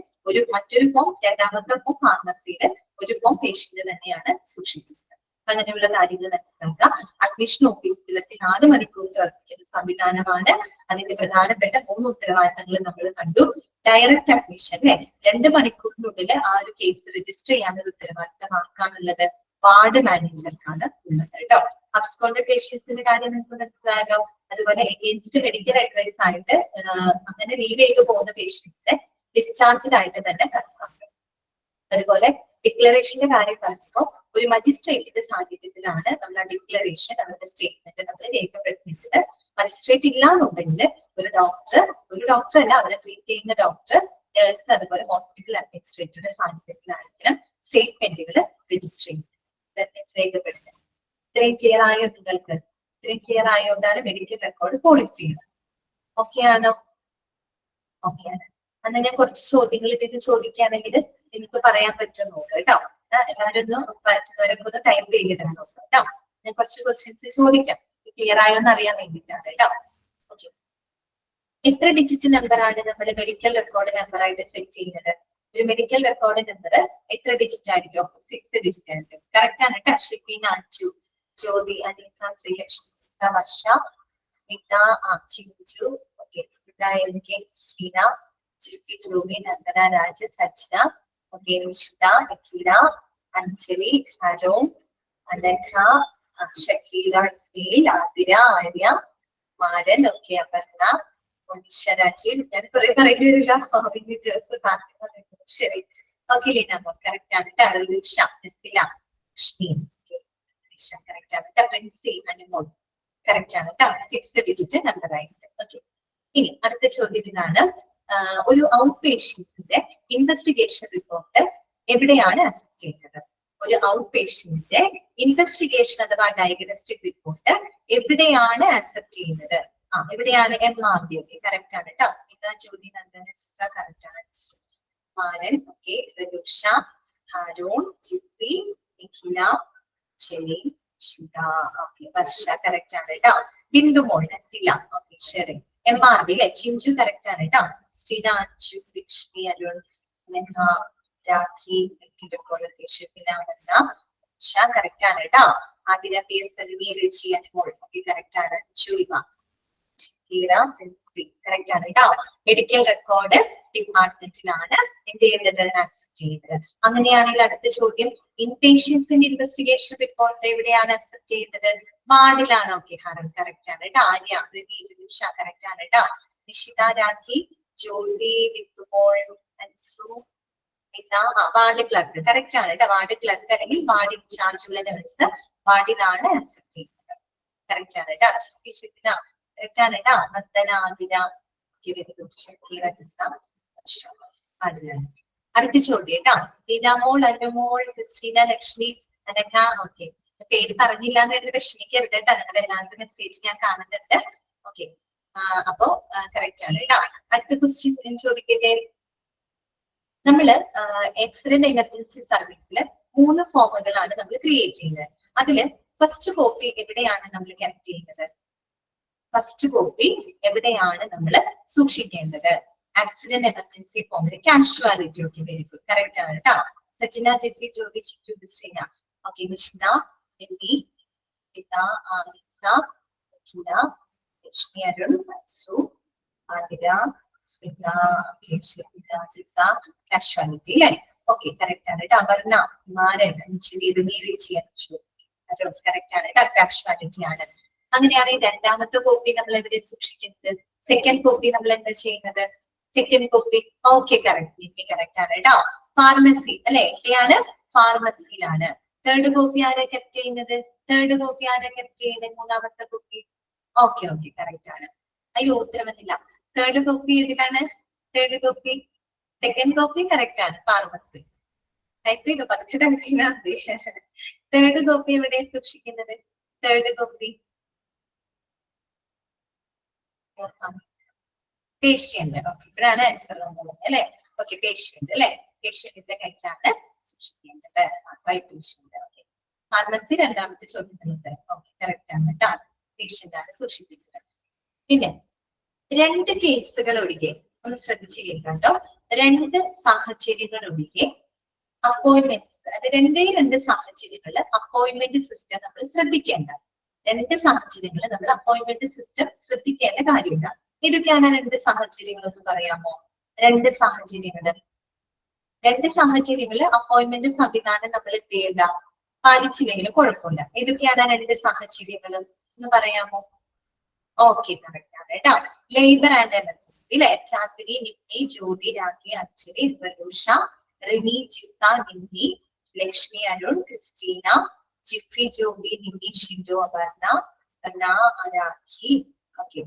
S1: മറ്റൊരു ഫോം, രണ്ടാമത്തെ ഫോം ഫാർമസിയുടെ, ഒരു ഫോം പേഷ്യന്റ് തന്നെയാണ് സൂക്ഷിക്കുന്നത്. അങ്ങനെയുള്ള കാര്യങ്ങൾ മനസ്സിലാക്കുക. അഡ്മിഷൻ ഓഫീസിൽ 4 മണിക്കൂർ പ്രവർത്തിക്കുന്ന സംവിധാനമാണ്. അതിന്റെ പ്രധാനപ്പെട്ട 3 ഉത്തരവാദിത്തങ്ങൾ നമ്മൾ കണ്ടു. ഡയറക്റ്റ് അഡ്മിഷൻ അല്ലെ, 2 മണിക്കൂറിനുള്ളിൽ ആ ഒരു കേസ് രജിസ്റ്റർ ചെയ്യാനുള്ള ഉത്തരവാദിത്തം ആർക്കാണുള്ളത്? വാർഡ് മാനേജർക്കാണ് ഉള്ളത് കേട്ടോ. അബ്സ്കോണ്ടഡ് പേഷ്യൻസിന്റെ കാര്യം നമുക്ക് മനസ്സിലാകാം. അതുപോലെ എഗെയിൻസ്റ്റ് മെഡിക്കൽ അഡ്വൈസ് ആയിട്ട് അങ്ങനെ ലീവ് ചെയ്തു പോകുന്ന പേഷ്യൻസിനെ ഡിസ്ചാർജഡ് ആയിട്ട് തന്നെ കണക്കാക്കും. അതുപോലെ ഡിക്ലറേഷന്റെ കാര്യം പറയുമ്പോൾ ഒരു മജിസ്ട്രേറ്റിന്റെ സാന്നിധ്യത്തിലാണ് നമ്മൾ ആ ഡിക്ലറേഷൻ, അവരുടെ സ്റ്റേറ്റ്മെന്റ് നമ്മൾ രേഖപ്പെടുത്തിയിട്ടുണ്ട്. മജിസ്ട്രേറ്റ് ഇല്ലാന്നുണ്ടെങ്കിൽ ഒരു ഡോക്ടർ അല്ല, അവരെ ട്രീറ്റ് ചെയ്യുന്ന ഡോക്ടർ, നഴ്സ്, അതുപോലെ ഹോസ്പിറ്റൽ അഡ്മിനിസ്ട്രേറ്ററുടെ സാന്നിധ്യത്തിലായിരിക്കണം സ്റ്റേറ്റ്മെന്റുകൾ രജിസ്റ്റർ ചെയ്യുന്നത്, രേഖപ്പെടുത്തുന്നത്. ഇത്രയും ക്ലിയർ ആയോ നിങ്ങൾക്ക്? ഇത്രയും ക്ലിയർ ആയോണ്ടാണ് മെഡിക്കൽ റെക്കോർഡ് പോളിസി. ഓക്കെ ആണോ? ഓക്കെ ആണ്. അന്ന് ഞാൻ കുറച്ച് ചോദ്യങ്ങൾ ഇതിന് ചോദിക്കുകയാണെങ്കിൽ എനിക്ക് പറയാൻ പറ്റുമെന്ന് നോക്കാം കേട്ടോ. എല്ലാവരും ഒന്ന് പറ്റുന്നവരൊക്കെ ഒന്ന് ടൈപ്പ് ചെയ്തിടാൻ നോക്കാം കേട്ടോ. ഞാൻ കുറച്ച് ക്വസ്റ്റ്യൻസ് ചോദിക്കാം, ക്ലിയർ ആയോ എന്ന് അറിയാൻ വേണ്ടിയിട്ടാണ് കേട്ടോ. ഓക്കെ, എത്ര ഡിജിറ്റ് നമ്പർ ആണ് നമ്മുടെ മെഡിക്കൽ റെക്കോർഡ് നമ്പർ ആയിട്ട് സെറ്റ് ചെയ്യുന്നത്? ഒരു മെഡിക്കൽ റെക്കോർഡ് നമ്പർ എത്ര ഡിജിറ്റ് ആയിരിക്കും? 6 ഡിജിറ്റ് ആയിരിക്കും. കറക്റ്റ് ആണ് കേട്ടോ. ഷിപ്പിൻ, അഞ്ചു, ജ്യോതി, അനീസ, ശ്രീലക്ഷ്മി, സിസ്റ്റ, വർഷ, സ്മിത, ചിഞ്ചു, ഓക്കെ, സ്മിത, LK, ശ്രീന, ജിപി, ജോബി, നന്ദന, രാജ, സജ്ന, ഓക്കെ, നിഷിത, നിഖില, അഞ്ജലി, ഹരോൺ, അനഘ, ഷക്കീല, ഇസ്മയിൽ, ആതിര, ആര്യ, മാരൻ, ഓക്കെ, അപർണ, രാജീവ്. ഞാൻ കുറെ പറയേണ്ടി വരില്ല. ശരി, ഓക്കെ, ലീന കറക്റ്റ് ആണ്. ടെറലൂഷ, നസില, ലക്ഷ്മി, കറക്റ്റ് ആണ്. പ്രിൻസി, അനുമോൾ കറക്റ്റ് ആണ് കേട്ടോ. 6 ഡിജിറ്റ് നമ്പർ ആയിട്ട്. ഓക്കെ, ഇനി അടുത്ത ചോദ്യം ഇതാണ്. ഒരു ഔട്ട് പേഷ്യൻസിന്റെ ഇൻവെസ്റ്റിഗേഷൻ റിപ്പോർട്ട് എവിടെയാണ് അക്സെപ്റ്റ് ചെയ്യുന്നത്? ഒരു ഔട്ട് പേഷ്യന്റിന്റെ ഇൻവെസ്റ്റിഗേഷൻ അഥവാ ഡയഗ്നോസ്റ്റിക് റിപ്പോർട്ട് എവിടെയാണ് അക്സെപ്റ്റ് ചെയ്യുന്നത്? എവിടെയാണ്? MRD. ഓക്കെ, കറക്റ്റ് ആണ് കേട്ടോ. സ്മിത, ജ്യോതി, നന്ദന, ചിത്ര കറക്റ്റ് ആണ്. മാരൻ, ഓക്കെ, രഘുഷ, ഹാരോൺ, ജിപ്പി, നിഖില, ശരി, ഷിത, ഓക്കെ, വർഷ കറക്റ്റ് ആണ് കേട്ടോ. ബിന്ദു മോൾ, നസില, ഓക്കെ, ഷെറിൻ MRB അല്ലെ, ചിഞ്ചു കറക്റ്റ് ആണ് കേട്ടോ. ക്രിസ്റ്റീന, അഞ്ചു, ലക്ഷ്മി, അരുൺ, നെഹ, രാഖി, പിന്നെ അമൃത, ഉഷ കറക്റ്റ് ആണ് കേട്ടോ. ആതിര, PSL, റിച്ചി, അനുമോൾ ഒക്കെ കറക്റ്റ് ആണ്. ചുളിമ, കറക്റ്റ് ആണ് കേട്ടോ. മെഡിക്കൽ റെക്കോർഡ് ഡിപ്പാർട്ട്മെന്റിലാണ് എന്ത് ചെയ്യുന്നത്, അക്സെപ്റ്റ് ചെയ്യുന്നത്. അങ്ങനെയാണെങ്കിൽ അടുത്ത ചോദ്യം, ഇൻപേഷ്യൻസിന്റെ ഇൻവെസ്റ്റിഗേഷൻ റിപ്പോർട്ട് എവിടെയാണ് അക്സെപ്റ്റ് ചെയ്യുന്നത്, വാർഡിലാണ്. ഓക്കെ, ഹരൺ കറക്റ്റ് ആണ് കേട്ടോ. ആര്യ, ഉഷ കറക്റ്റ് ആണ് കേട്ടോ. നിഷിത, രാഖി, ജ്യോതി, വിത്തുമോൾ, അൻസു, വാർഡ് ക്ലർക്ക് കറക്റ്റ് ആണ് കേട്ടോ. വാർഡ് ക്ലർക്ക് അല്ലെങ്കിൽ വാർഡ് ഇൻചാർജ് ഉള്ള നഴ്സ് വാർഡിലാണ് അക്സെപ്റ്റ് ചെയ്യുന്നത്. കറക്റ്റ് ആണ് കേട്ടോ. കറക്റ്റ് ആണ് കേട്ടോ. നന്ദന, ആതിര, അടുത്ത ചോദ്യം കേട്ടോ. ലീലാമോൾ, അനുമോൾ, ക്രിസ്റ്റീന, ലക്ഷ്മി, അനഘ. ഓക്കെ, പേര് പറഞ്ഞില്ല എന്ന് വിഷമിക്കരുത് കേട്ടോ. നിങ്ങളുടെ എല്ലാവരുടെ മെസ്സേജ് ഞാൻ കാണുന്നുണ്ട്. ഓക്കെ, അപ്പോ കറക്റ്റ് ആണ് കേട്ടോ. അടുത്ത ക്വസ്റ്റ്യൻ ചോദിക്കട്ടെ. നമ്മള് ആക്സിഡന്റ് എമർജൻസി സർവീസിൽ 3 ഫോമുകളാണ് നമ്മൾ ക്രിയേറ്റ് ചെയ്യുന്നത്. അതില് ഫസ്റ്റ് കോപ്പി എവിടെയാണ് നമ്മൾ കെപ്റ്റ് ചെയ്യുന്നത്, ഫസ്റ്റ് കോപ്പി എവിടെയാണ് നമ്മൾ സൂക്ഷിക്കേണ്ടത്? ആക്സിഡന്റ് എമർജൻസി ഫോമിൽ casualty. Okay, very good, correct ആണ് കേട്ടോ. സച്ചിന, ജെഫി, ജ്യോതി, ചിറ്റു, ക്രിസ്റ്റീന. ഓക്കെ, നിഷിത, എമ്മി, പിത, ആമിസ, ലക്ഷ്മി, അരുൺ, അൻസു, ആതിര, സ്മിത, കാഷ്വാലിറ്റി അല്ലെ. ഓക്കെ, കറക്റ്റ് ആണ് കേട്ടോ. അപർണ, കുമാരൻ, അഞ്ജലി, റിച്ചി, അഞ്ചു, കറക്റ്റ് ആണ് കേട്ടോ. കാഷ്വാലിറ്റി ആണ്. അങ്ങനെയാണെങ്കിൽ രണ്ടാമത്തെ കോപ്പി നമ്മൾ എവിടെ സൂക്ഷിക്കുന്നത്? സെക്കൻഡ് കോപ്പി നമ്മൾ എന്താ ചെയ്യുന്നത്? സെക്കൻഡ് കോപ്പി ഓക്കെ, കറക്റ്റ് ആണ് കേട്ടോ. ഫാർമസി അല്ലെ, എവിടെയാണ്? ഫാർമസിയിലാണ്. തേർഡ് കോപ്പി ആരാ കെപ്റ്റ് ചെയ്യുന്നത്? തേർഡ് കോപ്പി ആരാ കെപ്റ്റ് ചെയ്യുന്നത്? മൂന്നാമത്തെ കോപ്പി ഓക്കെ, കറക്റ്റ് ആണ്. അയ്യോ, ഉത്തരം വന്നില്ല. തേർഡ് കോപ്പി ഏതിലാണ്? Third copy, second copy correct ആണ്, ഫാർമസി. ടൈപ്പ് ചെയ്ത് പറഞ്ഞിട്ട് തേർഡ് കോപ്പി എവിടെ സൂക്ഷിക്കുന്നത്? Third copy patient. ഓക്കെ, ഇവിടെയാണ് ആൻസർ വന്നത് അല്ലെ. ഓക്കെ, പേഷ്യന്റ് അല്ലെ, പേഷ്യന്റിന്റെ കയ്യിലാണ് സൂക്ഷിക്കേണ്ടത്. പേഷ്യന്റ്. ഓക്കെ, ഫാർമസി രണ്ടാമത്തെ ചോദ്യത്തിന് ഉത്തരം. ഓക്കെ, കറക്റ്റ് ആണ് കേട്ടോ. പേഷ്യന്റ് ആണ് സൂക്ഷിക്കേണ്ടത്. പിന്നെ 2 കേസുകൾ ഒഴികെ ഒന്ന് ശ്രദ്ധിച്ച് കേൾക്കാട്ടോ. 2 സാഹചര്യങ്ങൾ ഒഴികെ അപ്പോയിന്റ്മെന്റ്സ്, അത് 2 സാഹചര്യങ്ങളിൽ അപ്പോയിന്റ്മെന്റ് സിസ്റ്റം നമ്മൾ ശ്രദ്ധിക്കേണ്ട 2 സാഹചര്യങ്ങൾ നമ്മൾ അപ്പോയിന്റ്മെന്റ് സിസ്റ്റം ശ്രദ്ധിക്കേണ്ട കാര്യമില്ല. ഏതൊക്കെയാണ് 2 സാഹചര്യങ്ങൾ എന്ന് പറയാമോ? 2 സാഹചര്യങ്ങളിൽ അപ്പോയിന്റ്മെന്റ് സംവിധാനം നമ്മൾ എന്ത് ചെയ്യേണ്ട, പാലിച്ചില്ലെങ്കിലും കുഴപ്പമില്ല. ഏതൊക്കെയാണ് 2 സാഹചര്യങ്ങൾ എന്ന് പറയാമോ? ഓക്കെ, കറക്റ്റ് ആണ് കേട്ടോ. ലേബർ ആൻഡ് എമർജൻസി അല്ലെ. ചാന്ദിനി, നിമ്മി, ജ്യോതി, രാഖി, അഞ്ജലി, വരൂഷ, റിനി, ജിസ്ത, നിമ്മി, ലക്ഷ്മി, അരുൺ, ക്രിസ്റ്റീന, ജിഫി, ജോബി, നിമ്മി, ഷിൻഡു, അപർണ, രാഖി. ഓക്കെ,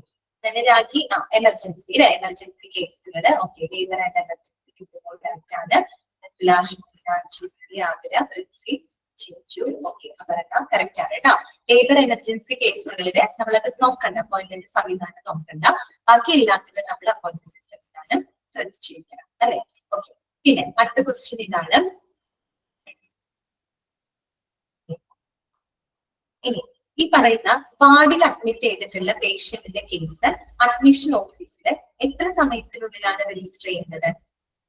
S1: രാഖി എമർജൻസി അല്ലെ. എമർജൻസി കേസുകൾ. Okay, labour and emergency correct ആണ്. Athira, Richie, Chinchu. Okay, Aparna correct ആണ് കേട്ടോ. ലേബർ എമർജൻസി കേസുകളില് നമ്മളത് നോക്കണ്ട, അപ്പോയിന്റ്മെന്റ് സംവിധാനം നോക്കണ്ട. ബാക്കി എല്ലാത്തിലും നമ്മൾ അപ്പോയിന്റ്മെന്റ് സംവിധാനം ശ്രദ്ധിച്ചിരിക്കണം അല്ലെ. ഓക്കെ, പിന്നെ അടുത്ത ക്വസ്റ്റ്യൻ ഇതാണ്. ഇനി ഈ പറയുന്ന വാർഡിൽ അഡ്മിറ്റ് ചെയ്തിട്ടുള്ള പേഷ്യന്റിന്റെ കേസ് അഡ്മിഷൻ ഓഫീസിൽ എത്ര സമയത്തിനുള്ളിലാണ് രജിസ്റ്റർ ചെയ്യുന്നത്?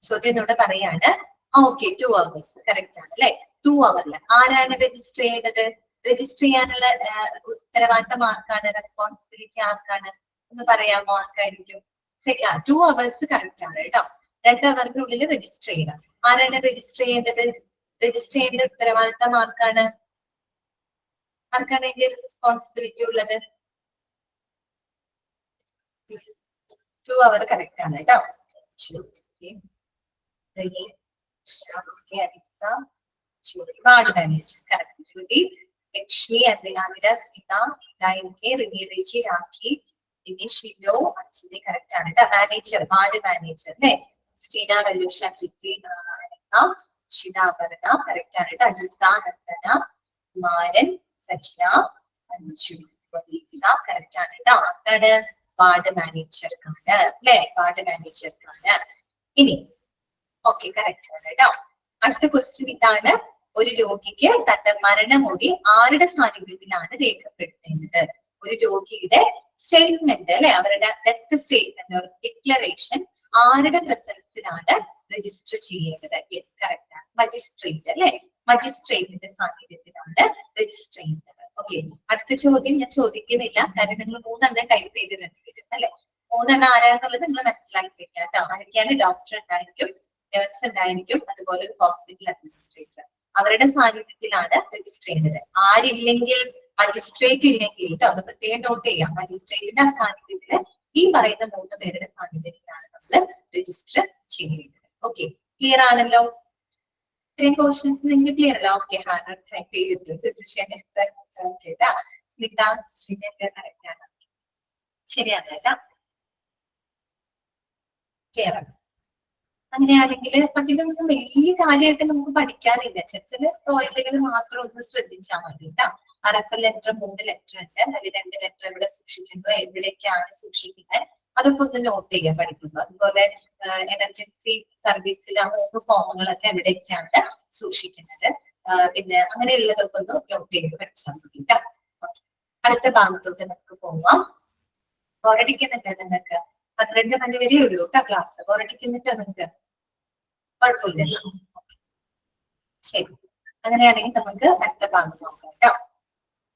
S1: ചോദ്യം എന്നോട് പറയാണ്. ഓക്കെ, 2 hours കറക്റ്റ് ആണ് അല്ലെ. 2 hours ആരാണ് രജിസ്റ്റർ ചെയ്തത്? രജിസ്റ്റർ ചെയ്യാനുള്ള ഉത്തരവാദിത്തം ആർക്കാണ്? റെസ്പോൺസിബിലിറ്റി ആർക്കാണ് എന്ന് പറയാമോ? ആർക്കായിരിക്കും? 2 hours കറക്റ്റ് ആണ് കേട്ടോ. 2 hourസിനുള്ളിൽ രജിസ്റ്റർ ചെയ്യണം. ആരാണ് രജിസ്റ്റർ ചെയ്യേണ്ടത്? രജിസ്റ്റർ ചെയ്യേണ്ട ഉത്തരവാദിത്തം ആർക്കാണ്? ആർക്കാണ് ഇതിന്റെ റെസ്പോൺസിബിലിറ്റി ഉള്ളത്? 2 hours കറക്റ്റ് ആണ് കേട്ടോ. Ward manager correct. Jyothi, Lakshmi, Athira, Smitha, Rini, Richie, Rakhi, Shino, അച്ഛനെ കറക്റ്റ് ആണ് കേട്ടോ. മാനേജർ, വാർഡ് മാനേജർ അല്ലെ. ക്രിസ്റ്റീന, വലൂഷ, ജിഫി, ഷിത, അപർണ കറക്റ്റ് ആണ് കേട്ടോ. അജിസ്ത, നന്ദന, കുമാരൻ, സച്ചിന, അഞ്ജു, കറക്റ്റ് ആണ് കേട്ടോ. ആർക്കാണ്? വാർഡ് മാനേജർക്കാണ് അല്ലെ. വാർഡ് മാനേജർക്കാണ്. ഇനി ഓക്കെ, കറക്റ്റ് ആണ് കേട്ടോ. അടുത്ത ക്വസ്റ്റ്യൻ ഇതാണ്. ഒരു രോഗിക്ക് തന്റെ മരണമൊഴി ആരുടെ സാന്നിധ്യത്തിലാണ് രേഖപ്പെടുത്തേണ്ടത്? ഒരു രോഗിയുടെ സ്റ്റേറ്റ്മെന്റ് അല്ലെ, അവരുടെ ഡെത്ത് സ്റ്റേറ്റ്മെന്റ് ഒരു ഡിക്ലറേഷൻ ആരുടെ പ്രസൻസിലാണ് രജിസ്റ്റർ ചെയ്യേണ്ടത്? യെസ്, കറക്റ്റ് ആണ്, മജിസ്ട്രേറ്റ് അല്ലെ, മജിസ്ട്രേറ്റിന്റെ സാന്നിധ്യത്തിലാണ് രജിസ്റ്റർ ചെയ്യേണ്ടത്. ഓക്കെ, അടുത്ത ചോദ്യം ഞാൻ ചോദിക്കുന്നില്ല, കാര്യം നിങ്ങൾ 3 ടൈപ്പ് ചെയ്ത് വരും അല്ലെ. 3 ആരാന്നുള്ളത് നിങ്ങൾ മനസ്സിലാക്കി വെക്കാം കേട്ടോ. ആരൊക്കെയാണ്? ഡോക്ടർ ഉണ്ടായിരിക്കും, നഴ്സ് ഉണ്ടായിരിക്കും, അതുപോലെ ഒരു ഹോസ്പിറ്റൽ അഡ്മിനിസ്ട്രേറ്റർ. അവരുടെ സാന്നിധ്യത്തിലാണ് രജിസ്റ്റർ ചെയ്യുന്നത്. ആരില്ലെങ്കിൽ, മജിസ്ട്രേറ്റ് ഇല്ലെങ്കിൽ കേട്ടോ, അത് പ്രത്യേകം നോട്ട് ചെയ്യാം. മജിസ്ട്രേറ്റിന്റെ സാന്നിധ്യത്തിൽ ഈ പറയുന്ന 3 പേരുടെ സാന്നിധ്യത്തിലാണ് നമ്മൾ രജിസ്റ്റർ ചെയ്യുന്നത്. ഓക്കെ, ക്ലിയർ ആണല്ലോ? ഇത്രയും പോർഷൻസ് നിങ്ങൾക്ക് ക്ലിയർ അല്ല? ഓക്കെ, ടൈപ്പ് ചെയ്തിട്ട് ഫിസിഷ്യൻ സ്മിത ശ്രീനേന്ദ്ര കറക്റ്റ് ആണ്, ശരിയാണ് കേട്ടോ, ക്ലിയർ ആണ്. അങ്ങനെയാണെങ്കിൽ ഇതൊന്നും വലിയ കാര്യമായിട്ട് നമുക്ക് പഠിക്കാനില്ല. ചെറിയ പോയിന്റുകൾ മാത്രം ഒന്ന് ശ്രദ്ധിച്ചാൽ മതി കേട്ടോ. RFL ലെറ്റർ 3 ലെറ്റർ ഉണ്ട്, അതിൽ 2 ലെറ്റർ ഇവിടെ സൂക്ഷിക്കുന്നു, എവിടേക്കാണ് സൂക്ഷിക്കുന്നത് അതൊക്കെ ഒന്ന് നോട്ട് ചെയ്യാൻ പഠിക്കുന്നു. അതുപോലെ എമർജൻസി സർവീസിൽ ആ 3 ഫോമുകളൊക്കെ എവിടേക്കാണ് സൂക്ഷിക്കുന്നത്, പിന്നെ അങ്ങനെയുള്ളതൊക്കെ ഒന്ന് നോട്ട് ചെയ്ത് പഠിച്ചാൽ മതി കേട്ടോ. അടുത്ത ഭാഗത്തോട്ട് നമുക്ക് പോവാം. ബോറടിക്കുന്നുണ്ട് നിങ്ങൾക്ക്? 12 മണി വരെ ഉള്ളൂ കേട്ടോ ക്ലാസ്. ബോറടിക്കുന്നിട്ടോ നിങ്ങൾക്ക്? കുഴപ്പമില്ലല്ലോ, ശരി. അങ്ങനെയാണെങ്കിൽ നമുക്ക് അടുത്ത ഭാഗം നോക്കാം കേട്ടോ.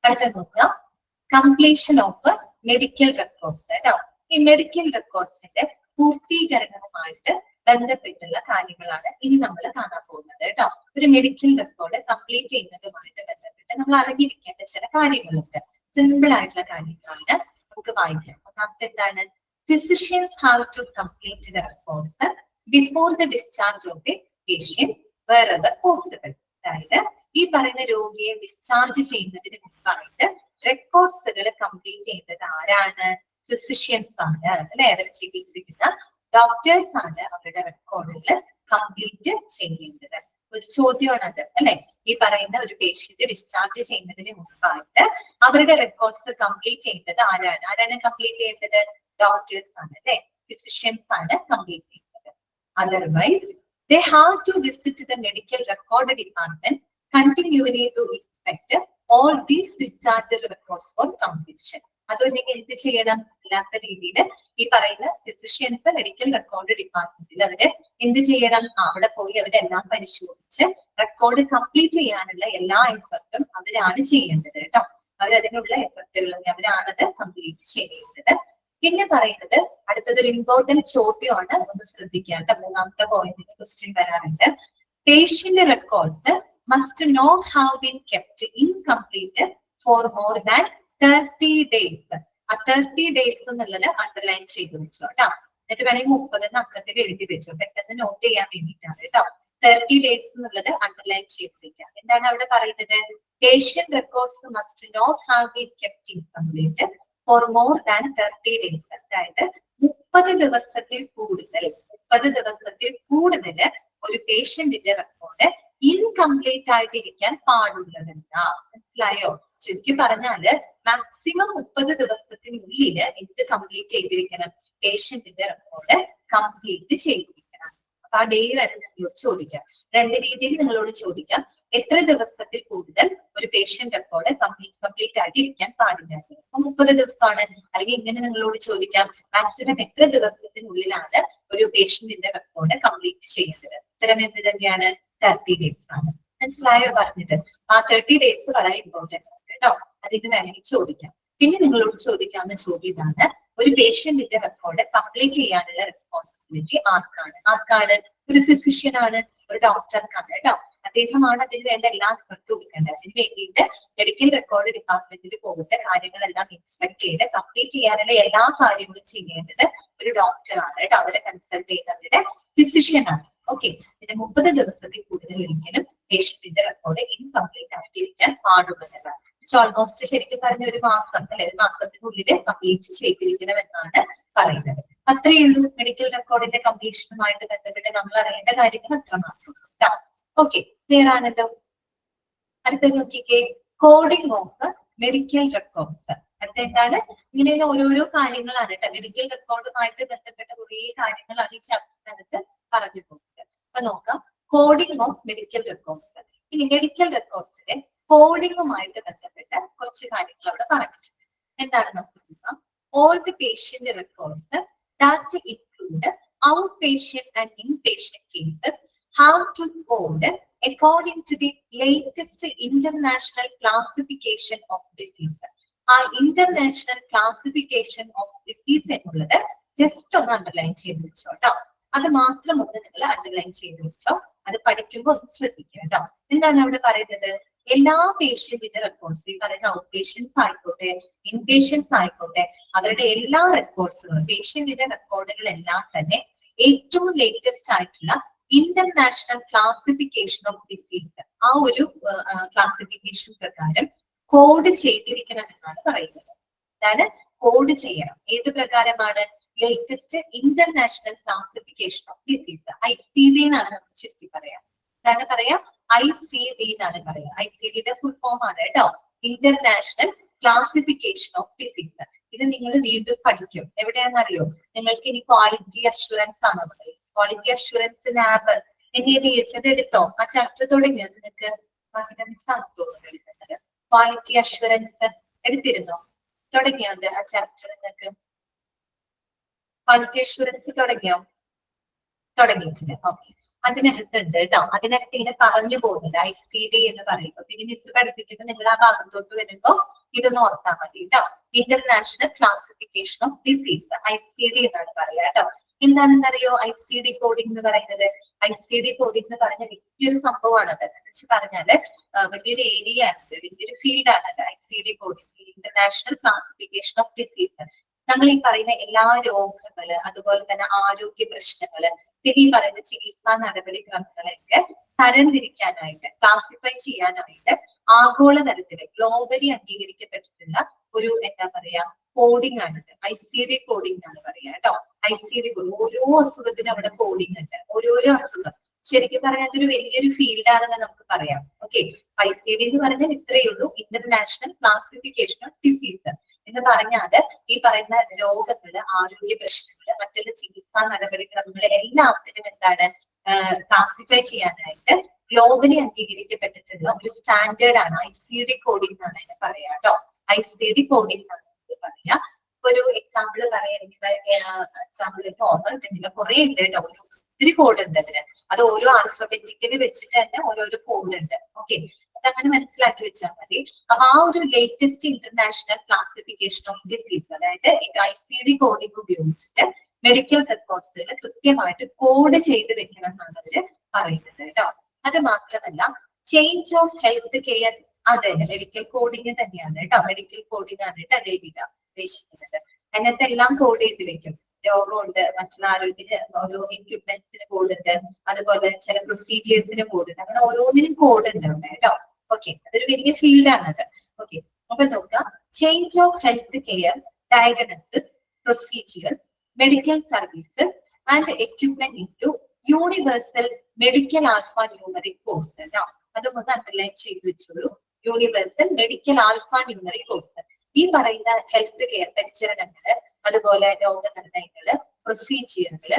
S1: അടുത്ത നോക്കാം, കംപ്ലീഷൻ ഓഫ് മെഡിക്കൽ റെക്കോർഡ്സ് കേട്ടോ. ഈ മെഡിക്കൽ റെക്കോർഡ്സിന്റെ പൂർത്തീകരണവുമായിട്ട് ബന്ധപ്പെട്ടുള്ള കാര്യങ്ങളാണ് ഇനി നമ്മൾ കാണാൻ പോകുന്നത് കേട്ടോ. ഒരു മെഡിക്കൽ റെക്കോർഡ് കംപ്ലീറ്റ് ചെയ്യുന്നതുമായിട്ട് ബന്ധപ്പെട്ട് നമ്മൾ അറിഞ്ഞിരിക്കേണ്ട ചില കാര്യങ്ങളുണ്ട്. സിമ്പിൾ ആയിട്ടുള്ള കാര്യങ്ങളാണ്, നമുക്ക് വായിക്കാം. ഒന്നാമത്തെ എന്താണ്? Physicians have to complete the records before the discharge of the patient wherever possible. അതായത് ഈ പറയുന്ന രോഗിയെ ഡിസ്ചാർജ് ചെയ്യുന്നതിന് മുമ്പായിട്ട് റെക്കോർഡ്സുകൾ കംപ്ലീറ്റ് ചെയ്യേണ്ടത് ആരാണ്? ഫിസിഷ്യൻസ് ആണ് അല്ലെ. അവർ ചികിത്സിക്കുന്ന ഡോക്ടേഴ്സ് ആണ് അവരുടെ റെക്കോർഡുകൾ കംപ്ലീറ്റ് ചെയ്യേണ്ടത്. ഒരു ചോദ്യമാണത് അല്ലെ. ഈ പറയുന്ന ഒരു പേഷ്യന്റ് ഡിസ്ചാർജ് ചെയ്യുന്നതിന് മുമ്പായിട്ട് അവരുടെ റെക്കോർഡ്സ് കംപ്ലീറ്റ് ചെയ്യേണ്ടത് ആരാണ്? ആരാണ് കംപ്ലീറ്റ് ചെയ്യേണ്ടത്? ഡോക്ടേഴ്സ് ആണ് അല്ലെ, ഫിസിഷ്യൻസ് ആണ് കംപ്ലീറ്റ് ചെയ്യുന്നത്. Otherwise they have to visit the medical record department continually to inspect all these discharge records for completion. അതുകൊണ്ടെങ്കിൽ എന്ത് ചെയ്യണം? അല്ലാത്ത രീതിയിൽ ഈ പറയുന്ന ഫിസിഷ്യൻസ് മെഡിക്കൽ റെക്കോർഡ് ഡിപ്പാർട്ട്മെന്റിൽ അവര് എന്ത് ചെയ്യണം? അവിടെ പോയി അവരെല്ലാം പരിശോധിച്ച് റെക്കോർഡ് കംപ്ലീറ്റ് ചെയ്യാനുള്ള എല്ലാ എഫർട്ടും അവരാണ് ചെയ്യേണ്ടത് കേട്ടോ. അവരതിനുള്ള എഫർട്ടുകൾ അവരാണത് കംപ്ലീറ്റ് ചെയ്യേണ്ടത്. പിന്നെ പറയുന്നത് അടുത്തതൊരു ഇമ്പോർട്ടന്റ് ചോദ്യമാണ്, ഒന്ന് ശ്രദ്ധിക്കാം. മൂന്നാമത്തെ പോയിന്റിന് ക്വസ്റ്റ്യൻ വരാറുണ്ട്. Patient records must not have been kept incomplete for more than 30 days. ആ 30 days എന്നുള്ളത് അണ്ടർലൈൻ ചെയ്ത് വെച്ചോ കേട്ടോ. എന്നിട്ട് വേണമെങ്കിൽ 30 അക്കത്തിൽ എഴുതി വെച്ചോ, പെട്ടെന്ന് നോട്ട് ചെയ്യാൻ വേണ്ടിയിട്ടാണ് കേട്ടോ. 30 days എന്നുള്ളത് അണ്ടർലൈൻ ചെയ്ത് വെക്കാം. എന്താണ് അവിടെ പറയുന്നത്? Patient records must not have been kept incomplete for more than 30 days. അതായത് 30 ദിവസത്തിൽ കൂടുതൽ ഒരു പേഷ്യന്റിന്റെ റെക്കോർഡ് ഇൻകംപ്ലീറ്റ് ആയിട്ടിരിക്കാൻ പാടുള്ളതല്ല. മനസ്സിലായോ? ചുരുക്കി പറഞ്ഞാല് മാക്സിമം 30 ദിവസത്തിനുള്ളിൽ എന്ത് കംപ്ലീറ്റ് ചെയ്തിരിക്കണം? പേഷ്യന്റിന്റെ റെക്കോർഡ് കംപ്ലീറ്റ് ചെയ്തിരിക്കണം. അപ്പൊ ആ ഡേ വരെ നിങ്ങളോട് ചോദിക്കാം. 2 രീതിയിൽ നിങ്ങളോട് ചോദിക്കാം. എത്ര ദിവസത്തിൽ കൂടുതൽ ഒരു പേഷ്യന്റ് റെക്കോർഡ് കംപ്ലീറ്റ് ആയിട്ട് ഇരിക്കാൻ പാടില്ല? അപ്പൊ 30 ദിവസമാണ്. അല്ലെങ്കിൽ ഇങ്ങനെ നിങ്ങളോട് ചോദിക്കാം, മാക്സിമം എത്ര ദിവസത്തിനുള്ളിലാണ് ഒരു പേഷ്യന്റിന്റെ റെക്കോർഡ് കംപ്ലീറ്റ് ചെയ്യേണ്ടത്? ഉത്തരം എന്ത് തന്നെയാണ്? 30 days ആണ്. മനസ്സിലായോ പറഞ്ഞത്? ആ 30 days വളരെ ഇമ്പോർട്ടന്റ് ആണ് കേട്ടോ. അതിന് വേണമെങ്കിൽ ചോദിക്കാം. പിന്നെ നിങ്ങളോട് ചോദിക്കാവുന്ന ചോദ്യം ഇതാണ്, ഒരു പേഷ്യന്റിന്റെ റെക്കോർഡ് കംപ്ലീറ്റ് ചെയ്യാനുള്ള റെസ്പോൺസിബിലിറ്റി ആർക്കാണ്? ഒരു ഫിസിഷ്യൻ ആണ്, ഒരു ഡോക്ടർക്കാണ് കേട്ടോ. അദ്ദേഹമാണ് അതിന് വേണ്ട എല്ലാ എഫർട്ടും കൊടുക്കേണ്ടത്. അതിന് വേണ്ടിയിട്ട് മെഡിക്കൽ റെക്കോർഡ് ഡിപ്പാർട്ട്മെന്റിൽ പോയിട്ട് കാര്യങ്ങളെല്ലാം ഇൻസ്പെക്ട് ചെയ്ത് കംപ്ലീറ്റ് ചെയ്യാനുള്ള എല്ലാ കാര്യങ്ങളും ചെയ്യേണ്ടത് ഒരു ഡോക്ടറാണ് കേട്ടോ. അവരെ കൺസൾട്ട് ചെയ്യുന്നവരുടെ ഫിസിഷ്യൻ ആണ്. ഓക്കെ, പിന്നെ 30 ദിവസത്തിൽ കൂടുതൽ ഒരിക്കലും പേഷ്യന്റിന്റെ റെക്കോർഡ് ഇൻകംപ്ലീറ്റ് ആയിട്ടിരിക്കാൻ പാടുള്ളതല്ല. ഓൾമോസ്റ്റ് ശരിക്കും പറഞ്ഞ 1 മാസം അല്ലെ, 1 മാസത്തിനുള്ളിൽ കംപ്ലീറ്റ് ചെയ്തിരിക്കണം എന്നാണ് പറയുന്നത്. അത്രയേ ഉള്ളൂ. മെഡിക്കൽ റെക്കോർഡിന്റെ കംപ്ലീഷനുമായിട്ട് ബന്ധപ്പെട്ട് നമ്മൾ അറിയേണ്ട കാര്യങ്ങൾ അത്ര മാത്രമേ ഉള്ളൂ. ഓക്കെ, ക്ലിയർ ആണല്ലോ? അടുത്ത നോക്കിക്കേ, കോഡിംഗ് ഓഫ് മെഡിക്കൽ റെക്കോർഡ്സ്. അടുത്ത എന്താണ്? ഇങ്ങനെയുള്ള ഓരോരോ കാര്യങ്ങളാണ് കേട്ടോ. മെഡിക്കൽ റെക്കോർഡുമായിട്ട് ബന്ധപ്പെട്ട കുറേ കാര്യങ്ങളാണ് ഈ ചാപ്റ്ററിനകത്ത് പറഞ്ഞു പോകുന്നത്. അപ്പൊ നോക്കാം, കോഡിംഗ് ഓഫ് മെഡിക്കൽ റെക്കോർഡ്സ്. ഇനി മെഡിക്കൽ റെക്കോർഡ്സിലെ കോഡിങ്ങുമായിട്ട് ബന്ധപ്പെട്ട കുറച്ച് കാര്യങ്ങൾ അവിടെ പറഞ്ഞിട്ടുണ്ട്. എന്താണ് നമുക്ക് നോക്കാം. all the patient records that include outpatient and inpatient cases have to code according to the latest international classification of disease. ആ ഇന്റർനാഷണൽ ക്ലാസിഫിക്കേഷൻ ഓഫ് ഡിസീസ് എന്നുള്ളത് ജസ്റ്റ് ഒന്ന് അണ്ടർലൈൻ ചെയ്ത് വെച്ചോ കേട്ടോ. അത് മാത്രം ഒന്ന് നിങ്ങൾ അണ്ടർലൈൻ ചെയ്ത് വെച്ചോ. അത് പഠിക്കുമ്പോൾ ഒന്ന് ശ്രദ്ധിക്കുക കേട്ടോ. എന്താണ് അവിടെ പറയുന്നത്? എല്ലാ പേഷ്യന്റിന്റെ റെക്കോർഡ്സ്, ഈ പറയുന്ന ഔട്ട് പേഷ്യൻസ് ആയിക്കോട്ടെ ഇൻപേഷ്യൻസ് ആയിക്കോട്ടെ, അവരുടെ എല്ലാ റെക്കോർഡ്സുകളും പേഷ്യന്റിന്റെ റെക്കോർഡുകളെല്ലാം തന്നെ ഏറ്റവും ലേറ്റസ്റ്റ് ആയിട്ടുള്ള ഇന്റർനാഷണൽ ക്ലാസിഫിക്കേഷൻ ഓഫ് ഡിസീസ്, ആ ഒരു ക്ലാസിഫിക്കേഷൻ പ്രകാരം കോഡ് ചെയ്തിരിക്കണം എന്നാണ് പറയുന്നത്. അതാണ് കോഡ് ചെയ്യണം. ഏത് പ്രകാരമാണ്? Latest international classification of disease, ICD എന്നാണ് നമുക്ക് ചുരുക്കി പറയാം. എന്താണ് പറയാ? ICD എന്നാണ് പറയാ. ICDയുടെ ഫുൾ ഫോം ആണ് കേട്ടോ, ഇന്റർനാഷണൽ ക്ലാസിഫിക്കേഷൻ ഓഫ് ഡിസീസ്. ഇത് നിങ്ങൾ വീണ്ടും പഠിക്കും. എവിടെയാണെന്നറിയോ? നിങ്ങൾക്ക് ഇനി ക്വാളിറ്റി അഷുറൻസ് ആണ്. ക്വാളിറ്റി അഷുറൻസ് ലാബ് NABH എടുത്തോ? ആ ചാപ്റ്റർ തുടങ്ങിയോ നിങ്ങൾക്ക്? എടുക്കുന്നത് ക്വാളിറ്റി അഷുറൻസ് എടുത്തിരുന്നോ? തുടങ്ങിയോ അത് ആ ചാപ്റ്റർ? നിങ്ങൾക്ക് ക്വാളിറ്റി അഷുറൻസ് തുടങ്ങിയോ? തുടങ്ങിയിട്ടില്ല. ഓക്കെ, അതിനകത്തുണ്ട് കേട്ടോ. അതിനകത്ത് ഇങ്ങനെ പറഞ്ഞു പോകുന്നുണ്ട് ICD എന്ന് പറയുമ്പോൾ. പിന്നെ മിസ് പഠിപ്പിക്കുമ്പോൾ നിങ്ങൾ ആ ഭാഗത്തോട്ട് വരുമ്പോ ഇതൊന്ന് ഓർത്താൽ മതി കേട്ടോ. International classification of disease, ICD എന്നാണ് പറയാ കേട്ടോ. എന്താണെന്നറിയോ ICD കോഡിംഗ് എന്ന് പറയുന്നത്? ICD കോഡിംഗ് എന്ന് പറഞ്ഞ വലിയൊരു സംഭവമാണ്. അത് എന്ന് വെച്ച് പറഞ്ഞാല് വലിയൊരു ഏരിയ ആണ്, വലിയൊരു ഫീൽഡ് ആണ് അത്. ICD coding, international classification of disease. നമ്മൾ ഈ പറയുന്ന എല്ലാ രോഗങ്ങള്, അതുപോലെ തന്നെ ആരോഗ്യ പ്രശ്നങ്ങള്, പിന്നെ ഈ പറയുന്ന ചികിത്സാ നടപടിക്രമങ്ങളെയൊക്കെ തരംതിരിക്കാനായിട്ട്, ക്ലാസിഫൈ ചെയ്യാനായിട്ട് ആഗോളതലത്തില് ഗ്ലോബലി അംഗീകരിക്കപ്പെട്ടിട്ടുള്ള ഒരു എന്താ പറയാ കോഡിംഗ് ആണിത്. ICD കോഡിംഗ് എന്നാണ് പറയാ കേട്ടോ. ICD കോഡിംഗ്, ഓരോ അസുഖത്തിനും അവിടെ കോഡിംഗ് ഉണ്ട്. ഓരോരോ അസുഖം ശരിക്കും പറഞ്ഞാൽ അതൊരു വലിയൊരു ഫീൽഡ് ആണെന്ന് നമുക്ക് പറയാം. ഓക്കെ, ICD എന്ന് പറഞ്ഞാൽ ഇത്രയേ ഉള്ളൂ, ഇന്റർനാഷണൽ ക്ലാസിഫിക്കേഷൻ ഓഫ് ഡിസീസ് എന്ന് പറഞ്ഞാല് ഈ പറയുന്ന രോഗങ്ങള്, ആരോഗ്യ പ്രശ്നങ്ങള്, മറ്റുള്ള ചികിത്സാ നടപടിക്രമങ്ങള് എല്ലാത്തിനും എന്താണ് ക്ലാസിഫൈ ചെയ്യാനായിട്ട് ഗ്ലോബലി അംഗീകരിക്കപ്പെട്ടിട്ടുള്ള ഒരു സ്റ്റാൻഡേർഡ് ആണ് ICD കോഡിംഗ് എന്നാണ് അതിനെ പറയാ കേട്ടോ. ICD കോഡിംഗ് എന്നാണ് പറയാ. ഒരു എക്സാമ്പിൾ പറയുകയാണെങ്കിൽ എക്സാമ്പിൾ ഓർമ്മ കിട്ടുന്നില്ല, കുറെ ഉണ്ട് കേട്ടോ. ഒത്തിരി കോഡ് ഉണ്ട് അതിന്. അത് ഓരോ ആൽഫബറ്റിക്കലി വെച്ചിട്ട് തന്നെ ഓരോരോ കോഡ് ഉണ്ട്. ഓക്കെ, അതങ്ങനെ മനസ്സിലാക്കി വെച്ചാൽ മതി. അപ്പൊ ആ ഒരു latest international classification of disease, അതായത് ICD കോഡിംഗ് ഉപയോഗിച്ചിട്ട് മെഡിക്കൽ റെക്കോർഡ്സുകൾ കൃത്യമായിട്ട് കോഡ് ചെയ്ത് വെക്കണം എന്നാണ് അവര് പറയുന്നത് കേട്ടോ. അത് മാത്രമല്ല ചേഞ്ച് ഓഫ് ഹെൽത്ത് കെയർ, അതെ മെഡിക്കൽ കോഡിംഗ് തന്നെയാണ് കേട്ടോ. മെഡിക്കൽ കോഡിംഗ് ആണ് കേട്ടോ അതേ ഉദ്ദേശിക്കുന്നത്. അതിനകത്ത് എല്ലാം കോഡ് ചെയ്ത് വെക്കും. രോഗമുണ്ട്, മറ്റുള്ള ആരോഗ്യ ഓരോ എക്യുപ്മെന്റ്സിന് കോഡ് ഉണ്ട്, അതുപോലെ ചില പ്രൊസീജിയേഴ്സിന് കോഡ് ഉണ്ട്. അങ്ങനെ ഓരോന്നിനും കോഡ് ഉണ്ട് അവിടെ കേട്ടോ. ഓക്കെ, അതൊരു വലിയ ഫീൽഡ് ആണത്. ഓക്കെ, അപ്പൊ നോക്കാം. Change of health care, diagnosis, procedures, medical services and equipment into universal medical alpha numeric course കേട്ടോ. അതും ഒന്ന് അണ്ടർലൈൻ ചെയ്ത് വെച്ചോളൂ. Universal medical alpha numeric course. ഈ പറയുന്ന ഹെൽത്ത് കെയർ പരിചരണങ്ങള്, അതുപോലെ രോഗനിർണയങ്ങള്, പ്രൊസീജിയറുകള്,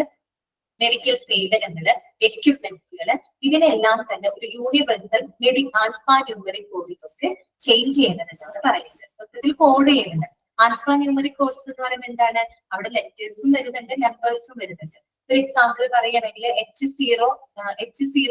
S1: മെഡിക്കൽ സേവനങ്ങള്, എക്യുപ്മെന്റ്സുകള്, ഇതിനെല്ലാം തന്നെ ഒരു യൂണിവേഴ്സൽ ആൽഫ ന്യൂമറിക് കോഡിലൊക്കെ ചേഞ്ച് ചെയ്യണമെന്നാണ് പറയുന്നത്. മൊത്തത്തിൽ കോഡ് ചെയ്യുന്നത്. ആൽഫ ന്യൂമറിക് കോഴ്സ് എന്ന് പറയുന്നത് എന്താണ്? അവിടെ ലെറ്റേഴ്സും വരുന്നുണ്ട്, നമ്പേഴ്സും വരുന്നുണ്ട്. ഒരു എക്സാമ്പിൾ പറയുകയാണെങ്കിൽ H080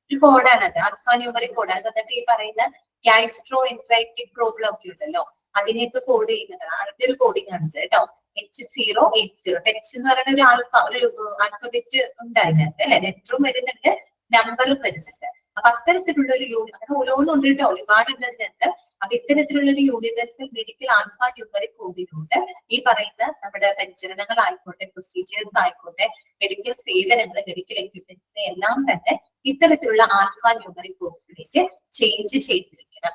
S1: ഒരു കോഡാണത്, ആൽഫ ന്യൂമറിക് കോഡാണ്. എന്നിട്ട് ഈ പറയുന്ന ഗാസ്ട്രോ എൻട്രൈറ്റിക് പ്രോബ്ലം ഒക്കെ ഉണ്ടല്ലോ, അതിനെയൊക്കെ കോഡ് ചെയ്യുന്നതാണ്. അതിന്റെ ഒരു കോഡിംഗ് ആണ് കേട്ടോ. H080. H എന്ന് പറയുന്ന ഒരു ആൽഫബറ്റ് ഉണ്ട് അതിനകത്ത് അല്ലെ, ലെറ്ററും വരുന്നുണ്ട്, നമ്പറും വരുന്നുണ്ട്. അപ്പൊ അത്തരത്തിലുള്ള ഒരു അങ്ങനെ ഓരോന്നുണ്ട് കേട്ടോ, ഒരുപാടുണ്ട് അതിനകത്ത്. അപ്പൊ ഇത്തരത്തിലുള്ള ഒരു യൂണിവേഴ്സൽ മെഡിക്കൽ ആൽഫ ന്യൂമറിക് കോഡിലൂടെ ഈ പറയുന്ന നമ്മുടെ പരിചരണങ്ങളായിക്കോട്ടെ, പ്രൊസീജിയേഴ്സ് ആയിക്കോട്ടെ, മെഡിക്കൽ സേവനങ്ങൾ, മെഡിക്കൽ എക്യുപ്മെന്റ്സ് എല്ലാം തന്നെ ഇത്തരത്തിലുള്ള ആൽഫ ന്യൂമറിക് കോഡ്സിലേക്ക് ചേഞ്ച് ചെയ്തിരിക്കണം.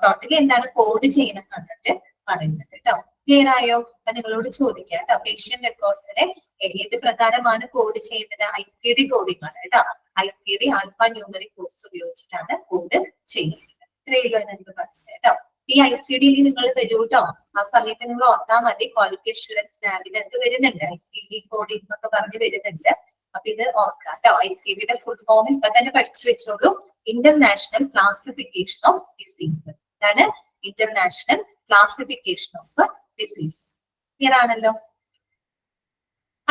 S1: ടോട്ടലി എന്താണ് കോഡ് ചെയ്യണം എന്നിട്ട് പറയുന്നത് കേട്ടോ. ക്ലിയർ ആയോ? അപ്പൊ നിങ്ങളോട് ചോദിക്കാം കേട്ടോ, പേഷ്യന്റ് റെക്കോർഡ്സിനെ ഏത് പ്രകാരമാണ് കോഡ് ചെയ്യേണ്ടത്? ICD കോഡിംഗ് ആണ് കേട്ടോ. ICD ആൽഫ ന്യൂമറിക് കോഡ്സ് ഉപയോഗിച്ചിട്ടാണ് കോഡ് ചെയ്യുന്നത്. ഇത്രയുള്ളൂ എന്ന് പറഞ്ഞത് കേട്ടോ. ഈ ICD നിങ്ങൾ വരൂ കേട്ടോ. ആ സമയത്ത് നിങ്ങൾ ഓർത്താൽ മതി, ക്വാളിറ്റി അഷുറൻസ് ലാബിനകത്ത് വരുന്നുണ്ട് ICD കോഡിംഗ് എന്നൊക്കെ പറഞ്ഞ് വരുന്നുണ്ട്. അപ്പൊ ഇത് ഓർക്കാം കേട്ടോ. ICDയുടെ ഫുൾ ഫോം ഇപ്പൊ തന്നെ പഠിച്ചു വെച്ചോളൂ. International classification of disease. ഇതാണ് international classification of disease. Clear ആണല്ലോ.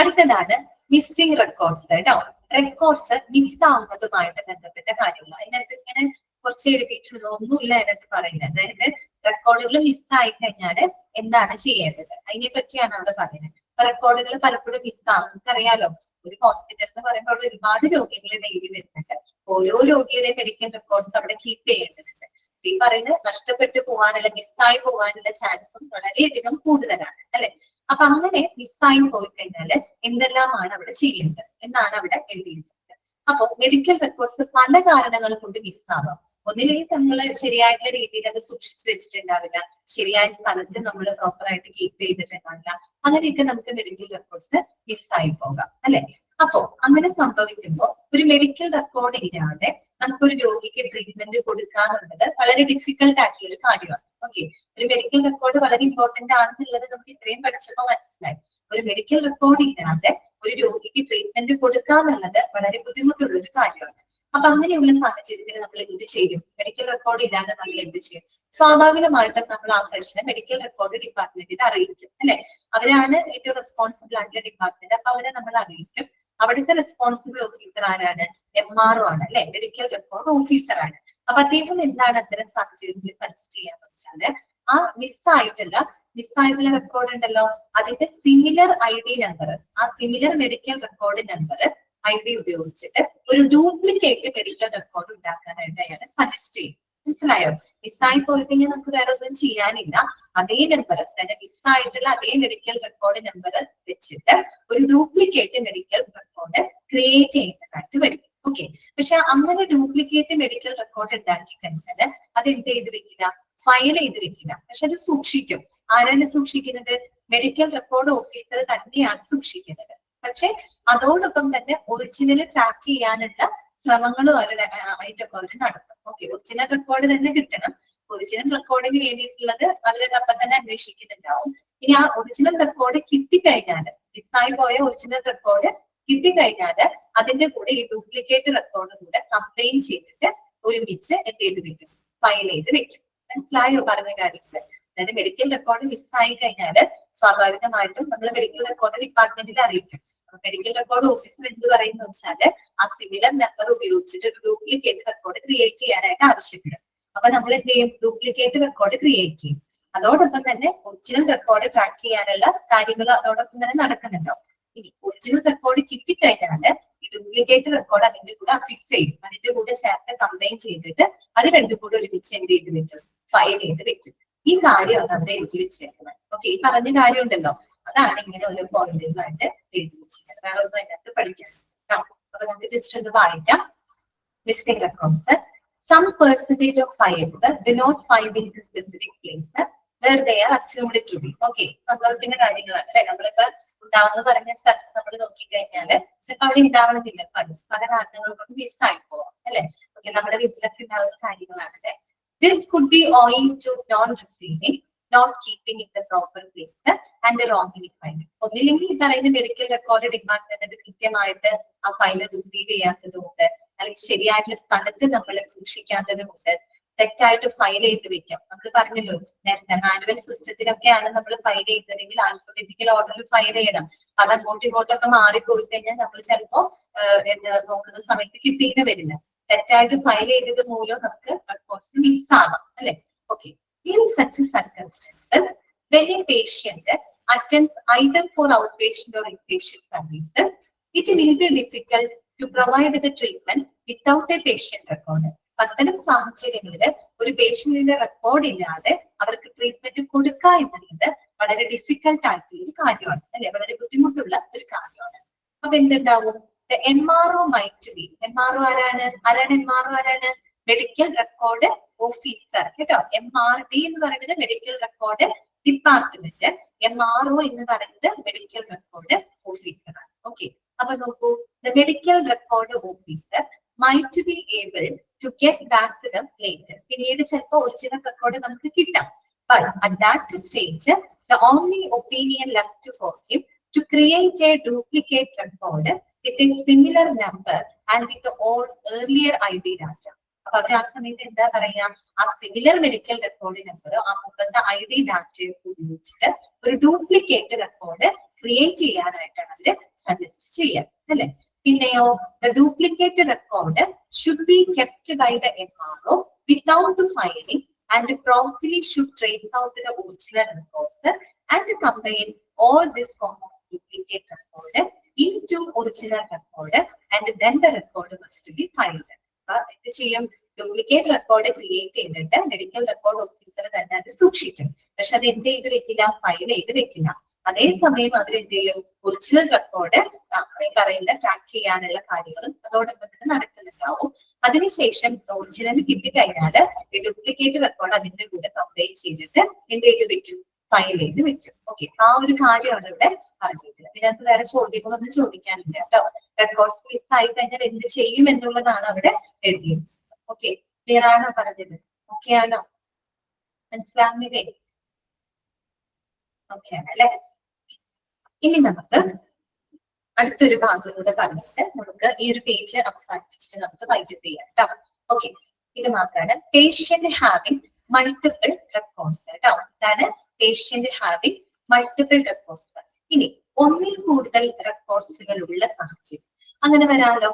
S1: അടുത്തതാണ് മിസ്സിംഗ് റെക്കോർഡ്സ് കേട്ടോ. റെക്കോർഡ്സ് മിസ്സാവുന്നതുമായിട്ട് ബന്ധപ്പെട്ട കാര്യങ്ങൾ. അതിനകത്ത് ഇങ്ങനെ കുറച്ച് എഴുതിയിട്ടുള്ളത് ഒന്നുമില്ല അതിനകത്ത് പറയുന്നത്. അതായത് റെക്കോർഡുകൾ മിസ്സായി കഴിഞ്ഞാൽ എന്താണ് ചെയ്യേണ്ടത് അതിനെ പറ്റിയാണ് അവിടെ പറയുന്നത്. റെക്കോർഡുകൾ പലപ്പോഴും മിസ്സാവും. നമുക്കറിയാലോ, ഒരു ഹോസ്പിറ്റൽ എന്ന് പറയുമ്പോൾ ഒരുപാട് രോഗികൾ ഡെയിലി വരുന്നുണ്ട്. ഓരോ രോഗിയുടെ മെഡിക്കൽ റെക്കോർഡ്സ് അവിടെ കീപ്പ് ചെയ്യേണ്ടതുണ്ട്. ഈ പറയുന്നത് നഷ്ടപ്പെട്ടു പോകാനുള്ള, മിസ്സായി പോകാനുള്ള ചാൻസും വളരെയധികം കൂടുതലാണ് അല്ലെ. അപ്പൊ അങ്ങനെ മിസ്സായി പോയി കഴിഞ്ഞാൽ എന്തെല്ലാമാണ് അവിടെ ചെയ്യേണ്ടത് എന്നാണ് അവിടെ എഴുതിയിട്ടുള്ളത്. അപ്പൊ മെഡിക്കൽ റെക്കോർഡ്സ് പല കാരണങ്ങൾ കൊണ്ട് മിസ്സാവാം. ഒന്നിലേക്ക് നമ്മൾ ശരിയായിട്ടുള്ള രീതിയിൽ അത് സൂക്ഷിച്ചു വെച്ചിട്ടുണ്ടാവില്ല, ശരിയായ സ്ഥലത്ത് നമ്മൾ പ്രോപ്പറായിട്ട് കീപ്പ് ചെയ്തിട്ടുണ്ടാവില്ല. അങ്ങനെയൊക്കെ നമുക്ക് മെഡിക്കൽ റെക്കോർഡ്സ് മിസ്സായി പോകാം അല്ലെ. അപ്പോ അങ്ങനെ സംഭവിക്കുമ്പോൾ ഒരു മെഡിക്കൽ റെക്കോർഡ് ഇല്ലാതെ നമുക്കൊരു രോഗിക്ക് ട്രീറ്റ്മെന്റ് കൊടുക്കാന്നുള്ളത് വളരെ ഡിഫിക്കൽട്ട് ആയിട്ടുള്ള ഒരു കാര്യമാണ്. ഓക്കെ, ഒരു മെഡിക്കൽ റെക്കോർഡ് വളരെ ഇമ്പോർട്ടന്റ് ആണെന്നുള്ളത് നമുക്ക് ഇത്രയും പഠിച്ചപ്പോൾ മനസ്സിലായി. ഒരു മെഡിക്കൽ റെക്കോർഡ് ഇല്ലാതെ ഒരു രോഗിക്ക് ട്രീറ്റ്മെന്റ് കൊടുക്കാന്നുള്ളത് വളരെ ബുദ്ധിമുട്ടുള്ള ഒരു കാര്യമാണ്. അപ്പൊ അങ്ങനെയുള്ള സാഹചര്യത്തിൽ നമ്മൾ എന്ത് ചെയ്യും? മെഡിക്കൽ റെക്കോർഡ് ഇല്ലാതെ നമ്മൾ എന്ത് ചെയ്യും? സ്വാഭാവികമായിട്ടും നമ്മൾ ആ പ്രശ്നം മെഡിക്കൽ റെക്കോർഡ് ഡിപ്പാർട്ട്മെന്റിൽ അറിയിക്കും അല്ലെ. അവരാണ് ഏറ്റവും റെസ്പോൺസിബിൾ ആയിട്ടുള്ള ഡിപ്പാർട്ട്മെന്റ്. അപ്പൊ അവരെ നമ്മൾ അറിയിക്കും. അവിടുത്തെ റെസ്പോൺസിബിൾ ഓഫീസർ ആരാണ്? MRO ആണ് അല്ലെ, മെഡിക്കൽ റെക്കോർഡ് ഓഫീസർ ആണ്. അപ്പൊ അദ്ദേഹം എന്താണ് അത്തരം സാഹചര്യത്തിൽ സജസ്റ്റ് ചെയ്യാന്ന് വെച്ചാല്, ആ മിസ്സായിട്ടുള്ള റെക്കോർഡ് ഉണ്ടല്ലോ, അതിന്റെ സിമിലർ ID നമ്പർ, ആ similar medical record number ID ഉപയോഗിച്ചിട്ട് ഒരു ഡ്യൂപ്ലിക്കേറ്റ് മെഡിക്കൽ റെക്കോർഡ് ഉണ്ടാക്കാനായിട്ട് അയാൾ സജസ്റ്റ് ചെയ്യും. മനസ്സിലായോ? മിസ്സായി പോയി കഴിഞ്ഞാൽ നമുക്ക് വേറെ ഒന്നും ചെയ്യാനില്ല. അതേ നമ്പർ, അതായത് മിസ്സായിട്ടുള്ള അതേ മെഡിക്കൽ റെക്കോർഡ് നമ്പർ വെച്ചിട്ട് ഒരു ഡ്യൂപ്ലിക്കേറ്റ് മെഡിക്കൽ റെക്കോർഡ് ക്രിയേറ്റ് ചെയ്യുന്നതായിട്ട് വരും. ഓക്കെ, പക്ഷെ അങ്ങനെ ഡ്യൂപ്ലിക്കേറ്റ് മെഡിക്കൽ റെക്കോർഡ് ഉണ്ടാക്കി കഴിഞ്ഞാൽ അത് എന്ത് ചെയ്ത് വെക്കില്ല? ഫയൽ ചെയ്ത് വെക്കില്ല. പക്ഷെ അത് സൂക്ഷിക്കും. ആരാണ് സൂക്ഷിക്കുന്നത്? മെഡിക്കൽ റെക്കോർഡ് ഓഫീസർ തന്നെയാണ് സൂക്ഷിക്കുന്നത്. പക്ഷെ അതോടൊപ്പം തന്നെ ഒറിജിനൽ ട്രാക്ക് ചെയ്യാനുള്ള ശ്രമങ്ങളും ആയിട്ടൊക്കെ അവർ നടത്തും. ഓക്കെ, ഒറിജിനൽ റെക്കോർഡ് തന്നെ കിട്ടണം. ഒറിജിനൽ റെക്കോർഡിന് വേണ്ടിയിട്ടുള്ളത് അവരത് അപ്പം തന്നെ അന്വേഷിക്കുന്നുണ്ടാവും. ഇനി ആ ഒറിജിനൽ റെക്കോർഡ് കിട്ടിക്കഴിഞ്ഞാല്, മിസ്സായി പോയ ഒറിജിനൽ റെക്കോർഡ് കിട്ടിക്കഴിഞ്ഞാല് അതിന്റെ കൂടെ ഈ ഡ്യൂപ്ലിക്കേറ്റ് റെക്കോർഡ് കൂടെ കമ്പൈൻ ചെയ്തിട്ട് ഒരുമിച്ച് എന്ത് ചെയ്ത് വെക്കും? ഫയൽ ചെയ്ത് വെക്കും. മനസ്സിലായോ പറഞ്ഞ കാര്യങ്ങൾ? അതായത് മെഡിക്കൽ റെക്കോർഡ് മിസ്സായി കഴിഞ്ഞാല് സ്വാഭാവികമായിട്ടും നമ്മൾ മെഡിക്കൽ റെക്കോർഡ് ഡിപ്പാർട്ട്മെന്റിൽ അറിയിക്കും. മെഡിക്കൽ റെക്കോർഡ് ഓഫീസർ എന്ത് പറയുന്ന വെച്ചാല് ആ സിമിലർ നമ്പർ ഉപയോഗിച്ചിട്ട് ഒരു ഡ്യൂപ്ലിക്കേറ്റ് റെക്കോർഡ് ക്രിയേറ്റ് ചെയ്യാനായിട്ട് ആവശ്യപ്പെടും. അപ്പൊ നമ്മൾ എന്ത് ചെയ്യും? ഡ്യൂപ്ലിക്കേറ്റ് റെക്കോർഡ് ക്രിയേറ്റ് ചെയ്യും. അതോടൊപ്പം തന്നെ ഒറിജിനൽ റെക്കോർഡ് ട്രാക്ക് ചെയ്യാനുള്ള കാര്യങ്ങൾ അതോടൊപ്പം തന്നെ നടക്കുന്നുണ്ടാവും. ഇനി ഒറിജിനൽ റെക്കോർഡ് കിട്ടിക്കഴിഞ്ഞാല് ഈ ഡ്യൂപ്ലിക്കേറ്റ് റെക്കോർഡ് അതിന്റെ കൂടെ ഫിക്സ് ചെയ്യും. അതിന്റെ കൂടെ ചേർത്ത് കമ്പൈൻ ചെയ്തിട്ട് അത് രണ്ടും കൂടെ ഒരുമിച്ച് എന്ത് ചെയ്ത് വെക്കും? ഫയൽ ചെയ്ത് വെക്കും. ഈ കാര്യമാണ് അവിടെ എഴുതി വെച്ചേക്കുന്നത്. ഓക്കെ, ഈ പറഞ്ഞ കാര്യം ഉണ്ടല്ലോ, അതാണ് ഇങ്ങനെ ഓരോ പോയിന്റുകളായിട്ട് എഴുതി വെച്ചിരിക്കുന്നത്. വേറെ ഒന്നും അതിനകത്ത് പഠിക്കാൻ. അപ്പൊ നമുക്ക് ജസ്റ്റ് ഒന്ന് വായിക്കാം. Missing records. Some percentage of files do not find in the specific place where they are assumed to be. Okay, സംഭവത്തിന്റെ കാര്യങ്ങളാണ് അല്ലെ. നമ്മളിപ്പോ ഉണ്ടാവുന്ന പറഞ്ഞ സ്ഥലത്ത് നമ്മൾ നോക്കിക്കഴിഞ്ഞാല് ചിലപ്പോൾ അവിടെ ഉണ്ടാവണമെന്നില്ല ഫയൽസ്. പല കാരണങ്ങൾ കൊണ്ട് മിസ്സായി പോവാം അല്ലെ. ഓക്കെ, നമ്മുടെ വീട്ടിലൊക്കെ ഉണ്ടാവുന്ന കാര്യങ്ങളാണ് അല്ലെ. This could be owing to non-receiving, not keeping in the proper place and wrongly find. ഒന്നില്ലെങ്കിൽ ഈ പറയുന്ന മെഡിക്കൽ റെക്കോർഡ് ഡിപ്പാർട്ട്മെന്റ് അത് കൃത്യമായിട്ട് ആ ഫയൽ റിസീവ് ചെയ്യാത്തത് കൊണ്ട്, അല്ലെങ്കിൽ ശരിയായിട്ടുള്ള സ്ഥലത്ത് നമ്മൾ സൂക്ഷിക്കാത്തത് കൊണ്ട് തെറ്റായിട്ട് ഫയൽ ചെയ്ത് വെക്കാം. നമ്മൾ പറഞ്ഞല്ലോ നേരത്തെ മാനുവൽ സിസ്റ്റത്തിലൊക്കെയാണ് നമ്മൾ ഫയൽ ചെയ്തതെങ്കിൽ ആൽഫബറ്റിക്കൽ ഓർഡറിൽ ഫയൽ ചെയ്യണം. അത് അങ്ങോട്ടും ഇങ്ങോട്ടൊക്കെ മാറിപ്പോയി കഴിഞ്ഞാൽ നമ്മൾ ചിലപ്പോ നോക്കുന്ന സമയത്ത് കിട്ടിയിട്ട് വരില്ല. തെറ്റായിട്ട് ഫയൽ ചെയ്തത് മൂലം നമുക്ക് റെക്കോർഡ്സ് മിസ്സാവാം അല്ലെ. Okay, in such circumstances, when a patient attends either for outpatient or inpatient services, it will be difficult to provide the treatment without a patient record. അത്തരം സാഹചര്യങ്ങളിൽ ഒരു പേഷ്യന്റിന്റെ റെക്കോർഡ് ഇല്ലാതെ അവർക്ക് ട്രീറ്റ്മെന്റ് കൊടുക്കുക എന്നുള്ളത് വളരെ ഡിഫിക്കൽട്ട് ആയിട്ടുള്ള ഒരു കാര്യമാണ് അല്ലെ, വളരെ ബുദ്ധിമുട്ടുള്ള ഒരു കാര്യമാണ്. അപ്പൊ എന്തുണ്ടാവും? MRO might be. MRO ആരാണ്? മെഡിക്കൽ റെക്കോർഡ് ഓഫീസർ കേട്ടോ. MRD എന്ന് പറയുന്നത് മെഡിക്കൽ റെക്കോർഡ് ഡിപ്പാർട്ട്മെന്റ്, MRO എന്ന് പറയുന്നത് മെഡിക്കൽ റെക്കോർഡ് ഓഫീസർ ആണ്. ഓക്കെ, അപ്പൊ നോക്കൂ, the medical record officer might be able to get back to them later. പിന്നീട് ചിലപ്പോൾ ഒറിജിനൽ റെക്കോർഡ് നമുക്ക് കിട്ടാം. But at that stage, the only opinion left for him to create a duplicate record with a similar number and with the old earlier ID data. അപ്പൊ അവർ ആ സമയത്ത് എന്താ പറയാ, ആ സിമിലർ മെഡിക്കൽ റെക്കോർഡ് നമ്പർ ആ മുമ്പത്തെ ID ഡാറ്റയെ ഉപയോഗിച്ചിട്ട് ഒരു ഡ്യൂപ്ലിക്കേറ്റ് റെക്കോർഡ് ക്രിയേറ്റ് ചെയ്യാനായിട്ടാണ് അവര് സജസ്റ്റ് ചെയ്യുക അല്ലെ. പിന്നെയോ the duplicate record should be kept by the MRO without filing and promptly should trace out the original records and combine all this form of duplicate record into original record and then the record must be filed. എന്ത് ചെയ്യും, duplicate record create ചെയ്തിട്ട് medical record officer തന്നെ അത് സൂക്ഷിക്കും. പക്ഷെ അത് എന്ത് ചെയ്ത് വെക്കില്ല, ഫയൽ ചെയ്ത് വെക്കില്ല. അതേസമയം അവരെന്ത് ചെയ്യും, ഒറിജിനൽ റെക്കോർഡ് ഈ പറയുന്ന ട്രാക്ക് ചെയ്യാനുള്ള കാര്യങ്ങളും അതോടൊപ്പം തന്നെ നടക്കുന്നുണ്ടാവും. അതിനുശേഷം ഒറിജിനൽ കിട്ടിക്കഴിഞ്ഞാൽ ഈ ഡ്യൂപ്ലിക്കേറ്റ് റെക്കോർഡ് അതിന്റെ കൂടെ കമ്പൈൻ ചെയ്തിട്ട് എന്ത് ചെയ്ത് വെക്കും, ഫയൽ ചെയ്ത് വെക്കും. ഓക്കെ, ആ ഒരു കാര്യമാണ് ഇവിടെ പറഞ്ഞിട്ടുള്ളത്. ഇതിനകത്ത് വേറെ ചോദ്യങ്ങളൊന്നും ചോദിക്കാനില്ല കേട്ടോ. റെക്കോർഡ്സ് മിസ് ആയി കഴിഞ്ഞാൽ എന്ത് ചെയ്യും എന്നുള്ളതാണ് അവിടെ എഴുതിയത്. ഓക്കെ, ക്ലിയർ ആണോ പറഞ്ഞത്? ഓക്കെ ആണോ? മനസ്സിലാവുന്നില്ലേ? ഓക്കെ ആണല്ലേ. ഇനി നമുക്ക് അടുത്തൊരു ഭാഗം കൂടെ പറഞ്ഞിട്ട് നമുക്ക് ഈ ഒരു പേജ് അവസാനിപ്പിച്ചിട്ട് നമുക്ക് വൈൻഡപ്പ് ചെയ്യാം കേട്ടോ. ഓക്കെ, ഇത് മാത്രമാണ് പേഷ്യന്റ് ഹാവിംഗ് മൾട്ടിപ്പിൾ റെക്കോർഡ്സ് കേട്ടോ. ഇതാണ് പേഷ്യന്റ് ഹാവിംഗ് മൾട്ടിപ്പിൾ റെക്കോർഡ്സ്. ഇനി ഒന്നിൽ കൂടുതൽ റെക്കോർഡ്സുകൾ ഉള്ള സാഹചര്യം അങ്ങനെ വരാലോ.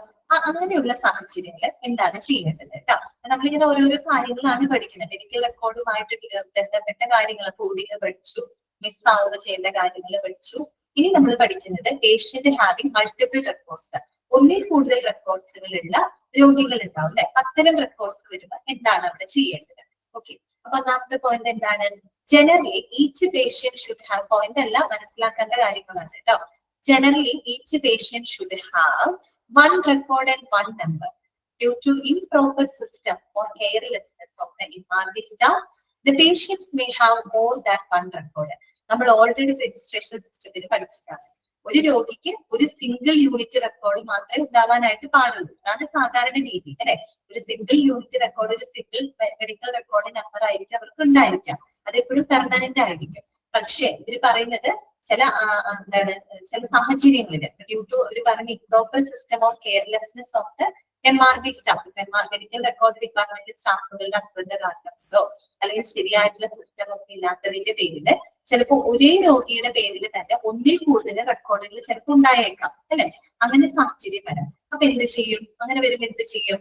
S1: അങ്ങനെയുള്ള സാഹചര്യങ്ങൾ എന്താണ് ചെയ്യേണ്ടത് കേട്ടോ. നമ്മളിങ്ങനെ ഓരോരോ കാര്യങ്ങളാണ് പഠിക്കുന്നത്. മെഡിക്കൽ റെക്കോർഡുമായിട്ട് ബന്ധപ്പെട്ട കാര്യങ്ങൾ കോഡിങ് പഠിച്ചു, മിസ് ആവുക ചെയ്യേണ്ട കാര്യങ്ങൾ പഠിച്ചു. ഇനി നമ്മൾ പഠിക്കുന്നത് പേഷ്യന്റ് ഹാവിംഗ് മൾട്ടിപ്പിൾ റെക്കോർഡ്സ്, ഒന്നിൽ കൂടുതൽ റെക്കോർഡ്സുകളുള്ള രോഗികൾ ഉണ്ടാവും അല്ലെ. അത്തരം റെക്കോർഡ്സ് വരുമ്പോൾ എന്താണ് അവിടെ ചെയ്യേണ്ടത്? ഓക്കെ, അപ്പൊ ഒന്നാമത്തെ പോയിന്റ് എന്താണ്, generally each patient should have, point അല്ല മനസ്സിലാക്കേണ്ട കാര്യങ്ങളാണ് കേട്ടോ. Generally each patient should have one record and one number. Due to improper system or carelessness of the MRV staff, the patients may have more than one record. നമ്മൾ already registration സിസ്റ്റത്തിൽ പഠിച്ചിട്ടാണ് ഒരു രോഗിക്ക് ഒരു single unit record മാത്രമേ ഉണ്ടാവാനായിട്ട് പാടുള്ളൂ. അതാണ് സാധാരണ രീതി അല്ലെ. ഒരു സിംഗിൾ യൂണിറ്റ് റെക്കോർഡ്, ഒരു സിംഗിൾ മെഡിക്കൽ റെക്കോർഡ് നമ്പർ ആയിരിക്കും അവർക്ക് ഉണ്ടായിരിക്കാം. അതെപ്പോഴും പെർമനന്റ് ആയിരിക്കും. പക്ഷെ ഇവർ പറയുന്നത് ചില ചില സാഹചര്യങ്ങളിൽ ഡ്യൂ ടു ഒരു പറഞ്ഞ improper system of carelessness of the MRV staff, medical record department സ്റ്റാഫുകളുടെ അശ്രദ്ധ കാരണമുണ്ടോ അല്ലെങ്കിൽ ശരിയായിട്ടുള്ള സിസ്റ്റം ഒക്കെ ഇല്ലാത്തതിന്റെ പേരിൽ ചിലപ്പോൾ ഒരേ രോഗിയുടെ പേരിൽ തന്നെ ഒന്നിൽ കൂടുതൽ റെക്കോർഡുകൾ ചിലപ്പോൾ ഉണ്ടായേക്കാം അല്ലെ. അങ്ങനെ സാഹചര്യം വരാം. അപ്പൊ എന്ത് ചെയ്യും? അങ്ങനെ വരുമ്പോൾ എന്ത് ചെയ്യും?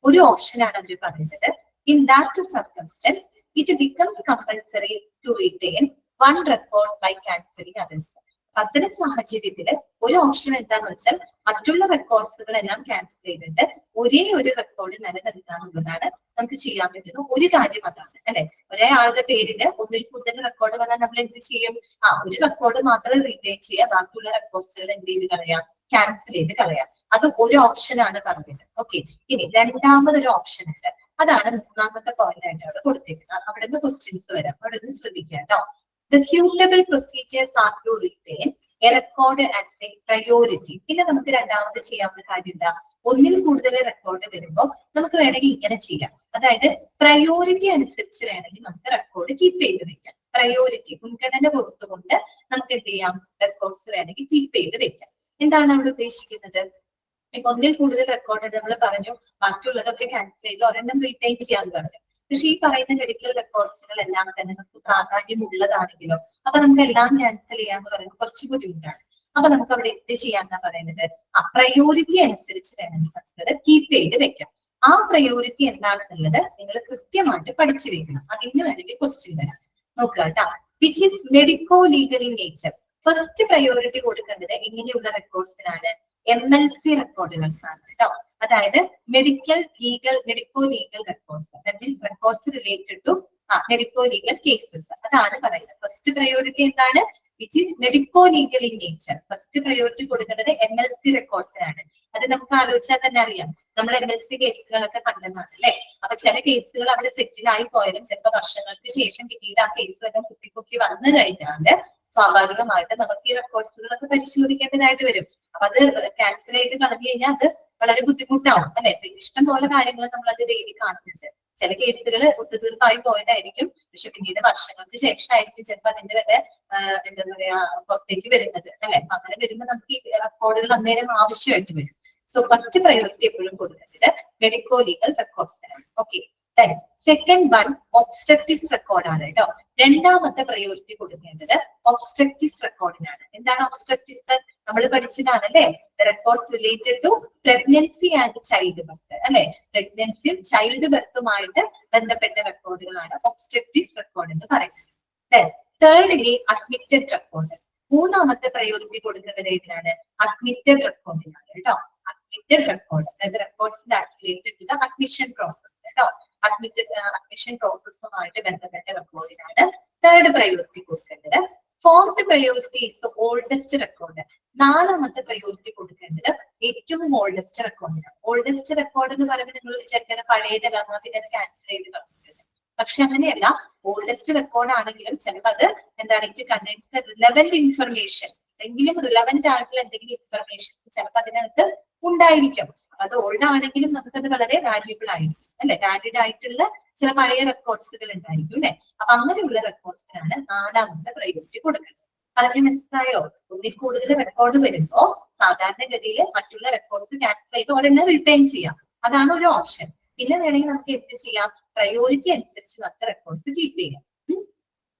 S1: ഒരു ഓപ്ഷനാണ് അവർ പറയുന്നത്. In that circumstance it becomes compulsory to retain one record by cancelling others. അത്തരം സാഹചര്യത്തിൽ ഒരു ഓപ്ഷൻ എന്താന്ന് വെച്ചാൽ മറ്റുള്ള റെക്കോർഡ്സുകളെല്ലാം ക്യാൻസൽ ചെയ്തിട്ട് ഒരേ ഒരു റെക്കോർഡ് നിലനിർത്തുക എന്നുള്ളതാണ് നമുക്ക് ചെയ്യാൻ പറ്റുന്ന ഒരു കാര്യം. അതാണ് അല്ലെ. ഒരേ ആളുടെ പേരില് ഒന്നിൽ കൂടുതൽ റെക്കോർഡ് വന്നാൽ നമ്മൾ എന്ത് ചെയ്യും? ഒരു റെക്കോർഡ് മാത്രം റീറ്റെയിൻ ചെയ്യുക, ബാക്കിയുള്ള റെക്കോർഡ്സുകൾ എന്ത് ചെയ്ത് കളയാം? ക്യാൻസൽ ചെയ്ത് കളയാം. അത് ഒരു ഓപ്ഷനാണ് പറഞ്ഞത്. ഓക്കെ, ഇനി രണ്ടാമതൊരു ഓപ്ഷൻ ഉണ്ട്. അതാണ് മൂന്നാമത്തെ പോയിന്റ് ആയിട്ട് അവിടെ കൊടുത്തിരിക്കുന്നത്. അവിടെ നിന്ന് ക്വസ്റ്റ്യൻസ് വരാം, അവിടെ നിന്ന് ശ്രദ്ധിക്കാം കേട്ടോ. The suitable procedures are to retain a record as a priority. പിന്നെ നമുക്ക് രണ്ടാമത് ചെയ്യാവുന്ന കാര്യം എന്താ? ഒന്നിൽ കൂടുതൽ റെക്കോർഡ് വരുമ്പോൾ നമുക്ക് വേണമെങ്കിൽ ഇങ്ങനെ ചെയ്യാം. അതായത് പ്രയോറിറ്റി അനുസരിച്ച് വേണമെങ്കിൽ നമുക്ക് റെക്കോർഡ് കീപ്പ് ചെയ്ത് വെക്കാം. പ്രയോറിറ്റി മുൻഗണന കൊടുത്തുകൊണ്ട് നമുക്ക് എന്ത് ചെയ്യാം? റെക്കോർഡ്സ് വേണമെങ്കിൽ കീപ്പ് ചെയ്ത് വെക്കാം. എന്താണ് അവിടെ ഉദ്ദേശിക്കുന്നത്? ഇപ്പൊ ഒന്നിൽ കൂടുതൽ റെക്കോർഡ് നമ്മൾ പറഞ്ഞു, ബാക്കിയുള്ളതൊക്കെ ക്യാൻസൽ ചെയ്ത് ഒരെണ്ണം റീറ്റെയിൻ ചെയ്യാന്ന് പറഞ്ഞു. പക്ഷെ ഈ പറയുന്ന മെഡിക്കൽ റെക്കോർഡ്സുകൾ എല്ലാം തന്നെ നമുക്ക് പ്രാധാന്യമുള്ളതാണെങ്കിലോ അപ്പൊ നമുക്ക് എല്ലാം ക്യാൻസൽ ചെയ്യാന്ന് പറയുന്നത് കുറച്ച് ബുദ്ധിമുട്ടാണ്. അപ്പൊ നമുക്ക് അവിടെ എന്ത് ചെയ്യാന്നാ പറയുന്നത്? പ്രയോറിറ്റി അനുസരിച്ച് വേണമെങ്കിൽ നമുക്കത് കീപ്പ് ചെയ്ത് വെക്കാം. ആ പ്രയോറിറ്റി എന്താണെന്നുള്ളത് നിങ്ങൾ കൃത്യമായിട്ട് പഠിച്ചു വെക്കണം. അതിന് വേണമെങ്കിൽ ക്വസ്റ്റ്യൻ വരാം. നോക്കുക കേട്ടോ. Which is medico legal in nature. First priority കൊടുക്കേണ്ടത് എങ്ങനെയുള്ള റെക്കോർഡ്സിനാണ്? MLC റെക്കോർഡുകൾക്കാണ് കേട്ടോ. അതായത് medico legal records, that means records related to medico legal cases. അതാണ് പറയുന്നത്. ഫസ്റ്റ് പ്രയോറിറ്റി എന്താണ്? Which is medico legal in nature. First priority കൊടുക്കേണ്ടത് MLC റെക്കോർഡ്സിനാണ്. അത് നമുക്ക് ആലോചിച്ചാൽ തന്നെ അറിയാം. നമ്മൾ MLC കേസുകളൊക്കെ കണ്ടതാണ് അല്ലെ. അപ്പൊ ചില കേസുകൾ അവിടെ സെറ്റിൽ ആയി പോയാലും ചിലപ്പോൾ വർഷങ്ങൾക്ക് ശേഷം പിന്നീട് ആ കേസുകളൊക്കെ കുത്തിപ്പൊക്കി വന്നു കഴിഞ്ഞാല് സ്വാഭാവികമായിട്ട് നമുക്ക് ഈ റെക്കോർഡ്സുകളൊക്കെ പരിശോധിക്കേണ്ടതായിട്ട് വരും. അപ്പൊ അത് ക്യാൻസൽ ചെയ്ത് കളഞ്ഞു കഴിഞ്ഞാൽ അത് വളരെ ബുദ്ധിമുട്ടാവും അല്ലെ. ഇഷ്ടം പോലെ കാര്യങ്ങൾ നമ്മൾ അത് ഡെയിലി കാണുന്നുണ്ട്. ചില കേസുകൾ ഒത്തുതീർപ്പായി പോയതായിരിക്കും, പക്ഷെ പിന്നീട് വർഷങ്ങൾക്ക് ശേഷമായിരിക്കും ചിലപ്പോൾ അതിന്റെ വരെ എന്താ പറയാ പുറത്തേക്ക് വരുന്നത് അല്ലെ. അങ്ങനെ വരുമ്പോൾ നമുക്ക് ഈ റെക്കോർഡുകൾ അന്നേരം ആവശ്യമായിട്ട് വരും. സോ ഫസ്റ്റ് പ്രയോറിറ്റി എപ്പോഴും കൊടുക്കേണ്ടത് മെഡിക്കോ ലീഗൽ റെക്കോർഡ്സിനാണ്. ഓക്കെ, സെക്കൻഡ് വൺ ഒബ്സ്ട്രക്റ്റിസ് റെക്കോർഡാണ് കേട്ടോ. രണ്ടാമത്തെ പ്രയോറിറ്റി കൊടുക്കേണ്ടത് ഒബ്സ്ട്രക്റ്റിസ് റെക്കോർഡിനാണ്. എന്താണ് ഒബ്സ്ട്രക്റ്റിസ്? നമ്മൾ പഠിച്ചതാണ് അല്ലെ, records related to pregnancy and child birth അല്ലെ. പ്രഗ്നൻസിയും ചൈൽഡ് ബർത്തുമായിട്ട് ബന്ധപ്പെട്ട റെക്കോർഡുകളാണ് ഒബ്സ്ട്രക്റ്റിസ് റെക്കോർഡ് എന്ന് പറയുന്നത്. Thirdly admitted record. മൂന്നാമത്തെ പ്രയോറിറ്റി കൊടുക്കേണ്ടത് ഏതിനാണ്? അഡ്മിറ്റഡ് റെക്കോർഡിനാണ് കേട്ടോ. അഡ്മിറ്റഡ് റെക്കോർഡ്, അതായത് records related to the admission process കേട്ടോ. അഡ്മിഷൻ പ്രോസസ്സുമായിട്ട് ബന്ധപ്പെട്ട റെക്കോർഡിനാണ് തേർഡ് പ്രയോറിറ്റി കൊടുക്കേണ്ടത്. Fourth priority is oldest record. നാലാമത്തെ പ്രയോറിറ്റി കൊടുക്കേണ്ടത് ഏറ്റവും ഓൾഡസ്റ്റ് റെക്കോർഡിനാണ്. ഓൾഡസ്റ്റ് റെക്കോർഡ് എന്ന് പറയുമ്പോൾ നിങ്ങൾ വിചാരിക്കുന്ന പഴയതല്ല, പിന്നെ അത് ക്യാൻസൽ ചെയ്ത് കളഞ്ഞത്. പക്ഷെ അങ്ങനെയല്ല, ഓൾഡസ്റ്റ് റെക്കോർഡ് ആണെങ്കിലും ചിലപ്പോൾ അത് എന്താണ്, it contains the relevant information. എന്തെങ്കിലും റിലവന്റ് ആയിട്ടുള്ള എന്തെങ്കിലും ഇൻഫർമേഷൻസ് ചിലപ്പോൾ അതിനകത്ത് ഉണ്ടായിരിക്കും. അത് ഓൾഡ് ആണെങ്കിലും നമുക്കത് വളരെ വാല്യൂബിൾ ആയിരിക്കും അല്ലെ. വാലിഡ് ആയിട്ടുള്ള ചില പഴയ റെക്കോർഡ്സുകൾ ഉണ്ടായിരിക്കും അല്ലെ. അപ്പൊ അങ്ങനെയുള്ള റെക്കോർഡ്സിനാണ് നാലാമത്തെ പ്രയോറിറ്റി കൊടുക്കുന്നത്. പറഞ്ഞ് മനസ്സിലായോ? ഒന്നിൽ കൂടുതൽ റെക്കോർഡ് വരുമ്പോ സാധാരണഗതിയിൽ മറ്റുള്ള റെക്കോർഡ്സ് ക്യാൻസൽ ചെയ്ത് ഒരെണ്ണം റിട്ടേൺ ചെയ്യാം. അതാണ് ഒരു ഓപ്ഷൻ. പിന്നെ വേണമെങ്കിൽ നമുക്ക് എന്ത് ചെയ്യാം, പ്രയോറിറ്റി അനുസരിച്ച് നമുക്ക് റെക്കോർഡ്സ് കീപ്പ് ചെയ്യാം.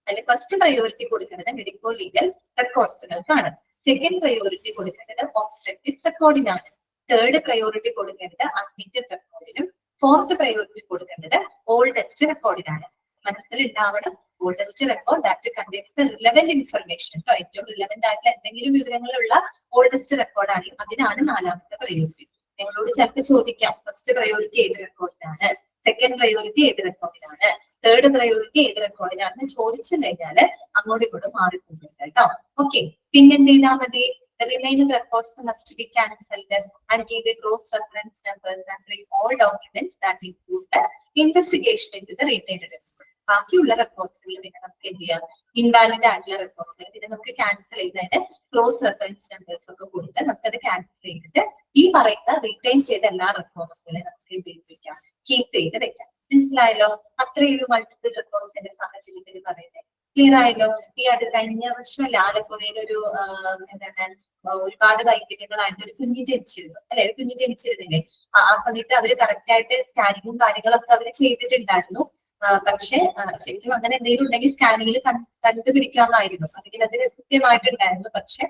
S1: അതിൽ ഫസ്റ്റ് പ്രയോറിറ്റി കൊടുക്കേണ്ടത് മെഡിക്കോ ലീഗൽ റെക്കോർഡ്സുകൾക്കാണ്. സെക്കൻഡ് പ്രയോറിറ്റി കൊടുക്കേണ്ടത് ഒബ്സ്ട്രക്റ്റിസ് റെക്കോർഡിനാണ്. തേർഡ് പ്രയോറിറ്റി കൊടുക്കേണ്ടത് അഡ്മിറ്റഡ് റെക്കോർഡിനും. ഫോർത്ത് പ്രയോറിറ്റി കൊടുക്കേണ്ടത് ഓൾഡസ്റ്റ് റെക്കോർഡിനാണ്. മനസ്സിലുണ്ടാവണം, oldest record that contains the relevant information. ഏറ്റവും റിലവന്റ് ആയിട്ടുള്ള എന്തെങ്കിലും വിവരങ്ങളുള്ള ഓൾഡസ്റ്റ് റെക്കോർഡാണ്. അതിനാണ് നാലാമത്തെ പ്രയോറിറ്റി. നിങ്ങളോട് ചിലപ്പോൾ ചോദിക്കാം, ഫസ്റ്റ് പ്രയോറിറ്റി ഏത് റെക്കോർഡിനാണ്, സെക്കൻഡ് പ്രയോറിറ്റി ഏത് റെക്കോർഡിനാണ്, തേർഡ് പ്രയോറിറ്റി ഏത് റെക്കോർഡിനാണെന്ന് ചോദിച്ചു കഴിഞ്ഞാല് അങ്ങോട്ടും ഇങ്ങോട്ടും മാറിപ്പോകും കേട്ടോ. ഓക്കെ, പിന്നെന്ത് ചെയ്താൽ മതി? The remaining records must be cancelled and give a cross reference numbers and bring all documents that include the investigation into the retained record. ബാക്കിയുള്ള റെക്കോർഡ്സുകൾ പിന്നെ നമുക്ക് എന്ത് ചെയ്യാം, ഇൻവാലിഡ് ആയിട്ടുള്ള റെക്കോർഡ്സുകൾ പിന്നെ നമുക്ക് ക്യാൻസൽ ചെയ്തതിന് ക്രോസ് റെഫറൻസ് നമ്പേഴ്സ് ഒക്കെ കൊടുത്ത് നമുക്കത് ക്യാൻസൽ ചെയ്തിട്ട് ഈ പറയുന്ന റിട്ടേൺ ചെയ്ത എല്ലാ റെക്കോർഡ്സുകളെ നമുക്ക് എന്ത് ചെയ്യിപ്പിക്കാം, കീപ്പ് ചെയ്ത് വെക്കാം. മനസ്സിലായല്ലോ? അത്രയും മൾട്ടിപ്പിൾ റെക്കോർഡ്സിന്റെ സാഹചര്യത്തിൽ പറയുന്നത് ക്ലിയർ ആയല്ലോ? ഈ കഴിഞ്ഞ വർഷം ആലപ്പുഴയിൽ ഒരു എന്താണ് ഒരുപാട് വൈകല്യങ്ങളായിട്ട് ഒരു കുഞ്ഞ് ജനിച്ചിരുന്നു അല്ലെ. ഒരു കുഞ്ഞ് ജനിച്ചിരുന്നില്ലേ? ആ സമയത്ത് അവര് കറക്റ്റ് ആയിട്ട് സ്കാനിങ്ങും കാര്യങ്ങളൊക്കെ അവര് ചെയ്തിട്ടുണ്ടായിരുന്നു. പക്ഷെ ശരിക്കും അങ്ങനെ എന്തെങ്കിലും ഉണ്ടെങ്കിൽ സ്കാനിങ്ങിൽ കണ്ടുപിടിക്കാമായിരുന്നു, അല്ലെങ്കിൽ അത് കൃത്യമായിട്ടുണ്ടായിരുന്നു. പക്ഷെ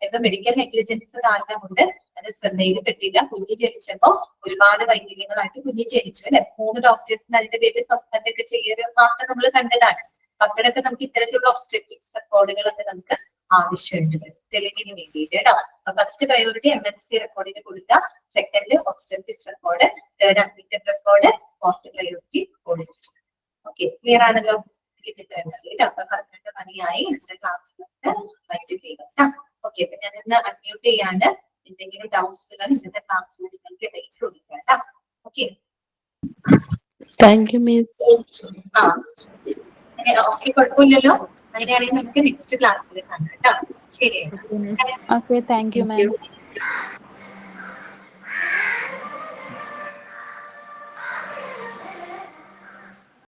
S1: ഇത് മെഡിക്കൽ നെഗ്ലിജൻസ് കാരണം കൊണ്ട് അത് ശ്രദ്ധയിൽ പെട്ടില്ല. കുഞ്ഞ് ജനിച്ചപ്പോ ഒരുപാട് വൈകല്യങ്ങളായിട്ട് കുഞ്ഞ് ജനിച്ചു അല്ലെ. 3 ഡോക്ടേഴ്സിന് അതിന്റെ പേരിൽ സസ്പെൻഡ് ഒക്കെ ചെയ്യൊരു വാർത്ത നമ്മൾ കണ്ടതാണ്. അപ്പോഴൊക്കെ നമുക്ക് ഇത്തരത്തിലുള്ള ഒബ്സ്ട്രക്റ്റീവ് റെക്കോർഡുകളൊക്കെ നമുക്ക് ആവശ്യമുണ്ട് തെളിവിന് വേണ്ടിയിട്ട് കേട്ടോ. ഫസ്റ്റ് പ്രയോറിറ്റി MNC റെക്കോർഡിന് കൊടുക്കുക, second obstructive record, third admitted record, fourth priority oldest. Okay, clear ആണല്ലോ? കേട്ടോ. 12 മണിയായി നമ്മുടെ ക്ലാസ്സിലൊക്കെ വൈകിട്ട് ചെയ്യാം. ഓക്കെ, അപ്പൊ ഞാൻ ഇന്ന് അൺമ്യൂട്ട് ചെയ്യാണ്. എന്തെങ്കിലും ഡൗട്ട്സുകൾ ഇന്നത്തെ ക്ലാസ്സിൽ നിങ്ങൾക്ക് ഇടയിൽ ചോദിക്കാം. Okay,
S2: thank you miss.
S1: Okay, കുഴപ്പമില്ലല്ലോ. അങ്ങനെയാണെങ്കിൽ നമുക്ക് നെക്സ്റ്റ് ക്ലാസ്സിൽ കാണാം കേട്ടോ. ശരി,
S2: ഓക്കെ, താങ്ക് യു മാം.